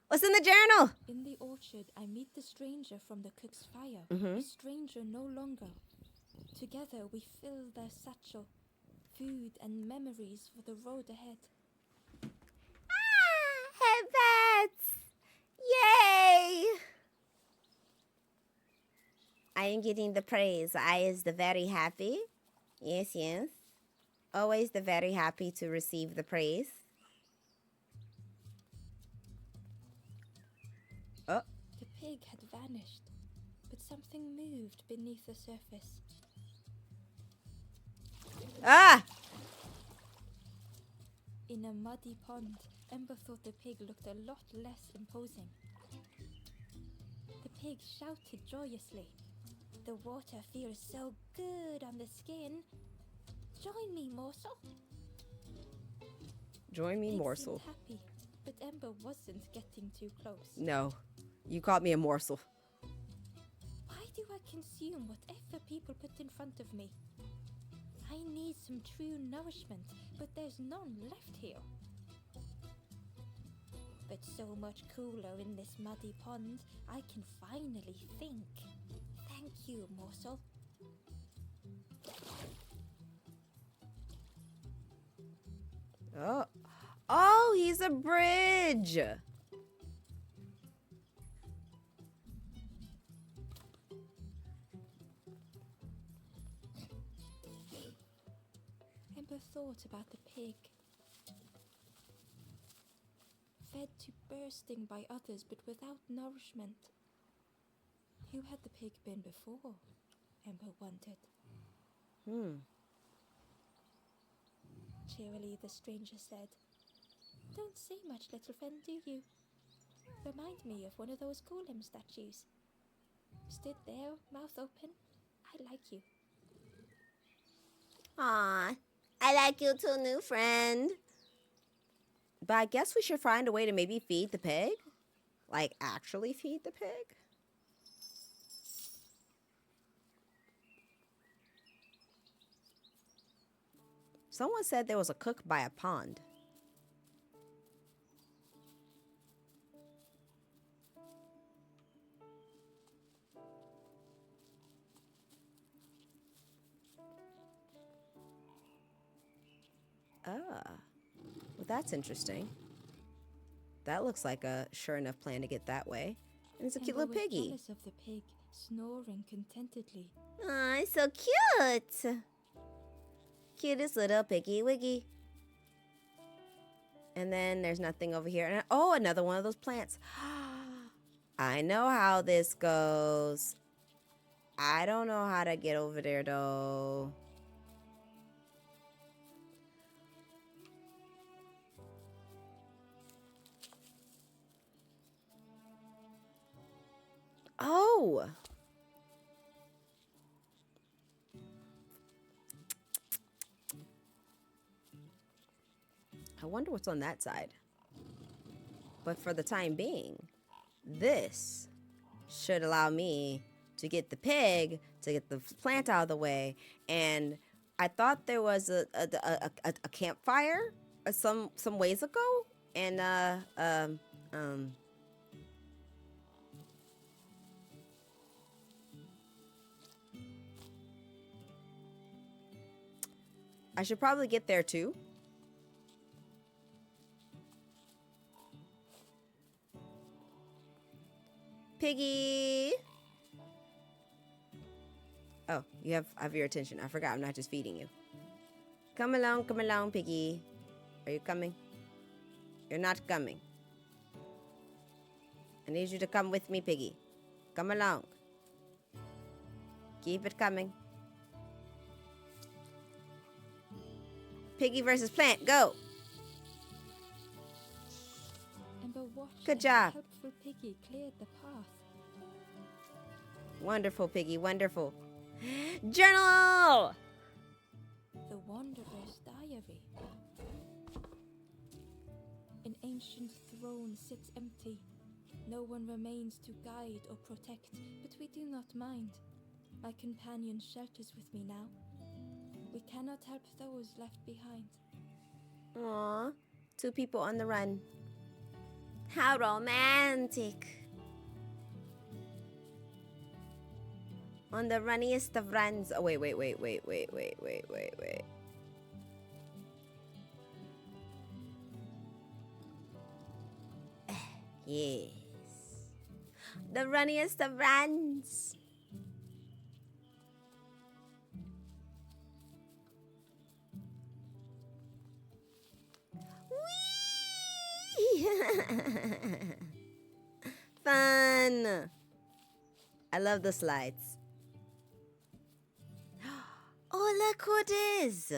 What's in the journal? In the orchard, I meet the stranger from the cook's fire. Mm-hmm. A stranger no longer. Together, we fill their satchel. Food and memories for the road ahead. Ah, headbats! Yay! I am getting the praise. I is the very happy. Yes, yes. Always the very happy to receive the praise. Oh. The pig had vanished, but something moved beneath the surface. Ah! In a muddy pond, Ember thought the pig looked a lot less imposing. The pig shouted joyously. The water feels so good on the skin. Join me, morsel. Join me, Pig morsel. seemed happy, but Ember wasn't getting too close. No, you called me a morsel. Why do I consume whatever people put in front of me? I need some true nourishment, but there's none left here. But so much cooler in this muddy pond, I can finally think. Thank you, morsel. Oh. Oh, he's a bridge. Ember thought about the pig. Fed to bursting by others, but without nourishment. Who had the pig been before? Ember wondered. Cheerily, the stranger said, "Don't say much, little friend, do you? Remind me of one of those golem statues. Stood there, mouth open. I like you." Aw, I like you too, new friend. But I guess we should find a way to maybe feed the pig. Like, actually feed the pig. Someone said there was a cook by a pond. Ah, well, that's interesting. that looks like a sure enough plan to get that way. And it's a And cute I little was piggy. jealous of the pig, snoring contentedly. Aw, it's so cute. Cutest little piggy wiggy. And then there's nothing over here. And oh, another one of those plants. I know how this goes. I don't know how to get over there though. Oh. I wonder what's on that side. But for the time being, this should allow me to get the pig, to get the plant out of the way. And I thought there was a campfire some ways ago. And I should probably get there too. Piggy. Oh, I have your attention. I forgot I'm not just feeding you. Come along, piggy. Are you coming? You're not coming. I need you to come with me, piggy. Come along. Keep it coming. Piggy versus plant, go. Ember watched Good as job. the helpful piggy cleared the path. Wonderful, piggy, wonderful. Journal! The Wanderer's Diary. An ancient throne sits empty. No one remains to guide or protect, but we do not mind. My companion shelters with me now. We cannot help those left behind. Aw, 2 people on the run. How romantic. On the runniest of runs. Oh, wait. Yes. The runniest of runs. Whee! Fun. I love the slides. Oh, look who it is.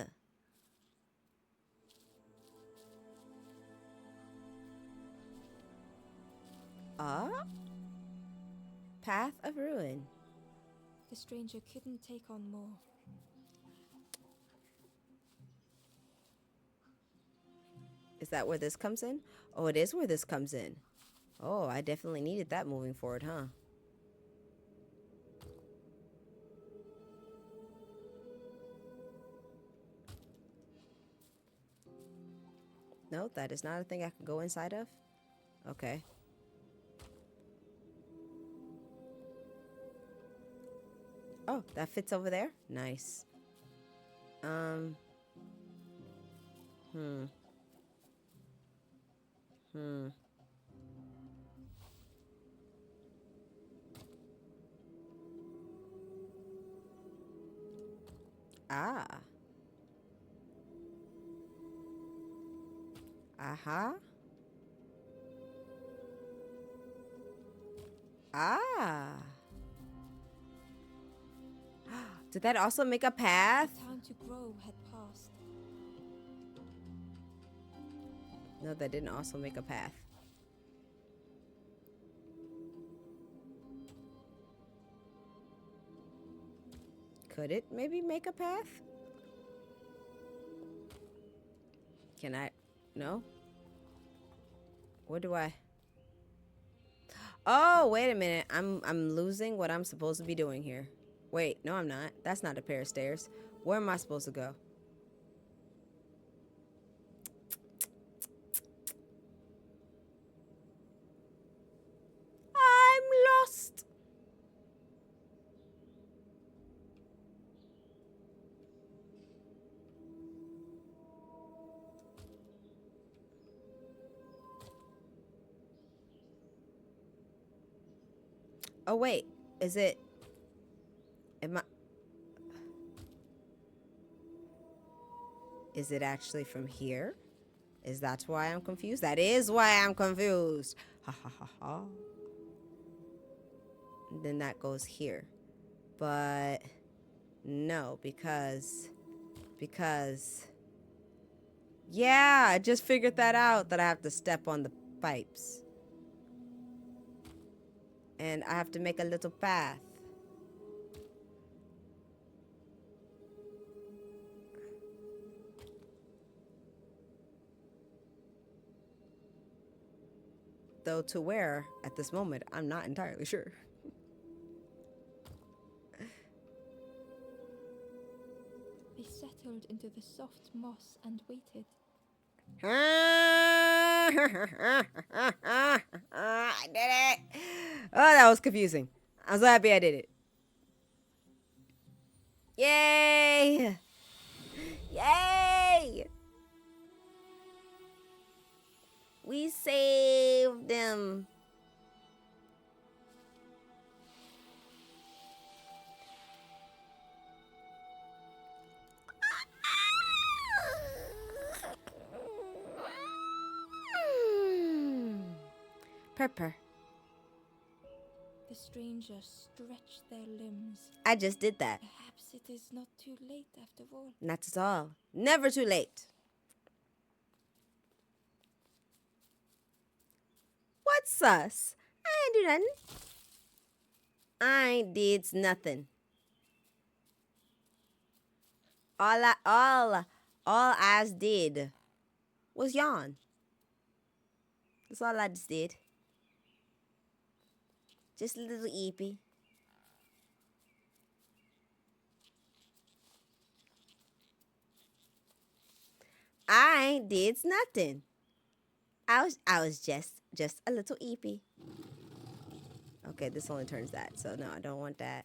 Path of Ruin. The stranger couldn't take on more. Is that where this comes in? Oh, it is where this comes in. Oh, I definitely needed that moving forward, huh? No, that is not a thing I can go inside of. Okay. Oh, that fits over there? Nice. Hmm. Ah. Aha. Ah. Did that also make a path? The time to grow had passed. No, that didn't also make a path. Could it maybe make a path? Can I? No? What do I? Oh, wait a minute. I'm losing what I'm supposed to be doing here. Wait, no I'm not. That's not a pair of stairs. Where am I supposed to go? I'm lost. Oh, wait. Is it... Am I... Is it actually from here? Is that why I'm confused? That is why I'm confused. Ha ha ha ha. And then that goes here. But... No, because... Yeah, I just figured that out, that I have to step on the pipes. And I have to make a little path. Though to where, at this moment, I'm not entirely sure. They settled into the soft moss and waited. I did it! Oh, that was confusing. I'm so happy I did it. Yay! Yay! We saved them. Purr. The strangers stretched their limbs. I just did that. Perhaps it is not too late after all. Not at all. Never too late. What's sus? I ain't do nothing. I did nothing. All I did was yawn. That's all I just did. Just a little eepy. I did nothing. I was just a little eepy. Okay, this only turns that, so no, I don't want that.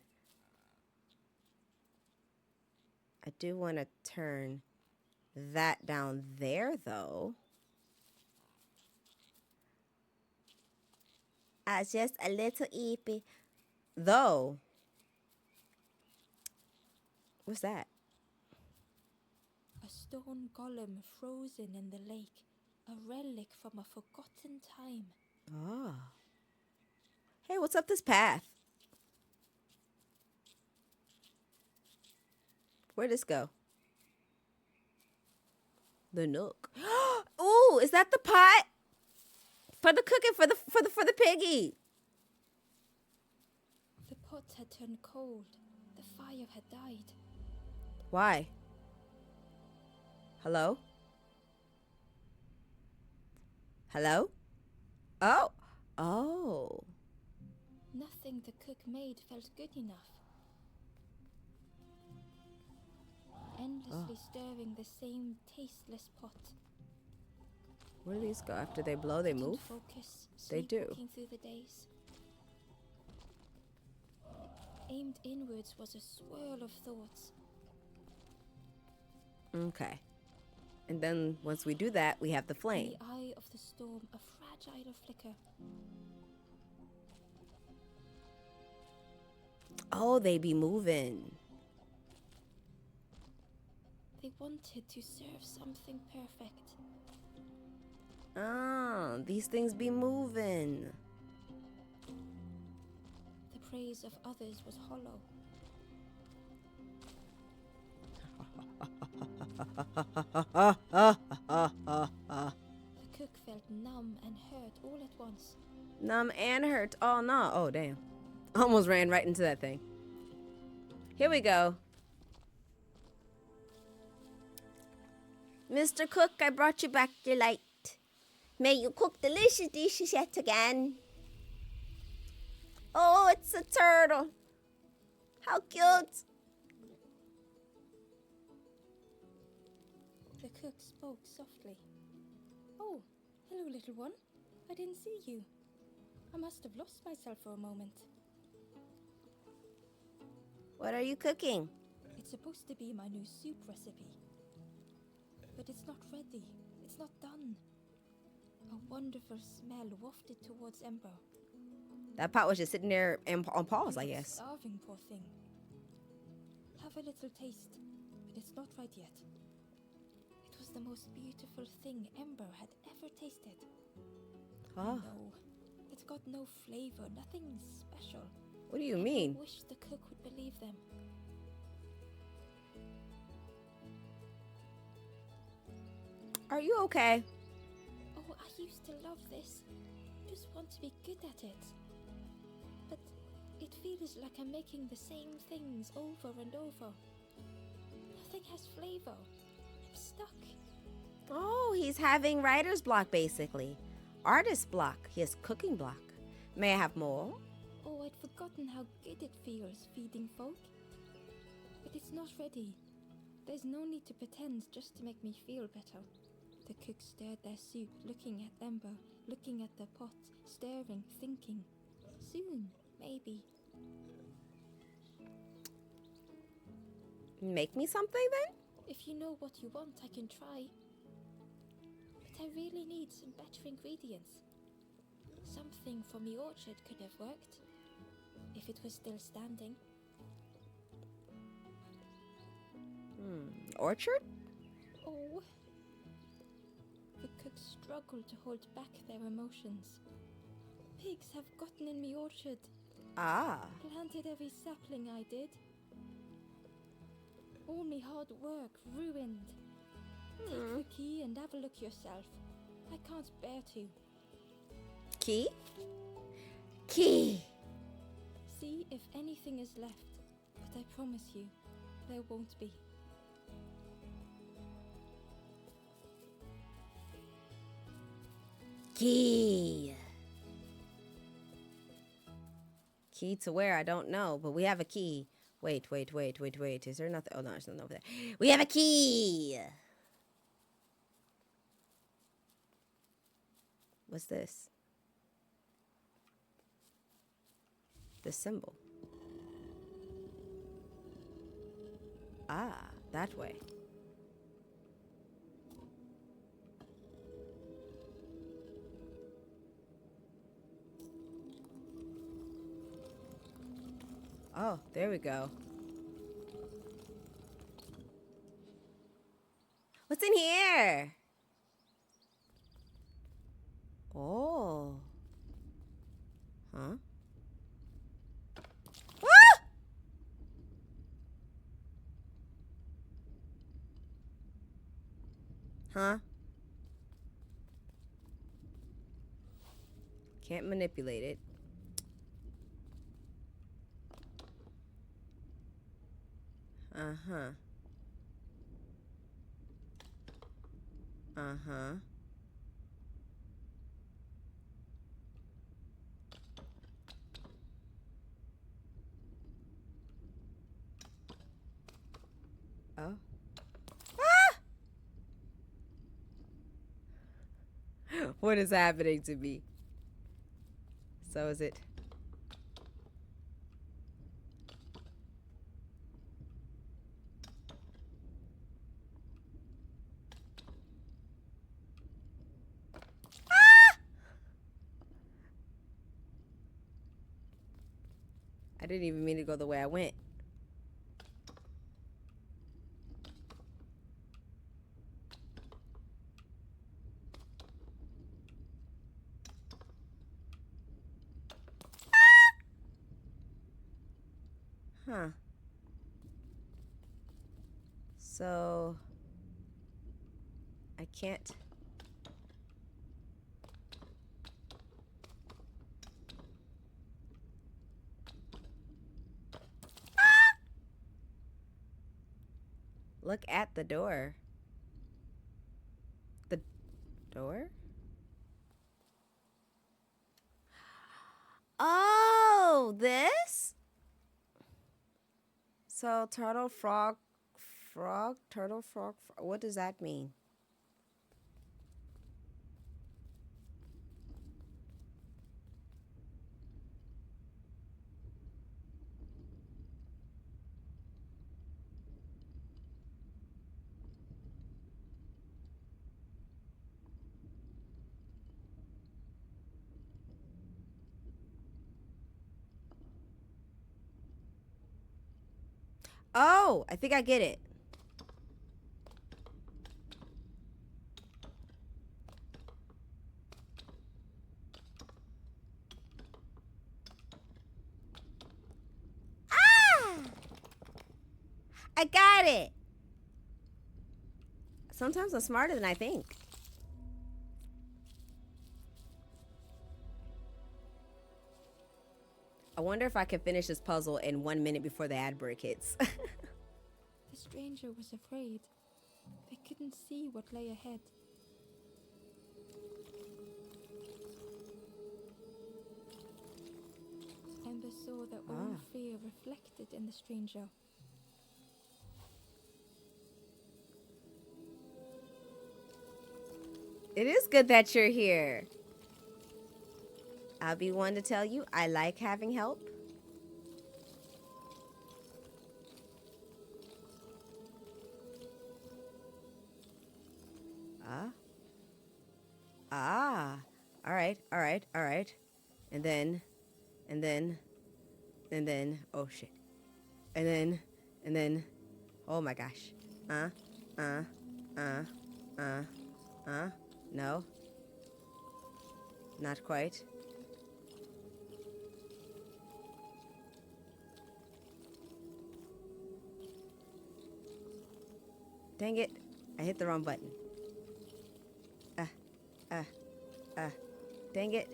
I do want to turn that down there, though. I was just a little eepy. Though. What's that? A stone golem frozen in the lake. A relic from a forgotten time. Oh. Hey, what's up this path? Where'd this go? The nook. Ooh, is that the pot? For the cooking for the piggy. The pot had turned cold. The fire had died. Why? Hello? Hello? Oh. Oh. Nothing the cook made felt good enough. Endlessly stirring the same tasteless pot. Where do these go? After they blow, they move? Focus, They do. sleepwalking through the days. Aimed inwards was a swirl of thoughts. Okay. And then once we do that, we have the In flame. the eye of the storm, a fragile flicker. Oh, they be moving. They wanted to serve something perfect. Ah, these things be moving. The praise of others was hollow. The cook felt numb and hurt all at once. Numb and hurt. Oh, no. Oh, damn. Almost ran right into that thing. Here we go. Mr. Cook, I brought you back your light. May you cook delicious dishes yet again. Oh, it's a turtle. How cute. The cook spoke softly. Oh, hello, little one. I didn't see you. I must have lost myself for a moment. What are you cooking? It's supposed to be my new soup recipe. But it's not ready. It's not done. A wonderful smell wafted towards Ember. That pot was just sitting there on pause, I You're guess. starving, poor thing. Have a little taste, but it's not right yet. It was the most beautiful thing Ember had ever tasted. Oh, No, it's got no flavor, nothing special. what do you I mean? wish the cook would believe them. Are you okay? Oh, I used to love this. Just want to be good at it. But it feels like I'm making the same things over and over. Nothing has flavor. I'm stuck. Oh, he's having writer's block, basically. Artist block. He has cooking block. May I have more? Oh, I'd forgotten how good it feels feeding folk. But it's not ready. There's no need to pretend just to make me feel better. The cook stirred their soup, looking at Ember, looking at the pot, staring, thinking. Soon, maybe. Make me something then? If you know what you want, I can try. But I really need some better ingredients. Something from the orchard could have worked. If it was still standing. Orchard? Oh. The cook struggled to hold back their emotions. Pigs have gotten in me orchard. Ah. Planted every sapling I did. All me hard work ruined. Take the key and have a look yourself. I can't bear to. Key? Key! See if anything is left, but I promise you, there won't be. Key. Key to where? I don't know, but we have a key. Wait. Is there nothing? Oh, no, there's nothing over there. We have a key! What's this? This symbol. Ah, that way. Oh, there we go. What's in here? Oh. Huh? Ah! Huh? Can't manipulate it. Uh-huh. Uh-huh. Oh. Ah! What is happening to me? So is it? Ah! I didn't even mean to go the way I went. Huh. So I can't. Look at the door. The door? Oh, this? So turtle, frog, turtle, frog. What does that mean? Oh, I think I get it. Ah! I got it. Sometimes I'm smarter than I think. I wonder if I can finish this puzzle in 1 minute before the ad break hits. The stranger was afraid. They couldn't see what lay ahead. Ember saw their own fear reflected in the stranger. It is good that you're here. I'll be one to tell you I like having help. Ah. All right. And then, oh shit. And then, oh my gosh. No. Not quite. Dang it. I hit the wrong button. Dang it.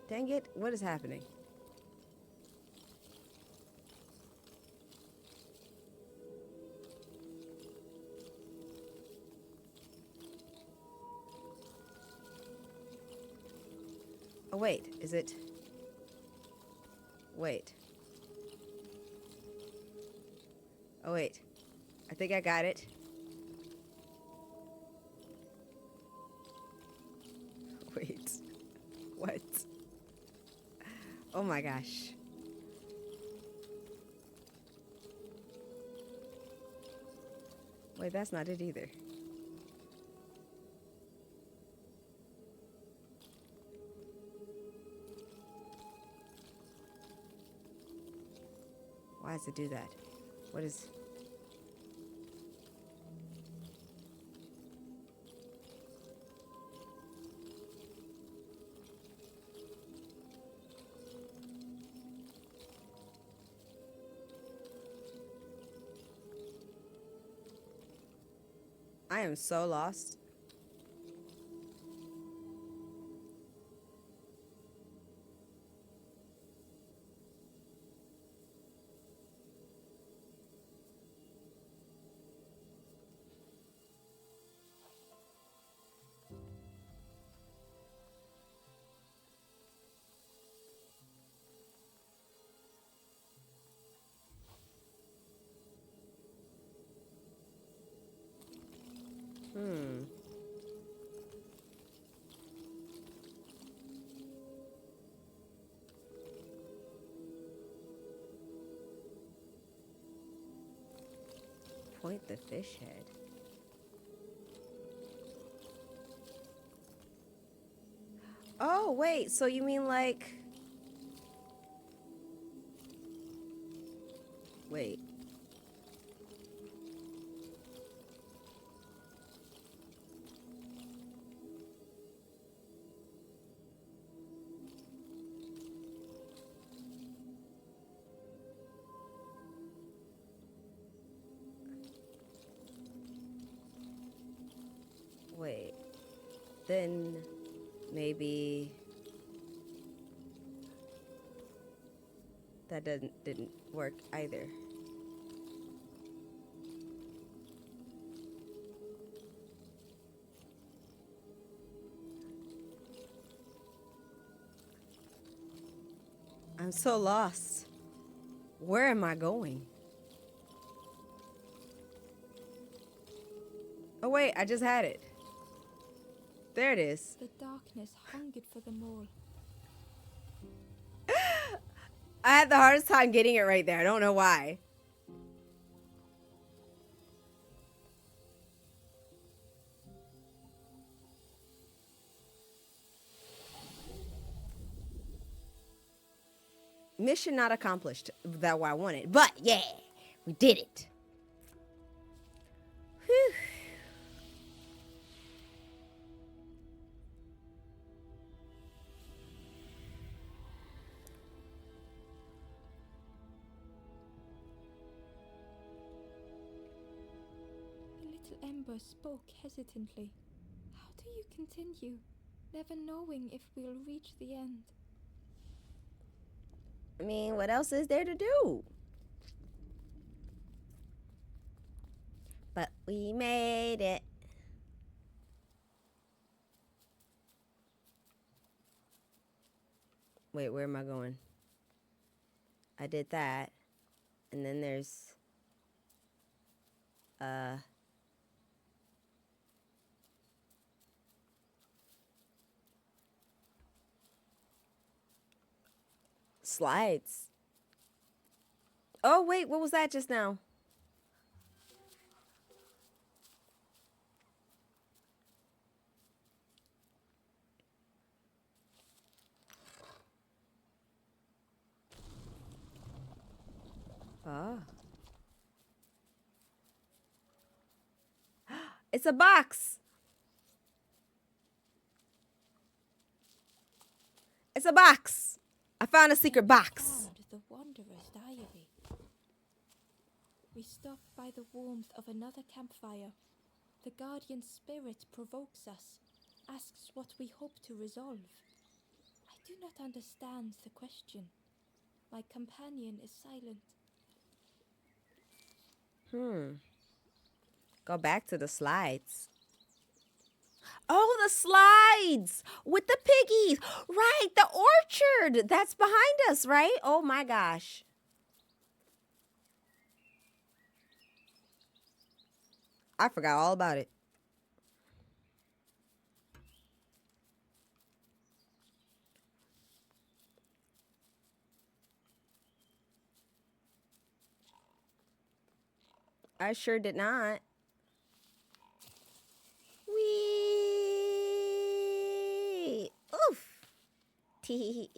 Dang it. What is happening? Oh, wait. Is it? Wait. Oh, wait. I think I got it. Wait. What? Oh my gosh. Wait, that's not it either. Why does it do that? What is... I am so lost. Point the fish head. Oh, wait. So you mean like... Wait. Wait. Then maybe that didn't work either. I'm so lost. Where am I going? Oh wait, I just had it. There it is. The darkness hungered for them all. I had the hardest time getting it right there. I don't know why. Mission not accomplished. That what I wanted. But yeah, we did it. Whew. The little ember spoke hesitantly. How do you continue, never knowing if we'll reach the end? I mean, what else is there to do? But we made it. Wait, where am I going? I did that. And then there's slides. Oh, wait, what was that just now? Oh. It's a box. It's a box. I found a secret box. Found the Wanderer's diary. We stop by the warmth of another campfire. The guardian spirit provokes us, asks what we hope to resolve. I do not understand the question. My companion is silent. Go back to the slides. Oh, the slides with the piggies. Right, the orchard that's behind us, right? Oh my gosh. I forgot all about it. I sure did not. Wee! Oof! Tee.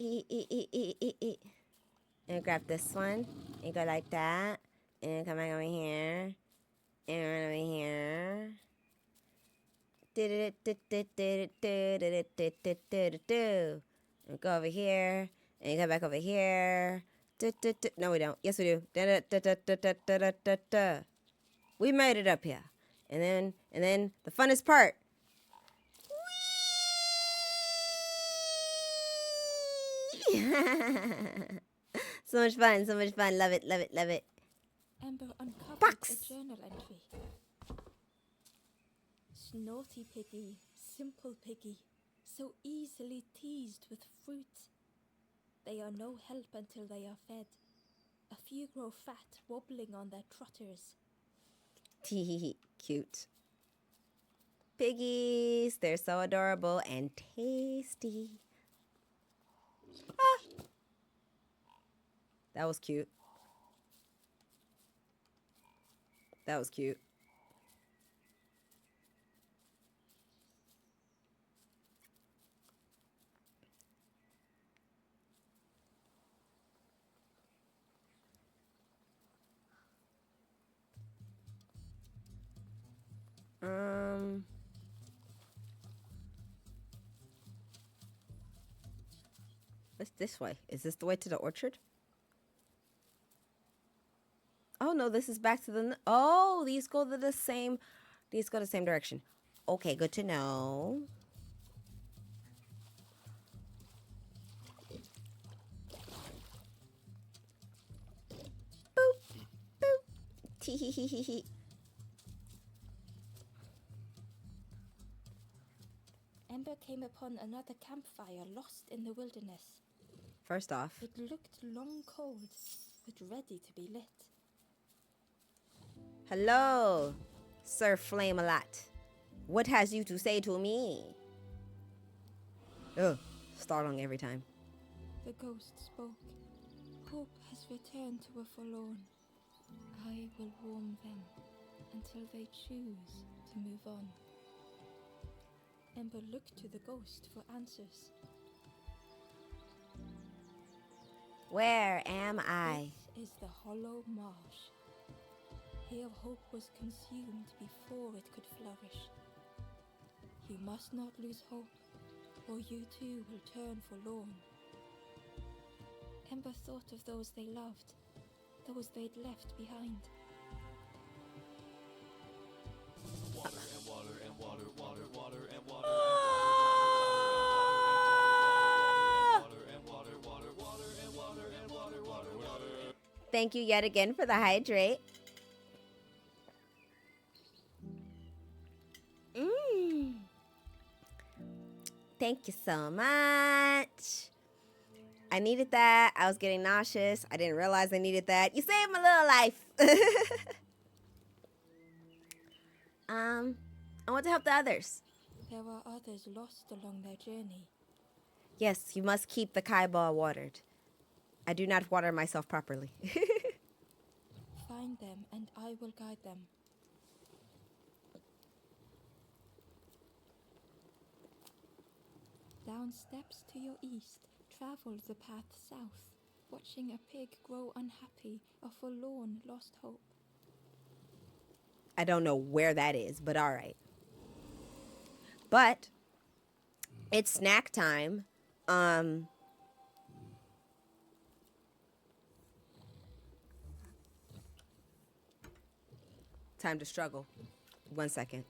And grab this one. And go like that. And come back over here. And run over here. And go over here. And come back over here. No, we don't. Yes, we do. We made it up here. And then the funnest part. So much fun, so much fun. Love it, love it, love it. Ember uncovered Box. a journal entry. Naughty piggy, simple piggy, so easily teased with fruit. They are no help until they are fed. A few grow fat, wobbling on their trotters. Cute. Piggies, they're so adorable and tasty. Ah. That was cute. That was cute. What's this way? Is this the way to the orchard? Oh no, this is back to the. Oh, these go to the same. These go the same direction. Okay, good to know. Boop, boop. Tee. Ember came upon another campfire lost in the wilderness. First off, It looked long cold, but ready to be lit. hello, Sir Flame-a-Lot. What has you to say to me? Ugh, startling every time. The ghost spoke. Hope has returned to a forlorn. I will warm them until they choose to move on. Ember looked to the ghost for answers. Where am I? This is the Hollow Marsh. Here hope was consumed before it could flourish. You must not lose hope, or you too will turn forlorn. Ember thought of those they loved, those they'd left behind. Thank you yet again for the hydrate. Thank you so much. I needed that. I was getting nauseous. I didn't realize I needed that. You saved my little life. I want to help the others. There are others lost along their journey. Yes, you must keep the Kai ball watered. I do not water myself properly. Find them, and I will guide them. Down steps to your east, travel the path south, watching a pig grow unhappy, a forlorn lost hope. I don't know where that is, but all right. But it's snack time. Time to struggle. 1 second.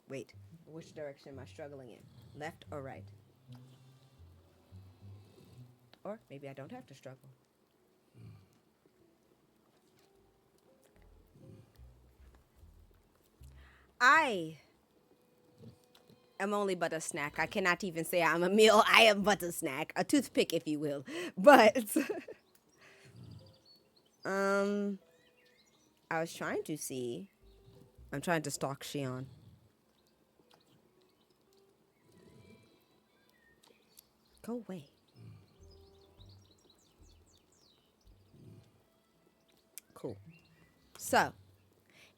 Wait, which direction am I struggling in? Left or right? Or maybe I don't have to struggle. I am only but a snack. I cannot even say I'm a meal. I am but a snack. A toothpick, if you will. But, I was trying to see. I'm trying to stalk Shion. Go away. Cool. So,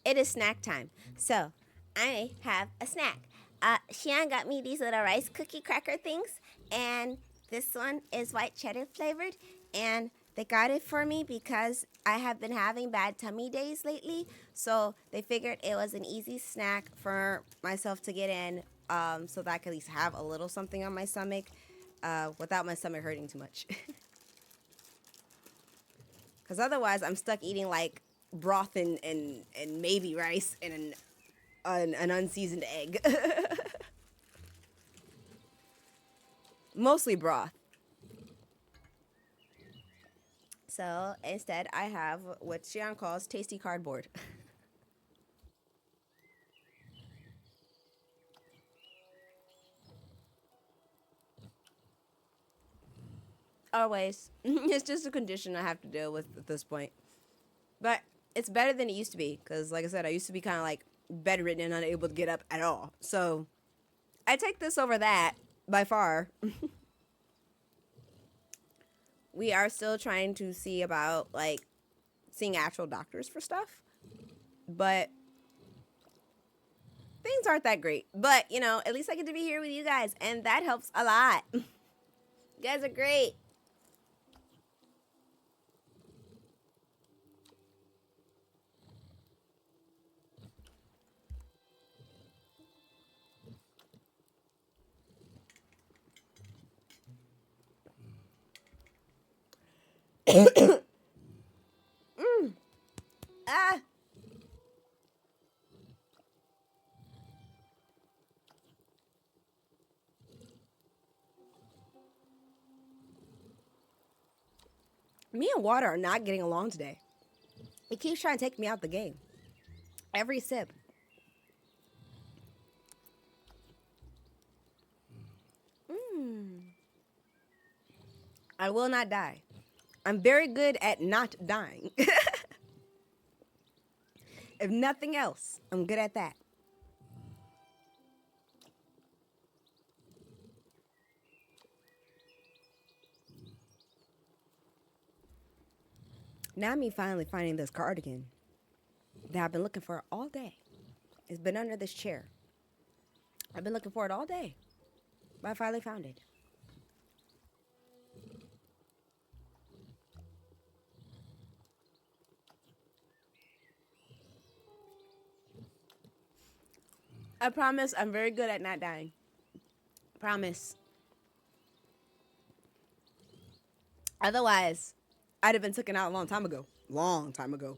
it is snack time. So, I have a snack. Shion got me these little rice cookie cracker things, and this one is white cheddar flavored, and they got it for me because I have been having bad tummy days lately, so they figured it was an easy snack for myself to get in, so that I could at least have a little something on my stomach, without my stomach hurting too much. Because otherwise, I'm stuck eating like broth and maybe rice and an unseasoned egg. Mostly broth. So instead, I have what Shion calls tasty cardboard. Always. It's just a condition I have to deal with at this point. But it's better than it used to be. Because, like I said, I used to be kind of like bedridden and unable to get up at all. So I take this over that by far. We are still trying to see about like seeing actual doctors for stuff. But things aren't that great. But, you know, at least I get to be here with you guys. And that helps a lot. You guys are great. Ah. Me and water are not getting along today. It keeps trying to take me out the game. Every sip. I will not die. I'm very good at not dying. If nothing else, I'm good at that. Now me finally finding this cardigan that I've been looking for all day. It's been under this chair. I've been looking for it all day. But I finally found it. I promise I'm very good at not dying. Promise. Otherwise, I'd have been taken out a long time ago. Long time ago.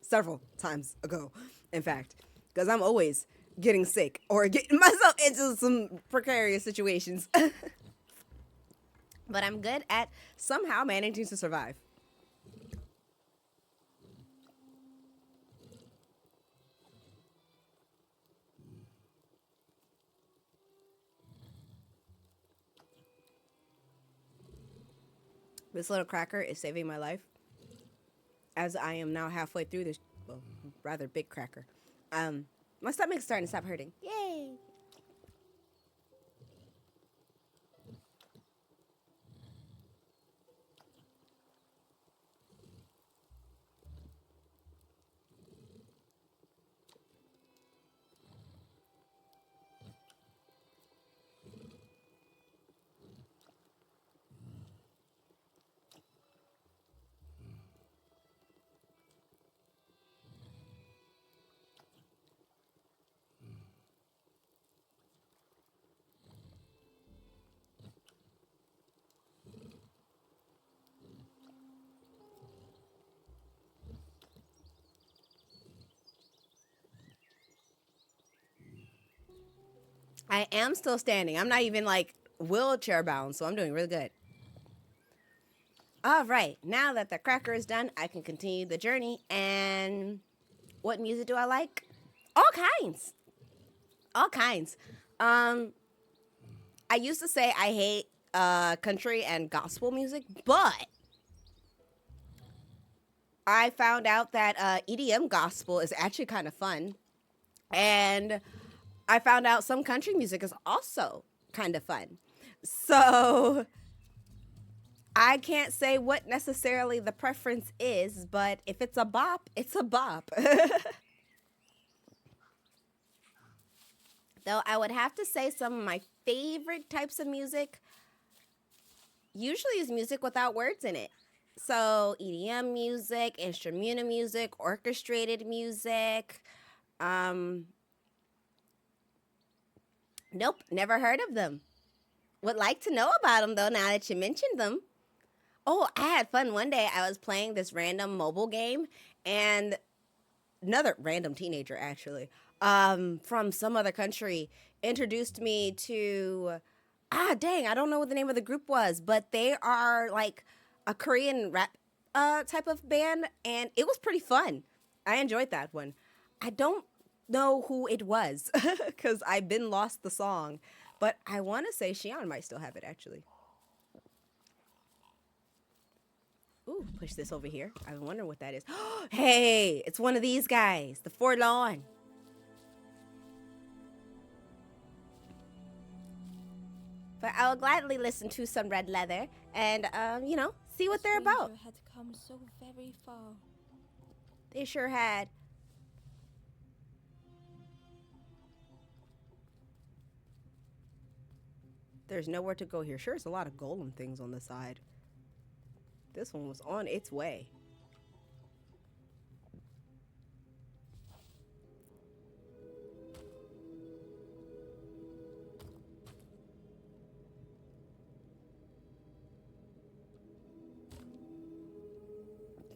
Several times ago, in fact. Because I'm always getting sick or getting myself into some precarious situations. But I'm good at somehow managing to survive. This little cracker is saving my life as I am now halfway through this, well, rather big cracker. My stomach's starting to stop hurting. Yay! I am still standing. I'm not even like wheelchair bound, so I'm doing really good. All right, now that the cracker is done, I can continue the journey. And what music do I like? All kinds. All kinds. Um, I used to say I hate country and gospel music, but I found out that EDM gospel is actually kind of fun. And I found out some country music is also kind of fun. So I can't say what necessarily the preference is, but if it's a bop, it's a bop. Though I would have to say some of my favorite types of music usually is music without words in it. So EDM music, instrumental music, orchestrated music. Um, nope, never heard of them. Would like to know about them though now that you mentioned them. Oh, I had fun one day. I was playing this random mobile game, and another random teenager actually, from some other country introduced me to, dang, I don't know what the name of the group was, but they are like a Korean rap type of band, and it was pretty fun. I enjoyed that one. I don't know who it was because I've been lost the song, but I want to say Shion might still have it actually. Ooh, push this over here. I wonder what that is. Hey, it's one of these guys, the Forlorn. But I will gladly listen to some Red Leather and, see what they're about. The stranger had come so very far. They sure had. There's nowhere to go here. Sure, there's a lot of golem things on the side. This one was on its way.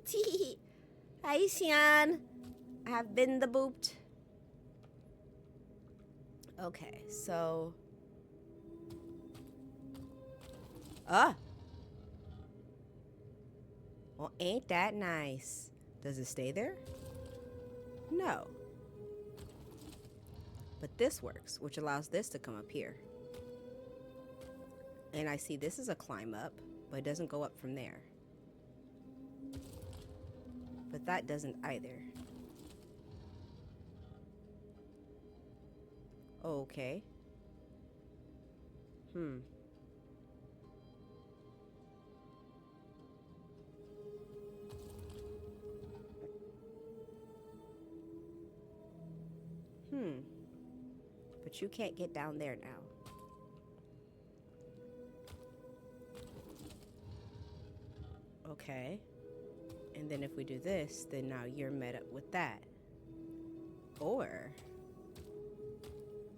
Tee. Hi, Xian. I have been the booped. Okay, so. Well, ain't that nice? Does it stay there? No. But this works, which allows this to come up here. And I see this is a climb up, but it doesn't go up from there. But that doesn't either. Okay. But you can't get down there now. Okay. And then if we do this, then now you're met up with that. Or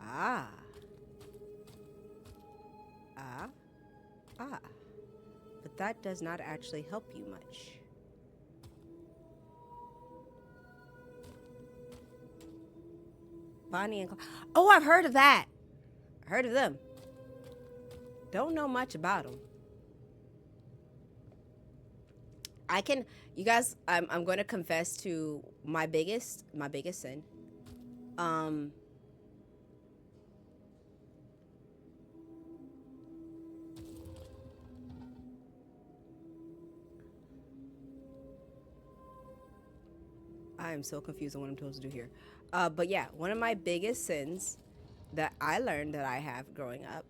Ah. Ah. Ah. But that does not actually help you much. Bonnie and Clyde. Oh, I've heard of that. Heard of them. Don't know much about them. I can, you guys. I'm going to confess to my biggest sin. Um. I am so confused on what I'm supposed to do here. But yeah, one of my biggest sins that I learned that I have growing up,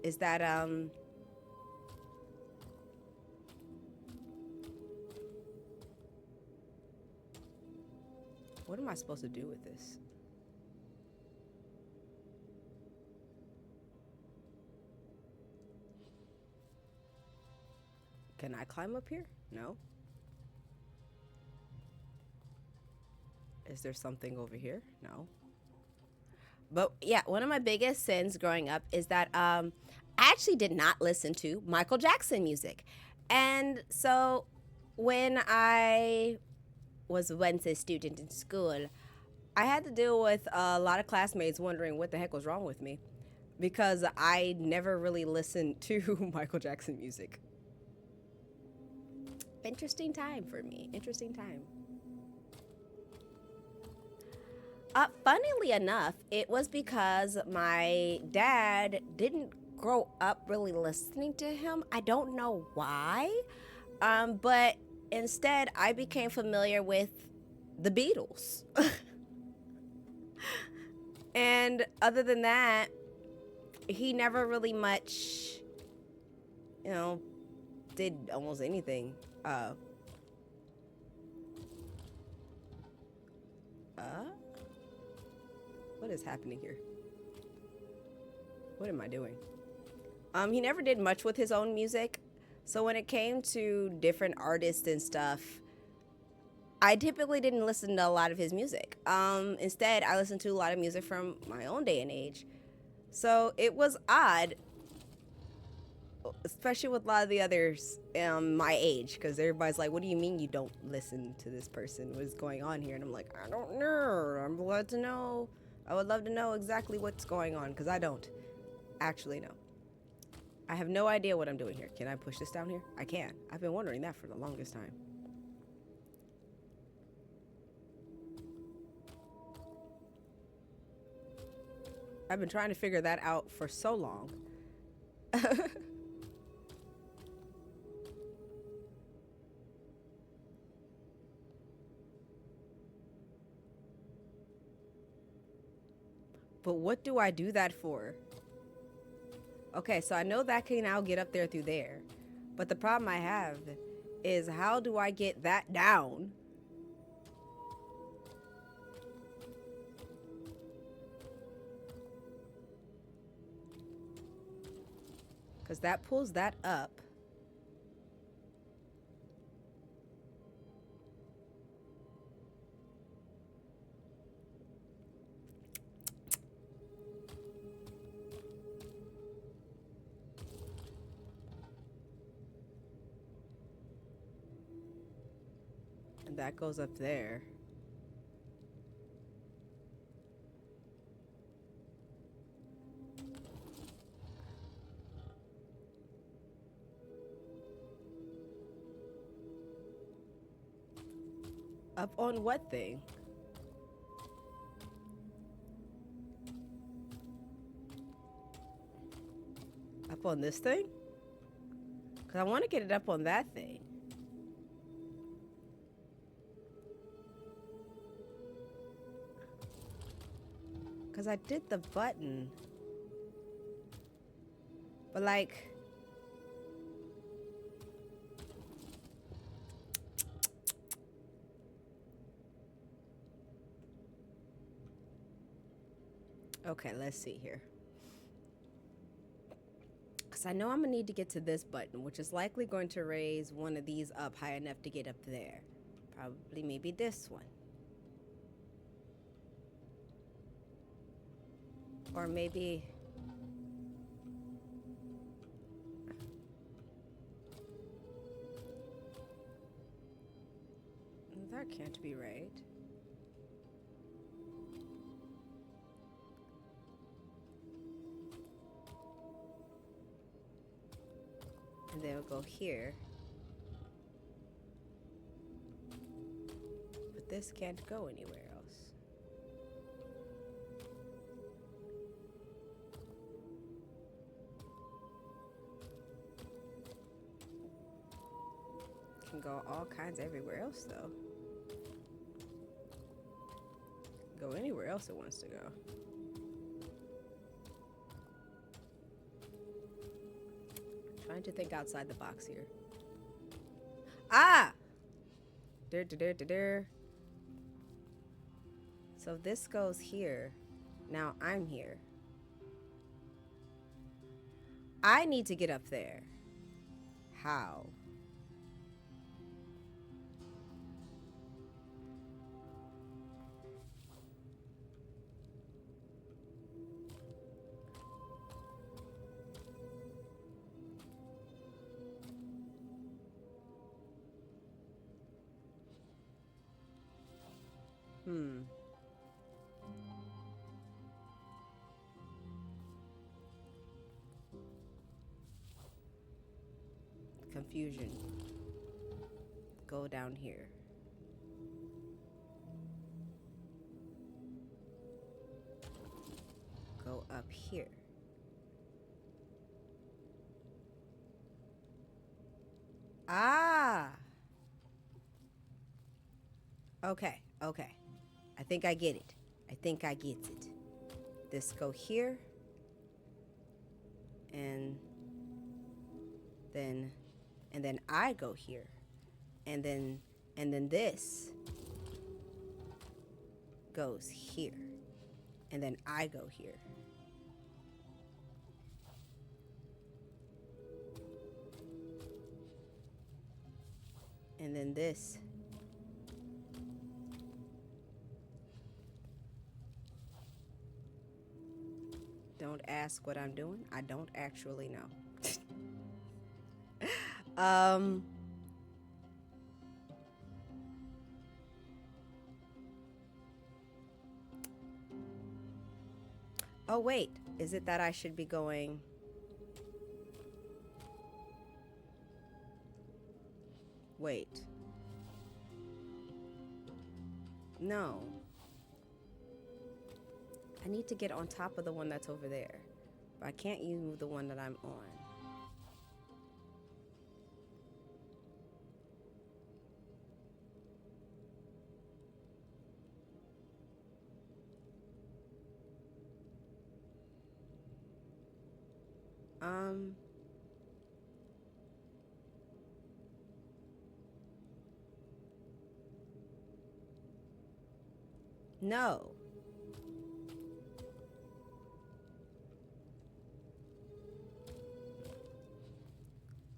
is that what am I supposed to do with this? Can I climb up here? No. Is there something over here? No. But yeah, one of my biggest sins growing up is that I actually did not listen to Michael Jackson music. And so when I was once a student in school, I had to deal with a lot of classmates wondering what the heck was wrong with me because I never really listened to Michael Jackson music. Interesting time for me. Interesting time. Funnily enough, it was because my dad didn't grow up really listening to him. I don't know why, but instead I became familiar with the Beatles. And other than that, he never really much, you know, did almost anything. What is happening here? What am I doing? He never did much with his own music. So when it came to different artists and stuff, I typically didn't listen to a lot of his music. Instead, I listened to a lot of music from my own day and age. So it was odd, especially with a lot of the others my age, because everybody's like, what do you mean you don't listen to this person? What is going on here? And I'm like, I don't know. I'm glad to know. I would love to know exactly what's going on, because I don't actually know. I have no idea what I'm doing here. Can I push this down here? I can. I've been wondering that for the longest time. I've been trying to figure that out for so long. But what do I do that for? Okay, so I know that can now get up there through there. But the problem I have is, how do I get that down? Because that pulls that up. And that goes up there. Up on what thing? Up on this thing? Because I want to get it up on that thing. Because I did the button. But like... Okay, let's see here. Because I know I'm going to need to get to this button, which is likely going to raise one of these up high enough to get up there. Probably maybe this one. Or maybe... That can't be right. And then we'll go here. But this can't go anywhere else. Can go all kinds everywhere else though. Go anywhere else it wants to go. Trying to think outside the box here. Ah! So this goes here. Now I'm here. I need to get up there. How? Confusion. Go down here. Go up here. Ah! Okay, okay. I think I get it. I think I get it. This go here. And then I go here. And then this goes here. And then I go here. And then this. Don't ask what I'm doing. I don't actually know. Oh, wait. Is it that I should be going... Wait. No. I need to get on top of the one that's over there. But I can't use the one that I'm on. No.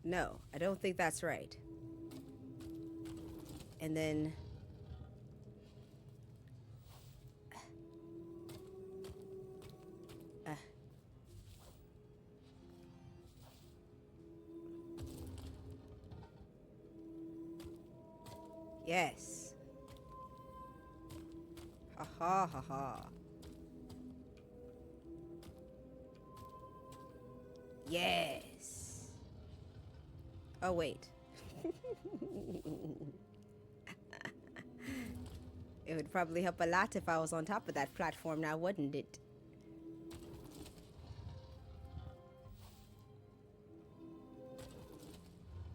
No, I don't think that's right. And then... Yes. Ha ha ha ha. Yes. Oh, wait. It would probably help a lot if I was on top of that platform now, wouldn't it?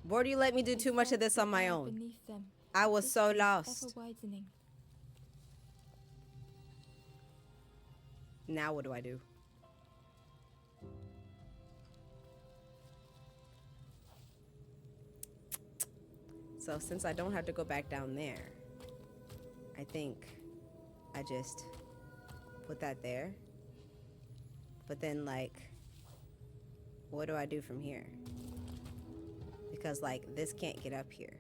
Boy, do you let me do too much of this on my own? I was so lost. Now what do I do? So since I don't have to go back down there, I think I just put that there. But then, like, what do I do from here? Because, like, this can't get up here.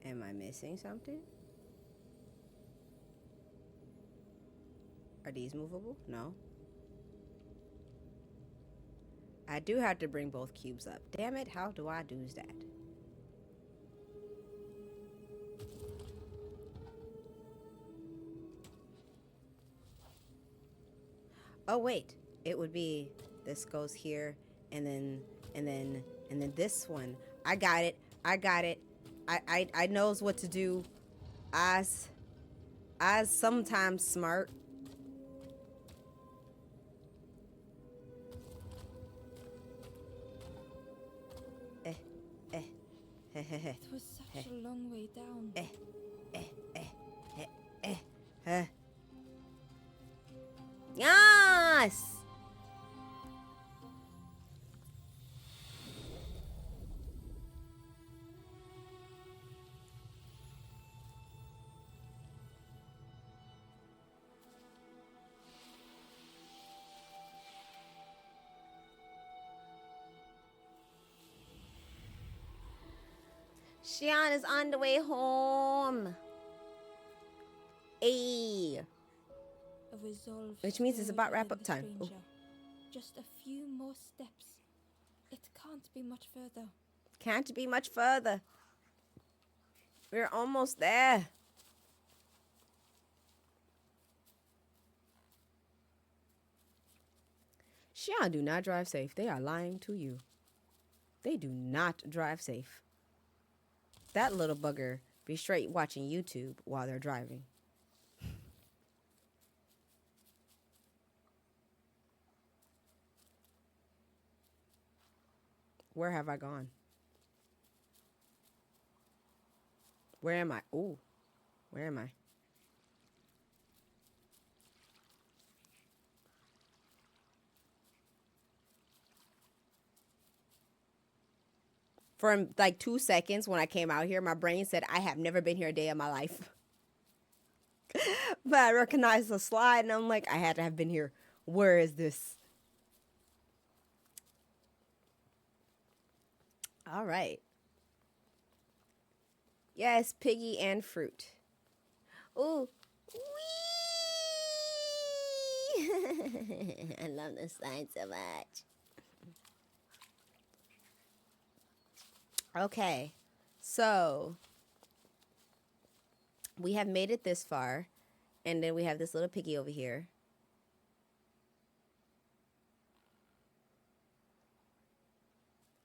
Am I missing something? Are these movable? No. I do have to bring both cubes up. Damn it, how do I do that? Oh wait, it would be this goes here and then this one. I got it. I got it. I knows what to do. I sometimes smart. Eh, eh, It was such a long way down. Yes! Shion is on the way home. Ayy. A resolve Which means it's stirred about wrap within up the time. stranger. Just a few more steps. It can't be much further. Can't be much further. We're almost there. Shion do not drive safe. They are lying to you. They do not drive safe. That little bugger be straight watching YouTube while they're driving. Where have I gone? Where am I? Ooh, where am I? For like 2 seconds when I came out here, my brain said, I have never been here a day in my life. But I recognized the slide and I'm like, I had to have been here. Where is this? All right. Yes, piggy and fruit. Ooh. Whee! I love this slide so much. Okay. So we have made it this far. And then we have this little piggy over here.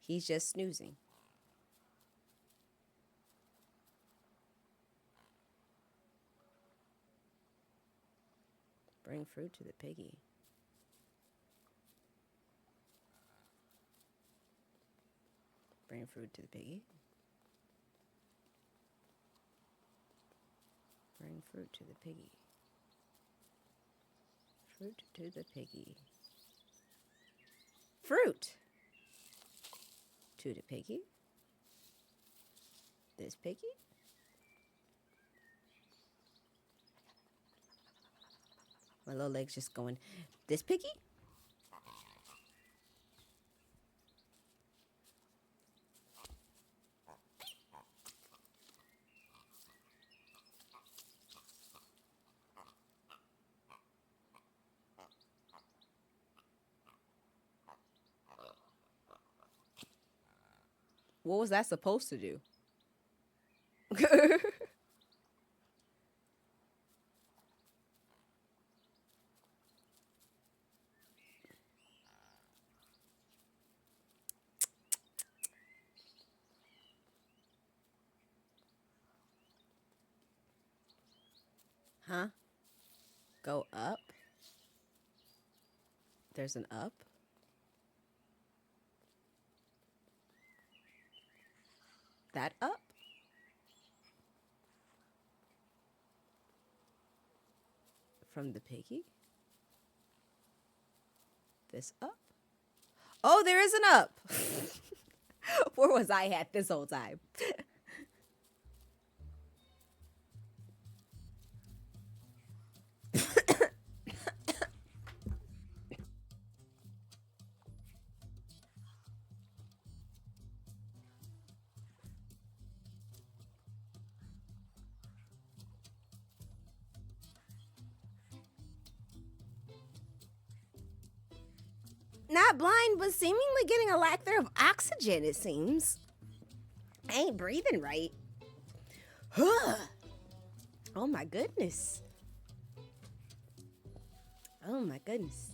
He's just snoozing. Bring fruit to the piggy. Bring fruit to the piggy. Bring fruit to the piggy. Fruit to the piggy. Fruit to the piggy. This piggy. My little leg's just going, this piggy? What was that supposed to do? Huh? Go up? There's an up? That up? From the piggy? This up? Oh, there is an up! Where was I at this whole time? Not blind, but seemingly getting a lack there of oxygen, it seems. I ain't breathing right. Oh my goodness. Oh my goodness.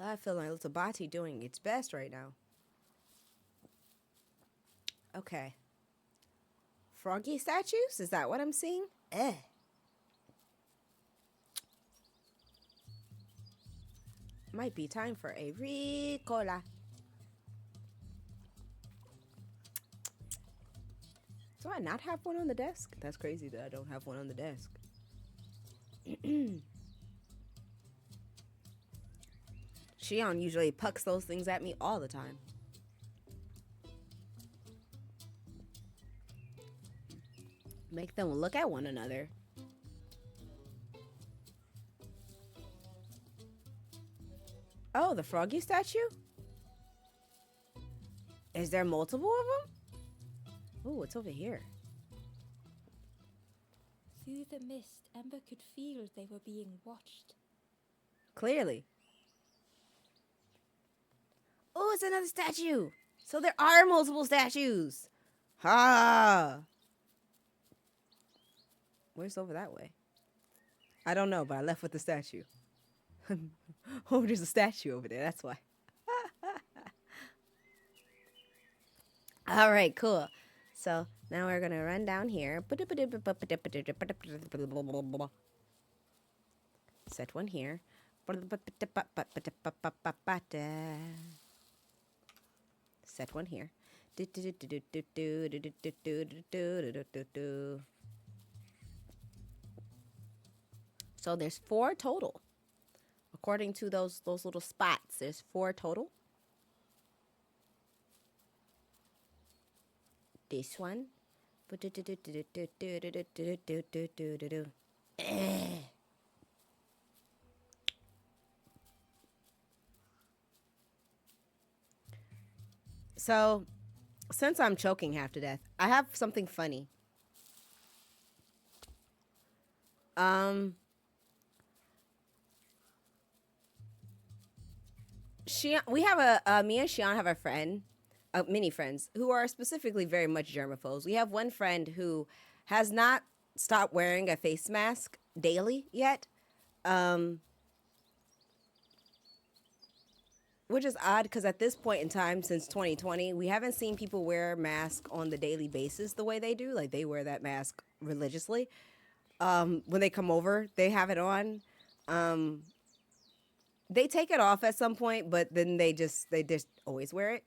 I feel my little body doing its best right now. Okay. Froggy statues? Is that what I'm seeing? Might be time for a Ricola. Do I not have one on the desk? That's crazy that I don't have one on the desk. Shion usually pucks those things at me all the time. Make them look at one another. Oh, the Froggy statue? Is there multiple of them? Oh, it's over here. Through the mist, Ember could feel they were being watched. Clearly. Oh, it's another statue. So there are multiple statues. Ha! Where's over that way? I don't know, but I left with the statue. Oh, there's a statue over there. That's why. All right, cool. So now we're going to run down here. Set one here. Set one here. So there's 4 total. According to those little spots, there's 4 total. This one. So, since I'm choking half to death, I have something funny. We have me and Shion have a friend, many friends, who are specifically very much germaphobes. We have one friend who has not stopped wearing a face mask daily yet. Which is odd because at this point in time, since 2020, we haven't seen people wear masks on the daily basis the way they do. Like, they wear that mask religiously. When they come over, they have it on. They take it off at some point, but then they just always wear it.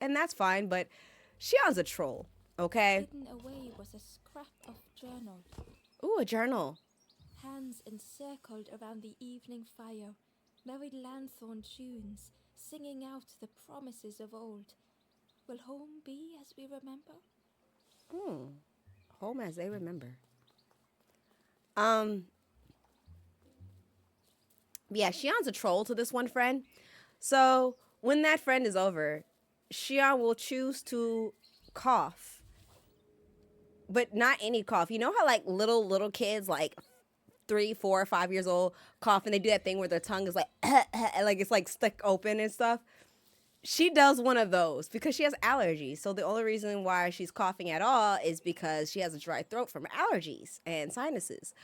And that's fine, but Shion's a troll, okay? Hidden away was a scrap of journal. Ooh, a journal. Hands encircled around the evening fire, merry lanthorn tunes, singing out the promises of old. Will home be as we remember? Home as they remember. Yeah, Shion's a troll to this one friend. So when that friend is over, Shion will choose to cough. But not any cough. You know how like little kids like 3, 4, 5 years old cough and they do that thing where their tongue is like like it's like stuck open and stuff? She does one of those because she has allergies. So the only reason why she's coughing at all is because she has a dry throat from allergies and sinuses.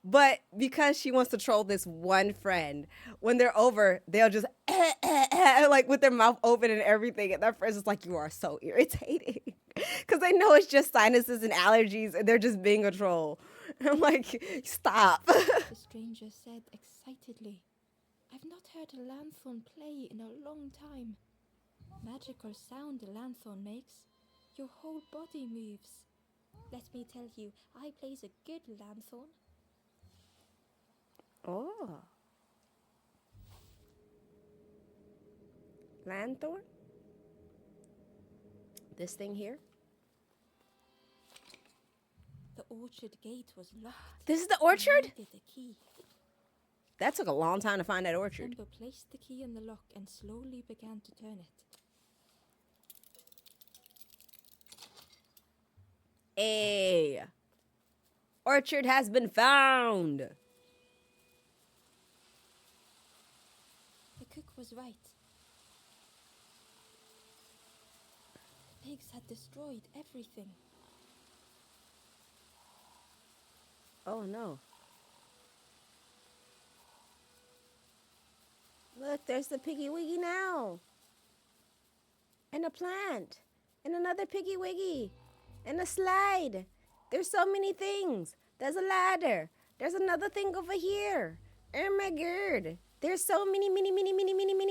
But because she wants to troll this one friend, when they're over, they'll just like with their mouth open and everything. And that friend's just like, you are so irritating. Because they know it's just sinuses and allergies and they're just being a troll. I'm like, stop. The stranger said excitedly, I've not heard a lanthorn play in a long time. Magical sound a lanthorn makes. Your whole body moves. Let me tell you, I plays a good lanthorn. Oh. Lanthorn? This thing here? The orchard gate was locked. This is the orchard? Needed a key. That took a long time to find that orchard. Ember placed the key in the lock and slowly began to turn it. Hey. Orchard has been found. cook was right. The pigs had destroyed everything. Oh no. Look, there's the Piggy Wiggy now. And a plant. And another Piggy Wiggy. And a slide. There's so many things. There's a ladder. There's another thing over here. Oh my god. There's so many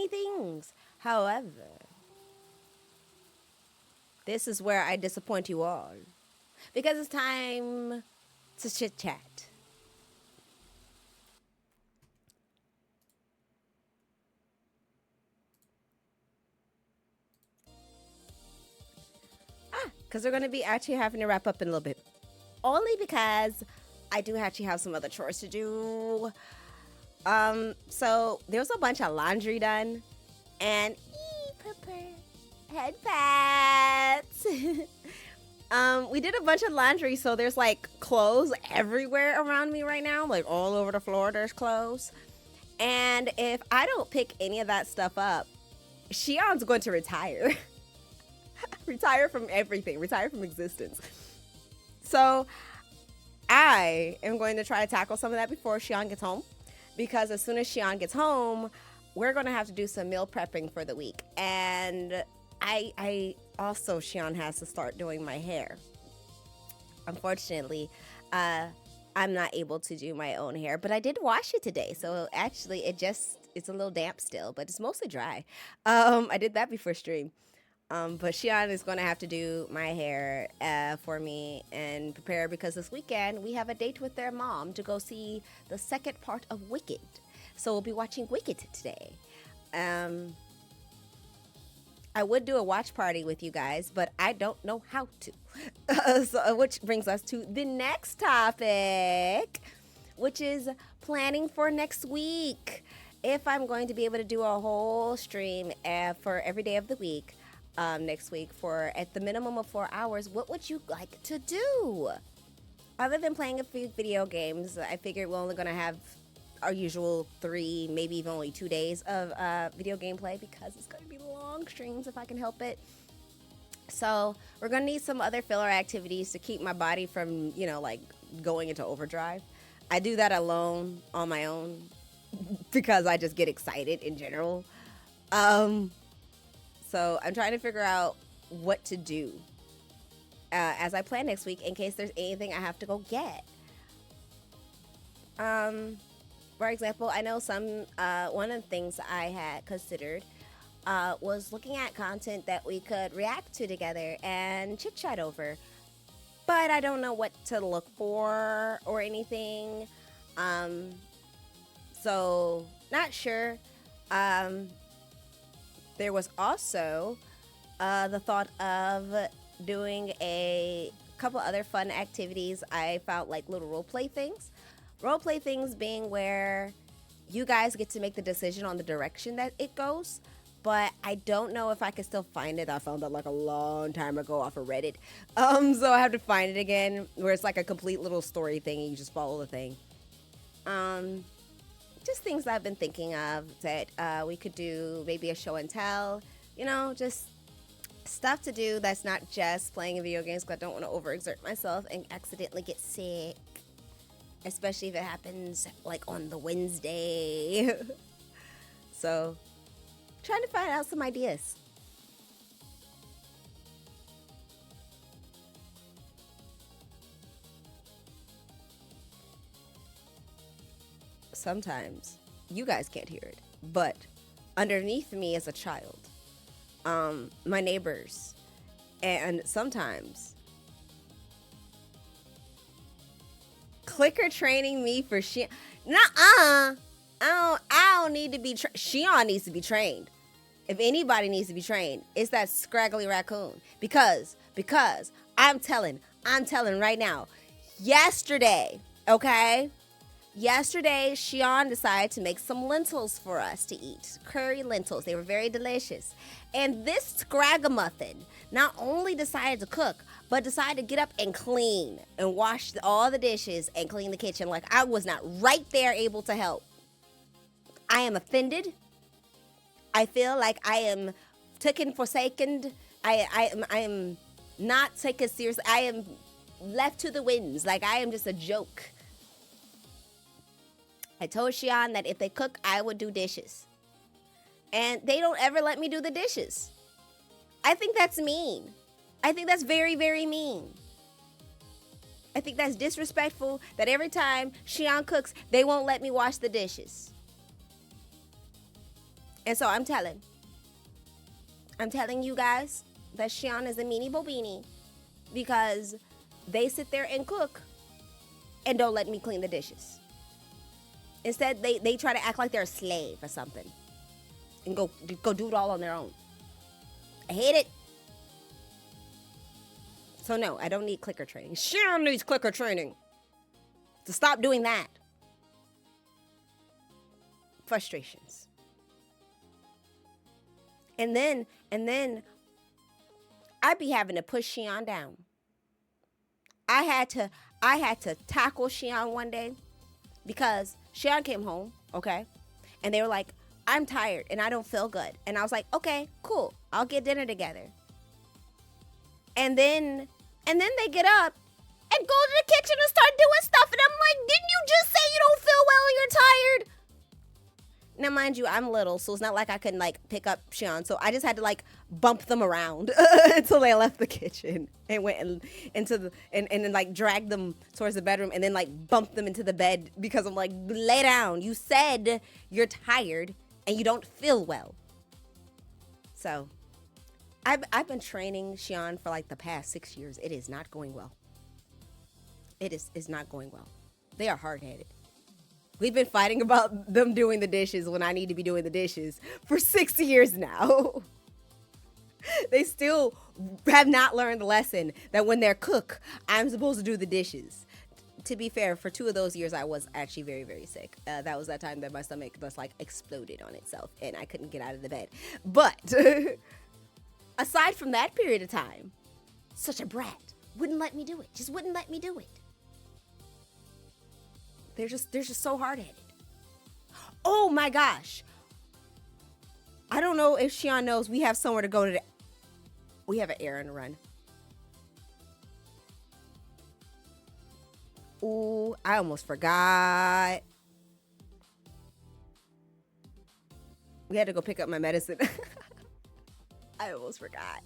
things. However, this is where I disappoint you all. Because it's time to chit chat. Because we're going to be actually having to wrap up in a little bit. Only because I do actually have some other chores to do. So there was a bunch of laundry done. And head pats. We did a bunch of laundry, so there's like clothes everywhere around me right now. Like all over the floor, there's clothes. And if I don't pick any of that stuff up, Shion's going to retire. Retire from everything, retire from existence. So I am going to try to tackle some of that before Shion gets home, because as soon as Shion gets home, we're going to have to do some meal prepping for the week. And I also, Shion has to start doing my hair. Unfortunately, I'm not able to do my own hair, but I did wash it today. So actually it's a little damp still, but it's mostly dry. I did that before stream. But Shion is going to have to do my hair for me and prepare, because this weekend we have a date with their mom to go see the second part of Wicked. So we'll be watching Wicked today. I would do a watch party with you guys, but I don't know how to. Which brings us to the next topic, which is planning for next week. If I'm going to be able to do a whole stream for every day of the week, next week for at the minimum of 4 hours, what would you like to do? Other than playing a few video games, I figured we're only going to have our usual 3, maybe even only 2 days of video gameplay, because it's going to be long streams if I can help it. So we're going to need some other filler activities to keep my body from, like going into overdrive. I do that alone on my own because I just get excited in general. So I'm trying to figure out what to do as I plan next week in case there's anything I have to go get. For example, I know one of the things I had considered was looking at content that we could react to together and chit chat over. But I don't know what to look for or anything. So not sure. There was also the thought of doing a couple other fun activities. I found like little role play things. Role play things being where you guys get to make the decision on the direction that it goes. But I don't know if I can still find it. I found that like a long time ago off of Reddit. So I have to find it again, where it's like a complete little story thing and you just follow the thing. Just things I've been thinking of that we could do, maybe a show and tell, just stuff to do that's not just playing video games, because I don't want to overexert myself and accidentally get sick, especially if it happens like on the Wednesday. So trying to find out some ideas. Sometimes you guys can't hear it, but underneath me as a child, my neighbors, and sometimes clicker training me for shit. Nuh-uh. I don't need to be Shion needs to be trained. If anybody needs to be trained, it's that scraggly raccoon. Because I'm telling right now. Yesterday, Shion decided to make some lentils for us to eat. Curry lentils. They were very delicious. And this scragamuffin not only decided to cook, but decided to get up and clean and wash all the dishes and clean the kitchen like I was not right there able to help. I am offended. I feel like I am taken forsaken. I am not taken seriously. I am left to the winds. Like I am just a joke. I told Shion that if they cook, I would do dishes. And they don't ever let me do the dishes. I think that's mean. I think that's very, very mean. I think that's disrespectful that every time Shion cooks, they won't let me wash the dishes. And so I'm telling you guys that Shion is a meanie bobini because they sit there and cook and don't let me clean the dishes. Instead, they try to act like they're a slave or something and go do it all on their own. I hate it. So no, I don't need clicker training. Shion needs clicker training to stop doing that. Frustrations. And then I'd be having to push Shion down. I had to tackle Shion one day because Shion came home, okay? And they were like, I'm tired and I don't feel good. And I was like, okay, cool. I'll get dinner together. And then they get up and go to the kitchen and start doing stuff. And I'm like, didn't you just say you don't feel well and you're tired? Now, mind you, I'm little, so it's not like I couldn't, like, pick up Shion. So I just had to, like, bump them around until they left the kitchen and went into the, and then, like, dragged them towards the bedroom and then, like, bumped them into the bed because I'm like, lay down. You said you're tired and you don't feel well. So I've been training Shion for, like, the past 6 years. It is not going well. It's not going well. They are hard-headed. We've been fighting about them doing the dishes when I need to be doing the dishes for 6 years now. They still have not learned the lesson that when they're cook, I'm supposed to do the dishes. To be fair, for 2 of those years, I was actually very, very sick. That was that time that my stomach just like exploded on itself and I couldn't get out of the bed. But aside from that period of time, such a brat. Wouldn't let me do it. Just wouldn't let me do it. They're just so hard-headed. Oh my gosh. I don't know if Shion knows we have somewhere to go today. We have an errand to run. Ooh, I almost forgot. We had to go pick up my medicine. I almost forgot.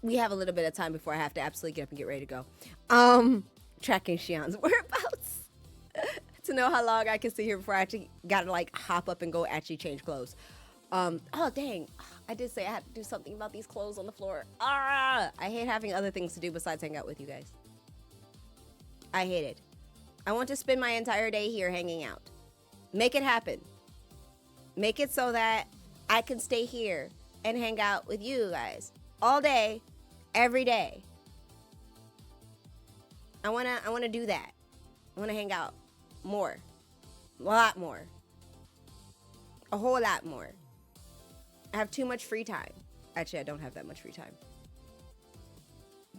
We have a little bit of time before I have to absolutely get up and get ready to go. Tracking Shion's whereabouts to know how long I can sit here before I actually gotta like hop up and go actually change clothes. Oh dang, I did say I had to do something about these clothes on the floor. I hate having other things to do besides hang out with you guys. I hate it. I want to spend my entire day here hanging out. Make it happen. Make it so that I can stay here and hang out with you guys all day, every day. I wanna do that. I wanna hang out more, a lot more, a whole lot more. I have too much free time. Actually, I don't have that much free time.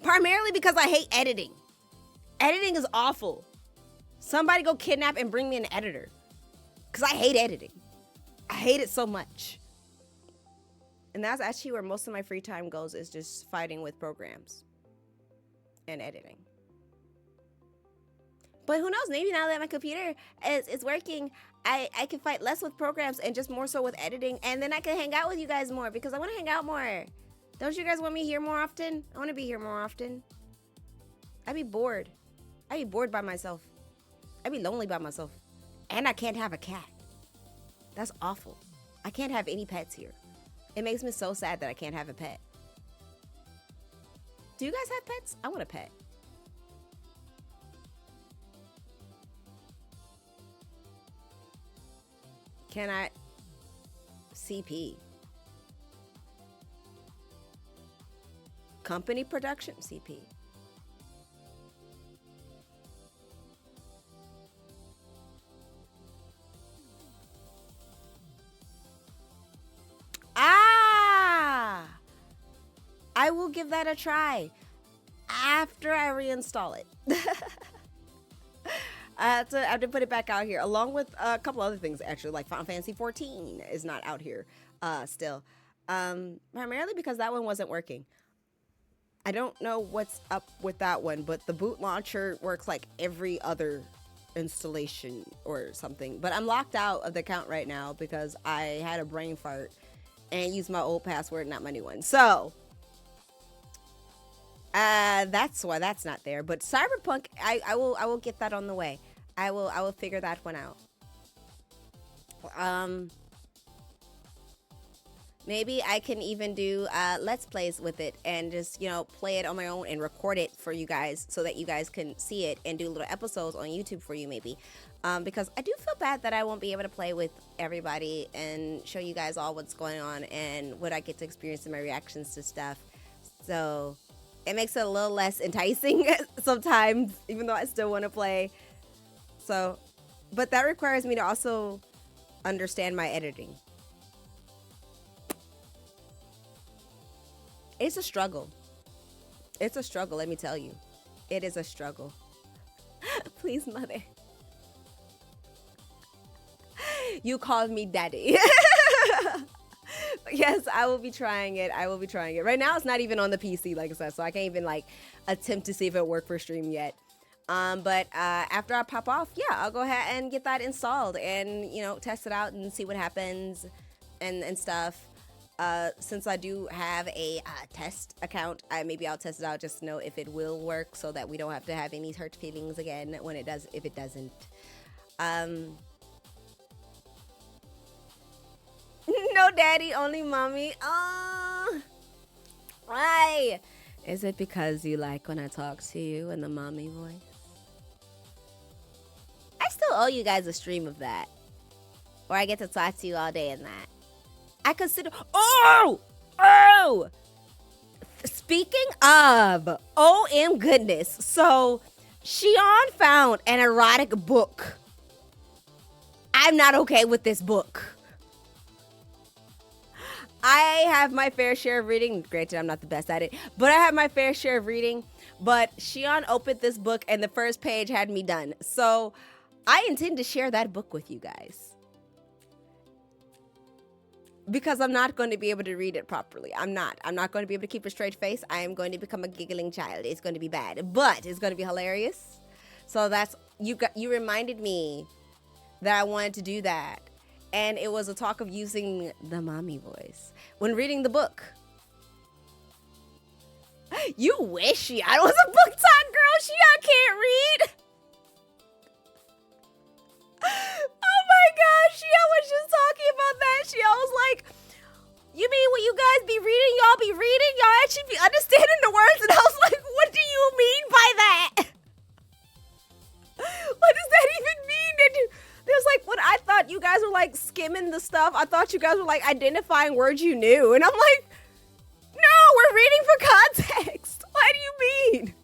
Primarily because I hate editing. Editing is awful. Somebody go kidnap and bring me an editor. Because I hate editing. I hate it so much. And that's actually where most of my free time goes, is just fighting with programs and editing. But who knows, maybe now that my computer is working, I can fight less with programs and just more so with editing. And then I can hang out with you guys more because I want to hang out more. Don't you guys want me here more often? I want to be here more often. I'd be bored. I'd be bored by myself. I'd be lonely by myself. And I can't have a cat. That's awful. I can't have any pets here. It makes me so sad that I can't have a pet. Do you guys have pets? I want a pet. Can I? CP. Company production CP. Ah! I will give that a try after I reinstall it. I have to put it back out here, along with a couple other things, actually, like Final Fantasy 14 is not out here still. Primarily because that one wasn't working. I don't know what's up with that one, but the boot launcher works like every other installation or something. But I'm locked out of the account right now because I had a brain fart and used my old password, not my new one. So that's why that's not there. But Cyberpunk, I will get that on the way. I will figure that one out. Maybe I can even do Let's Plays with it and just, play it on my own and record it for you guys so that you guys can see it and do little episodes on YouTube for you maybe. Because I do feel bad that I won't be able to play with everybody and show you guys all what's going on and what I get to experience in my reactions to stuff. So it makes it a little less enticing sometimes, even though I still want to play. So, but that requires me to also understand my editing. It's a struggle. It's a struggle, let me tell you. It is a struggle. Please, mother. You called me daddy. Yes, I will be trying it. Right now, it's not even on the PC, like I said, so I can't even attempt to see if it worked for stream yet. But after I pop off, yeah, I'll go ahead and get that installed and, test it out and see what happens and stuff. Since I do have a test account, maybe I'll test it out just to know if it will work so that we don't have to have any hurt feelings again when it does, if it doesn't. No daddy, only mommy. Why? Is it because you like when I talk to you in the mommy voice? I still owe you guys a stream of that, where I get to talk to you all day in that. I consider. Oh! Speaking of, OM goodness. So, Shion found an erotic book. I'm not okay with this book. I have my fair share of reading. Granted, I'm not the best at it, but I have my fair share of reading. But Shion opened this book and the first page had me done. So, I intend to share that book with you guys. Because I'm not going to be able to read it properly. I'm not going to be able to keep a straight face. I am going to become a giggling child. It's going to be bad, but it's going to be hilarious. So that's, you reminded me that I wanted to do that. And it was a talk of using the mommy voice when reading the book. You wish Shion was a book talk girl. Shion can't read. Oh my gosh, Shion was just talking about that. Shion was like, you mean when you guys be reading, y'all be reading? Y'all actually be understanding the words? And I was like, what do you mean by that? What does that even mean? There's what I thought you guys were skimming the stuff. I thought you guys were identifying words you knew. And I'm like, no, we're reading for context. What do you mean?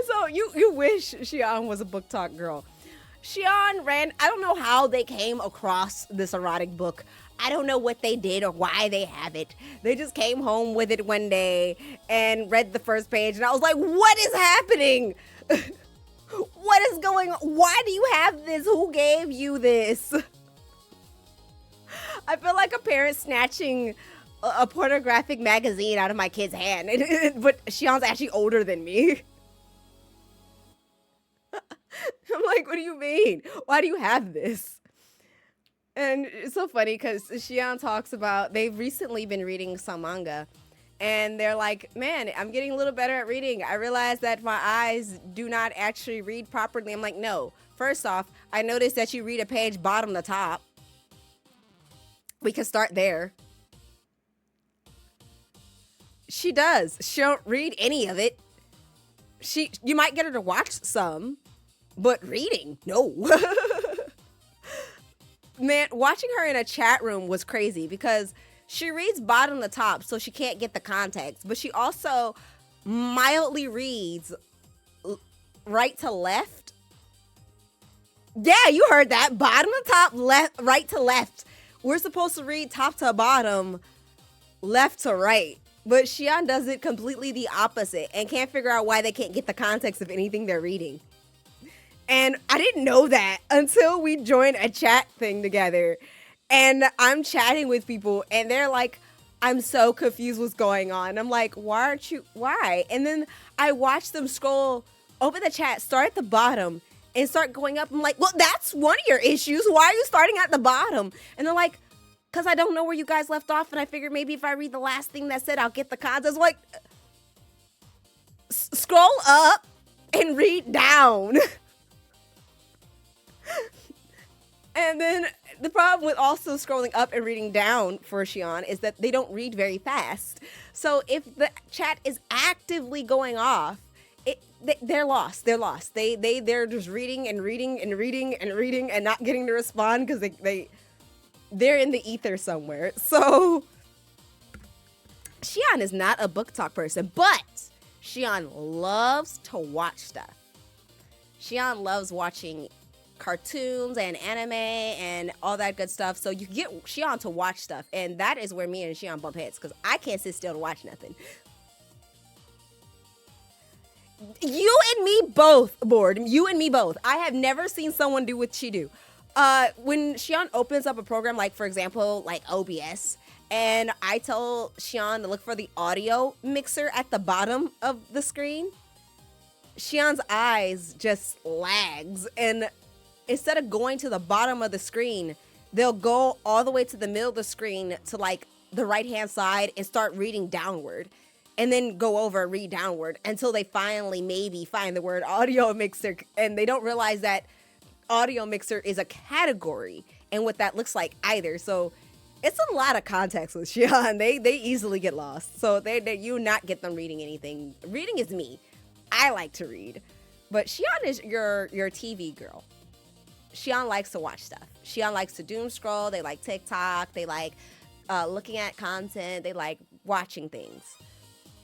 So you wish Shion was a book talk girl. Shion ran, I don't know how they came across this erotic book. I don't know what they did or why they have it. They just came home with it one day and read the first page. And I was like, what is happening? What is going on? Why do you have this? Who gave you this? I feel like a parent snatching a pornographic magazine out of my kid's hand. But Shion's actually older than me. I'm like, what do you mean? Why do you have this? And it's so funny because Shion talks about, they've recently been reading some manga. And they're like, man, I'm getting a little better at reading. I realized that my eyes do not actually read properly. I'm like, no. First off, I noticed that you read a page bottom to top. We can start there. She does. She don't read any of it. You might get her to watch some, but reading, no. Man, watching her in a chat room was crazy because she reads bottom to top, so she can't get the context. But she also mildly reads right to left. Yeah, you heard that. Bottom to top, left, right to left. We're supposed to read top to bottom left to right. But Shion does it completely the opposite and can't figure out why they can't get the context of anything they're reading. And I didn't know that until we joined a chat thing together. And I'm chatting with people and they're like, I'm so confused what's going on. I'm like, why aren't you? Why? And then I watch them scroll, open the chat, start at the bottom, and start going up. I'm like, well, that's one of your issues. Why are you starting at the bottom? And they're like, because I don't know where you guys left off. And I figured maybe if I read the last thing that said, I'll get the context. I was like, scroll up and read down. And then the problem with also scrolling up and reading down for Shion is that they don't read very fast. So if the chat is actively going off, they're lost. They're lost. They're just reading and reading and reading and reading and not getting to respond because they're in the ether somewhere. So Shion is not a book talk person, but Shion loves to watch stuff. Shion loves watching cartoons and anime and all that good stuff. So you get Shion to watch stuff, and that is where me and Shion bump heads because I can't sit still to watch nothing. You and me both, Board. You and me both. I have never seen someone do what she do. When Shion opens up a program, like for example, like OBS, and I tell Shion to look for the audio mixer at the bottom of the screen, Shion's eyes just lags, and instead of going to the bottom of the screen, they'll go all the way to the middle of the screen to like the right-hand side and start reading downward. And then go over and read downward until they finally maybe find the word audio mixer. And they don't realize that audio mixer is a category and what that looks like either. So it's a lot of context with Shion. They easily get lost. So you not get them reading anything. Reading is me. I like to read. But Shion is your TV girl. Shion likes to watch stuff. Shion likes to doom scroll. They like TikTok. They like looking at content. They like watching things.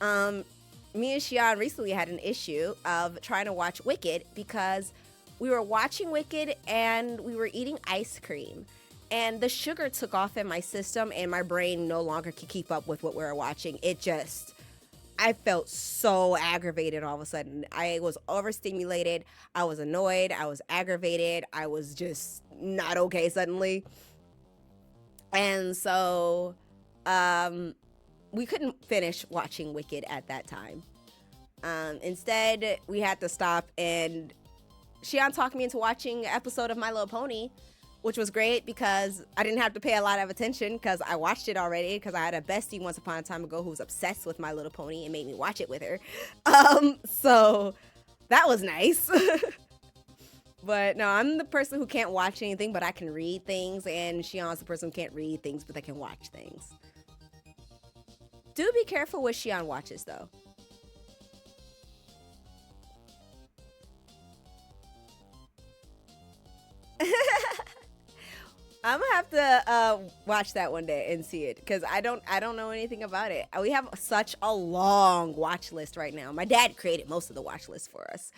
Me and Shion recently had an issue of trying to watch Wicked because we were watching Wicked and we were eating ice cream. And the sugar took off in my system and my brain no longer could keep up with what we were watching. I felt so aggravated all of a sudden. I was overstimulated. I was annoyed. I was aggravated. I was just not okay suddenly. And so, we couldn't finish watching Wicked at that time. Instead, we had to stop, and Shion talked me into watching an episode of My Little Pony, which was great because I didn't have to pay a lot of attention because I watched it already because I had a bestie once upon a time ago who was obsessed with My Little Pony and made me watch it with her. So that was nice. But no, I'm the person who can't watch anything, but I can read things, and Shion's the person who can't read things, but they can watch things. Do be careful what Shion watches, though. I'm gonna have to watch that one day and see it because I don't know anything about it. We have such a long watch list right now. My dad created most of the watch list for us.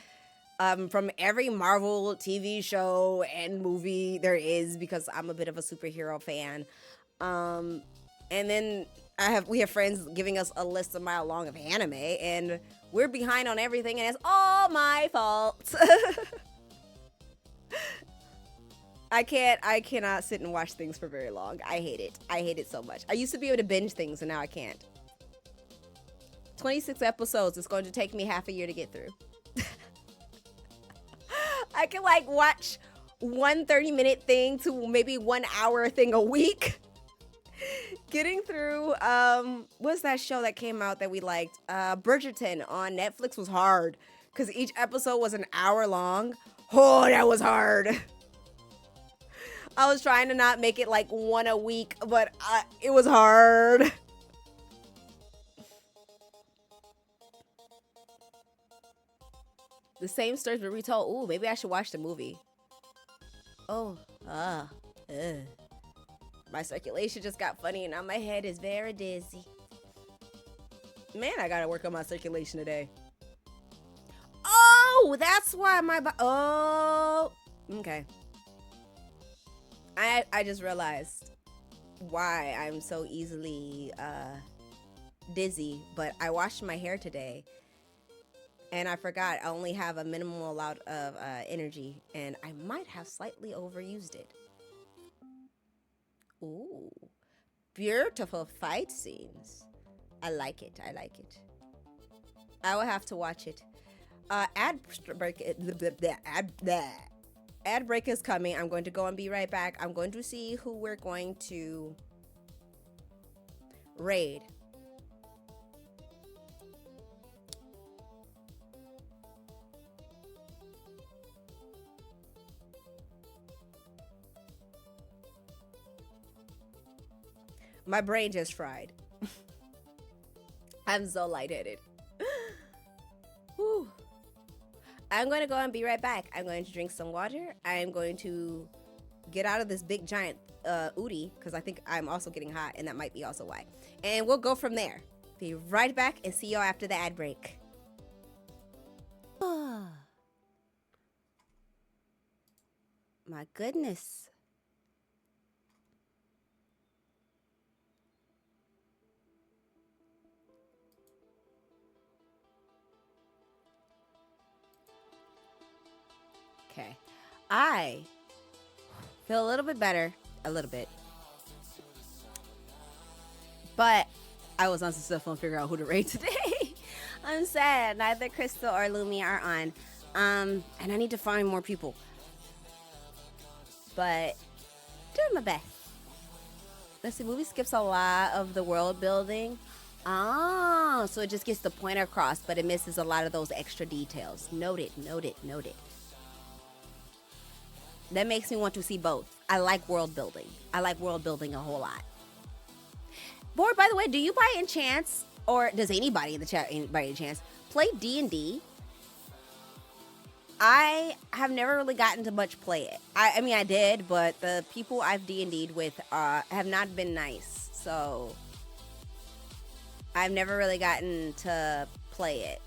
From every Marvel TV show and movie there is because I'm a bit of a superhero fan. And then we have friends giving us a list a mile long of anime, and we're behind on everything, and it's all my fault. I cannot sit and watch things for very long. I hate it. I hate it so much. I used to be able to binge things, and now I can't. 26 episodes. It's going to take me half a year to get through. I can like watch one 30-minute thing to maybe 1 hour thing a week. Getting through, what's that show that came out that we liked? Bridgerton on Netflix was hard because each episode was an hour long. Oh, that was hard. I was trying to not make it like one a week, but it was hard. The same stories were retold. Ooh, maybe I should watch the movie. Oh, ugh. My circulation just got funny and now my head is very dizzy. Man, I gotta work on my circulation today. Oh, that's why oh, okay. I just realized why I'm so easily dizzy, but I washed my hair today and I forgot I only have a minimal amount of energy and I might have slightly overused it. Ooh, beautiful fight scenes. I like it. I like it. I will have to watch it. Ad break. Ad break is coming. I'm going to go and be right back. I'm going to see who we're going to raid. My brain just fried. I'm so lightheaded. Whew. I'm going to go and be right back. I'm going to drink some water. I'm going to get out of this big giant Udi because I think I'm also getting hot and that might be also why. And we'll go from there. Be right back and see y'all after the ad break. My goodness. Okay. I feel a little bit better. A little bit. But I was unsuccessful in figuring out who to raid today. I'm sad. Neither Crystal or Lumi are on. And I need to find more people. But doing my best. Let's see, movie skips a lot of the world building. Ah, so it just gets the point across, but it misses a lot of those extra details. Noted, noted, noted. That makes me want to see both. I like world building. I like world building a whole lot. Boy, by the way, do you by any chance, or does anybody in the chat by any chance, play D&D? I have never really gotten to much play it. I mean, I did, but the people I've D&D'd with have not been nice. So I've never really gotten to play it.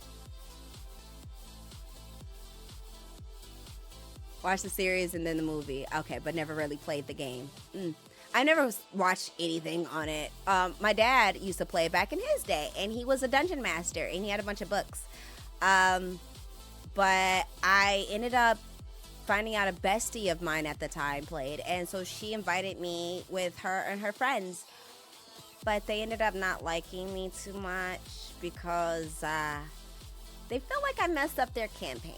Watch the series and then the movie. Okay, but never really played the game. I never watched anything on it. My dad used to play it back in his day, and he was a dungeon master, and he had a bunch of books. But I ended up finding out a bestie of mine at the time played, and so she invited me with her and her friends. But they ended up not liking me too much because they felt like I messed up their campaign.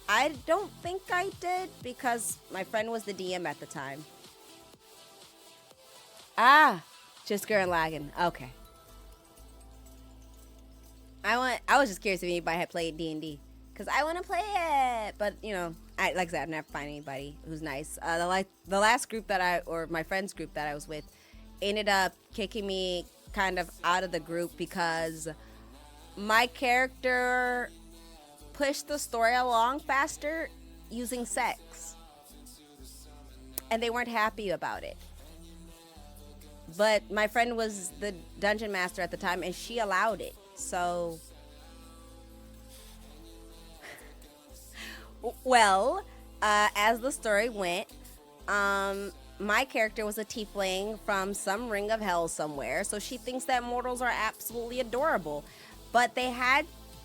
I don't think I did because my friend was the DM at the time. Ah, just girl lagging. Okay. I was just curious if anybody had played D&D because I want to play it, but you know, like I said, I've never found anybody who's nice. The last group my friend's group that I was with, ended up kicking me kind of out of the group because my character pushed the story along faster using sex, and they weren't happy about it. But my friend was the dungeon master at the time, and she allowed it. So, well, as the story went, my character was a tiefling from some ring of hell somewhere. So she thinks that mortals are absolutely adorable. But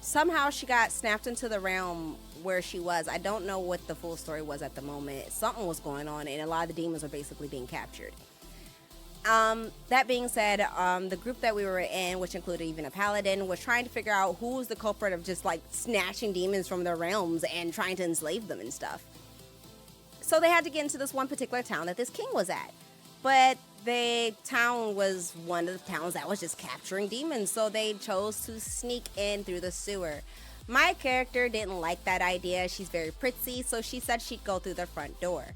somehow she got snapped into the realm where she was. I don't know what the full story was at the moment. Something was going on, and a lot of the demons were basically being captured. That being said, the group that we were in, which included even a paladin, was trying to figure out who was the culprit of just like snatching demons from their realms and trying to enslave them and stuff. So they had to get into this one particular town that this king was at. But the town was one of the towns that was just capturing demons, so they chose to sneak in through the sewer. My character didn't like that idea. She's very prissy, so she said she'd go through the front door.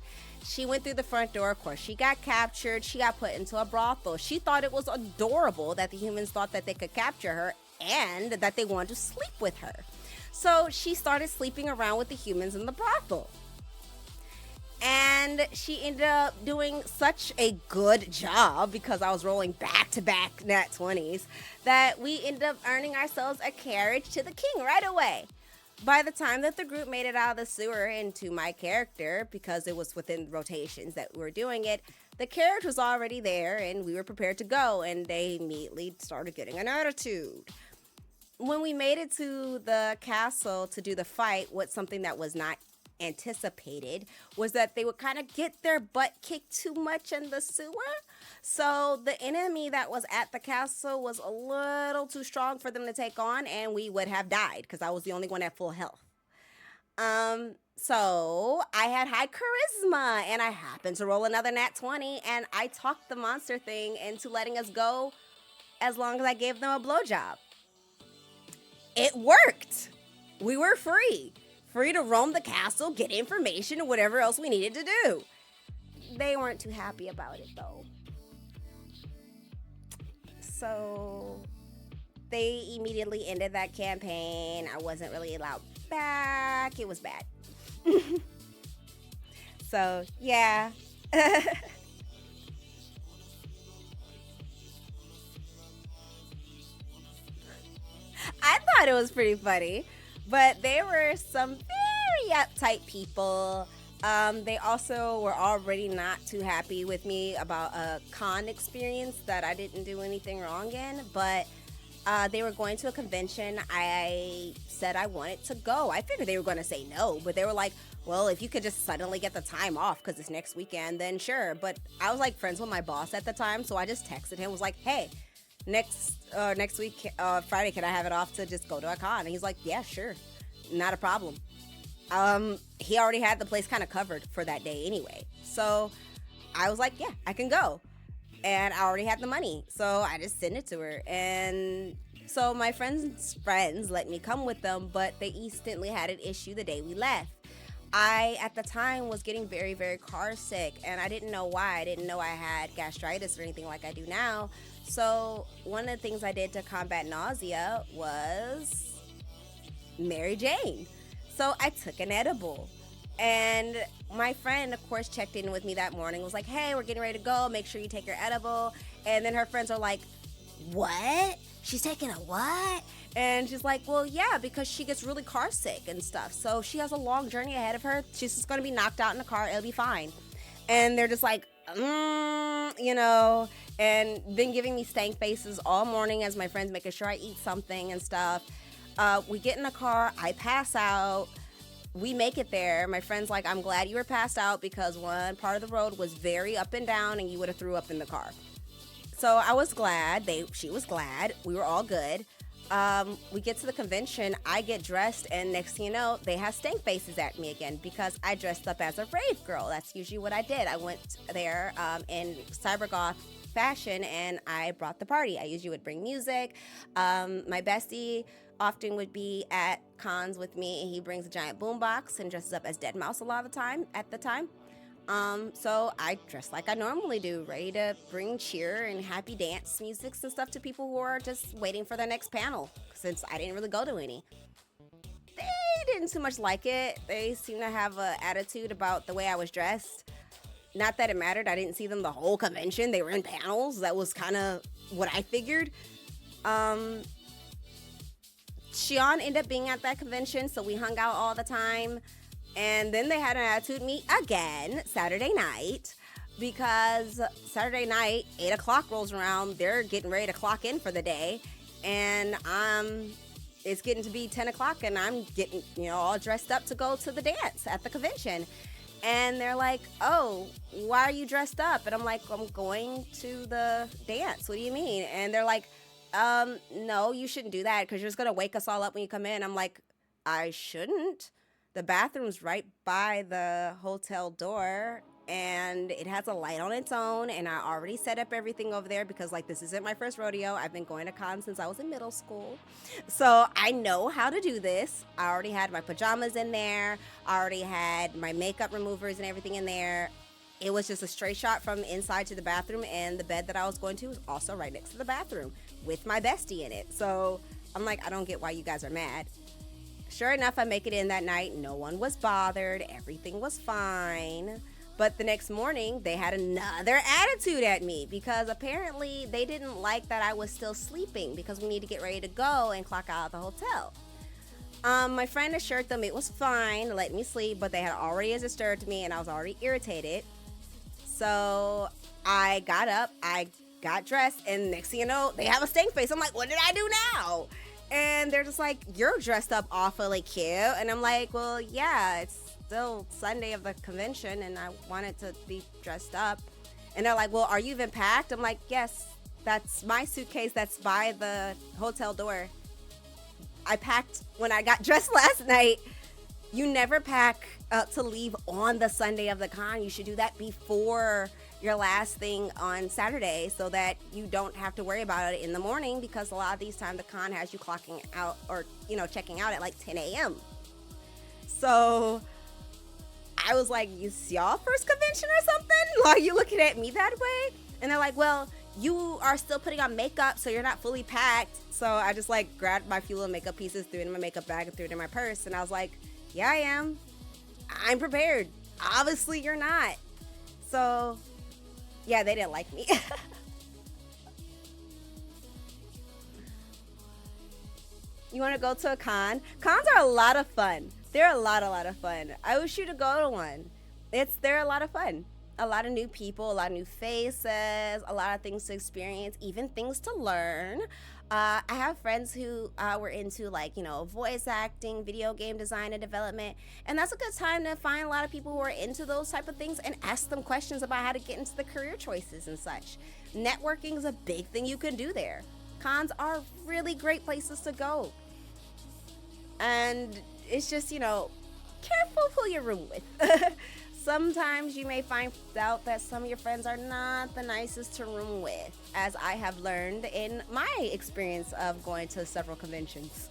She went through the front door. Of course, she got captured. She got put into a brothel. She thought it was adorable that the humans thought that they could capture her and that they wanted to sleep with her. So she started sleeping around with the humans in the brothel. And she ended up doing such a good job because I was rolling back-to-back nat 20s that we ended up earning ourselves a carriage to the king right away. By the time that the group made it out of the sewer into my character, because it was within rotations that we were doing it, the carriage was already there and we were prepared to go, and they immediately started getting an attitude. When we made it to the castle to do the fight, what's something that was not anticipated was that they would kind of get their butt kicked too much in the sewer. So the enemy that was at the castle was a little too strong for them to take on, and we would have died because I was the only one at full health. So I had high charisma, and I happened to roll another nat 20, and I talked the monster thing into letting us go as long as I gave them a blowjob. It worked. We were free to roam the castle, get information, or whatever else we needed to do. They weren't too happy about it, though. So they immediately ended that campaign. I wasn't really allowed back. It was bad. So, yeah. I thought it was pretty funny, but they were some very uptight people. They also were already not too happy with me about a con experience that I didn't do anything wrong in, but they were going to a convention. I said I wanted to go. I figured they were going to say no, but they were like, well, if you could just suddenly get the time off because it's next weekend, then sure. But I was like friends with my boss at the time, so I just texted him, was like, hey, next week, Friday, can I have it off to just go to a con? And he's like, yeah, sure. Not a problem. He already had the place kind of covered for that day anyway. So I was like, yeah, I can go. And I already had the money. So I just sent it to her. And so my friends' friends let me come with them, but they instantly had an issue the day we left. I, at the time, was getting very, very car sick, and I didn't know why. I didn't know I had gastritis or anything like I do now. So one of the things I did to combat nausea was Mary Jane. So I took an edible. And my friend, of course, checked in with me that morning, was like, hey, we're getting ready to go. Make sure you take your edible. And then her friends are like, what? She's taking a what? And she's like, well, yeah, because she gets really car sick and stuff. So she has a long journey ahead of her. She's just going to be knocked out in the car. It'll be fine. And they're just like, you know, and been giving me stank faces all morning as my friends making sure I eat something and stuff. We get in the car. I pass out. We make it there. My friend's like, I'm glad you were passed out because one part of the road was very up and down and you would have threw up in the car. So I was glad. She was glad. We were all good. We get to the convention. I get dressed, and next thing you know, they have stank faces at me again because I dressed up as a rave girl. That's usually what I did. I went there in cybergoth fashion, and I brought the party. I usually would bring music. My bestie often would be at cons with me, and he brings a giant boombox and dresses up as Deadmau5 a lot of the time at the time. So I dress like I normally do, ready to bring cheer and happy dance musics and stuff to people who are just waiting for their next panel, since I didn't really go to any. They didn't too much like it. They seem to have an attitude about the way I was dressed. Not that it mattered. I didn't see them the whole convention. They were in panels. That was kind of what I figured. Shion ended up being at that convention, so we hung out all the time. And then they had an attitude with me again Saturday night, because Saturday night, 8 o'clock rolls around. They're getting ready to clock in for the day. And it's getting to be 10 o'clock, and I'm getting, all dressed up to go to the dance at the convention. And they're like, oh, why are you dressed up? And I'm like, I'm going to the dance. What do you mean? And they're like, no, you shouldn't do that because you're just going to wake us all up when you come in. I'm like, I shouldn't. The bathroom's right by the hotel door, and it has a light on its own, and I already set up everything over there because, this isn't my first rodeo. I've been going to cons since I was in middle school, so I know how to do this. I already had my pajamas in there. I already had my makeup removers and everything in there. It was just a straight shot from inside to the bathroom, and the bed that I was going to was also right next to the bathroom with my bestie in it. So I'm like, I don't get why you guys are mad. Sure enough, I make it in that night. No one was bothered. Everything was fine. But the next morning, they had another attitude at me because apparently they didn't like that I was still sleeping because we need to get ready to go and clock out of the hotel. My friend assured them it was fine, let me sleep, but they had already disturbed me and I was already irritated. So I got up, I got dressed, and next thing you know, they have a stank face. I'm like, what did I do now? And they're just like, you're dressed up awfully cute. And I'm like, well, yeah, it's still Sunday of the convention and I wanted to be dressed up. And they're like, well, are you even packed? I'm like, yes, that's my suitcase that's by the hotel door. I packed when I got dressed last night. You never pack to leave on the Sunday of the con. You should do that before your last thing on Saturday so that you don't have to worry about it in the morning, because a lot of these times the con has you clocking out or, checking out at like 10 a.m. So I was like, is y'all first convention or something? Why are you looking at me that way? And they're like, well, you are still putting on makeup, so you're not fully packed. So I just like grabbed my few little makeup pieces, threw it in my makeup bag, and threw it in my purse. And I was like, yeah, I am. I'm prepared. Obviously, you're not. So, yeah, they didn't like me. You want to go to a con? Cons are a lot of fun. They're a lot of fun. I wish you to go to one. They're a lot of fun. A lot of new people, a lot of new faces, a lot of things to experience, even things to learn. I have friends who were into voice acting, video game design and development, and that's a good time to find a lot of people who are into those type of things and ask them questions about how to get into the career choices and such. Networking is a big thing you can do there. Cons are really great places to go. And it's just, careful who you room with. Sometimes you may find out that some of your friends are not the nicest to room with, as I have learned in my experience of going to several conventions.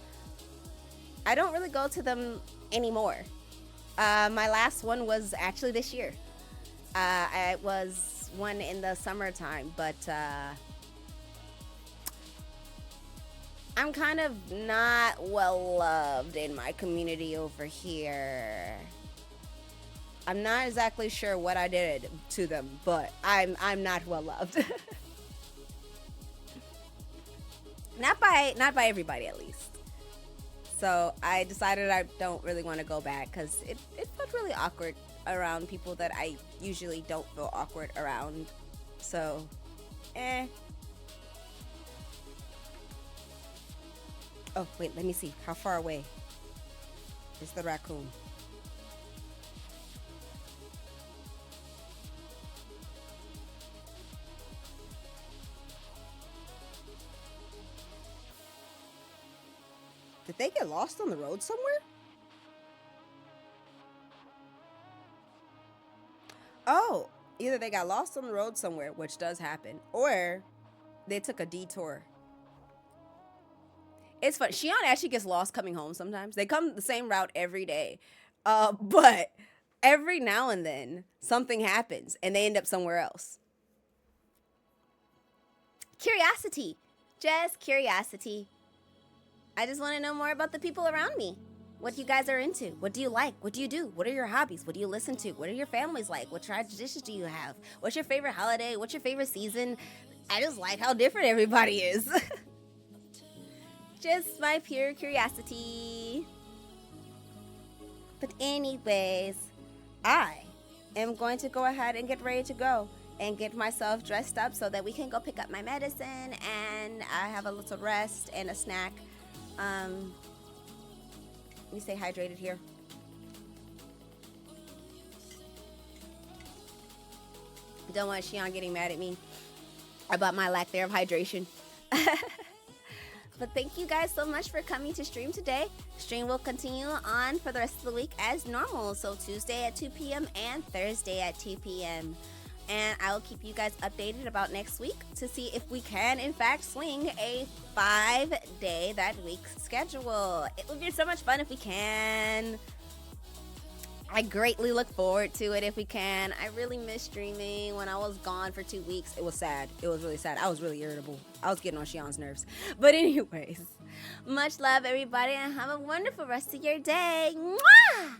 I don't really go to them anymore. My last one was actually this year. It was one in the summertime, but I'm kind of not well loved in my community over here. I'm not exactly sure what I did to them, but I'm not well loved. Not by everybody, at least. So I decided I don't really want to go back because it felt really awkward around people that I usually don't feel awkward around. So, Oh, wait, let me see. How far away is the raccoon? Did they get lost on the road somewhere? Oh, either they got lost on the road somewhere, which does happen, or they took a detour. It's fun. Shion actually gets lost coming home sometimes. They come the same route every day. But every now and then something happens and they end up somewhere else. Curiosity. Just curiosity. I just want to know more about the people around me. What you guys are into. What do you like? What do you do? What are your hobbies? What do you listen to? What are your families like? What traditions do you have? What's your favorite holiday? What's your favorite season? I just like how different everybody is. Just my pure curiosity. But anyways, I am going to go ahead and get ready to go and get myself dressed up so that we can go pick up my medicine and I have a little rest and a snack. Let me stay hydrated here. Don't want Shion getting mad at me about my lack there of hydration. But thank you guys so much for coming to stream today. Stream will continue on for the rest of the week as normal. So Tuesday at 2 p.m. and Thursday at 2 p.m. And I will keep you guys updated about next week to see if we can, in fact, swing a 5-day that week schedule. It would be so much fun if we can. I greatly look forward to it if we can. I really miss streaming. When I was gone for 2 weeks, it was sad. It was really sad. I was really irritable. I was getting on Shion's nerves. But anyways, much love, everybody, and have a wonderful rest of your day. Mwah!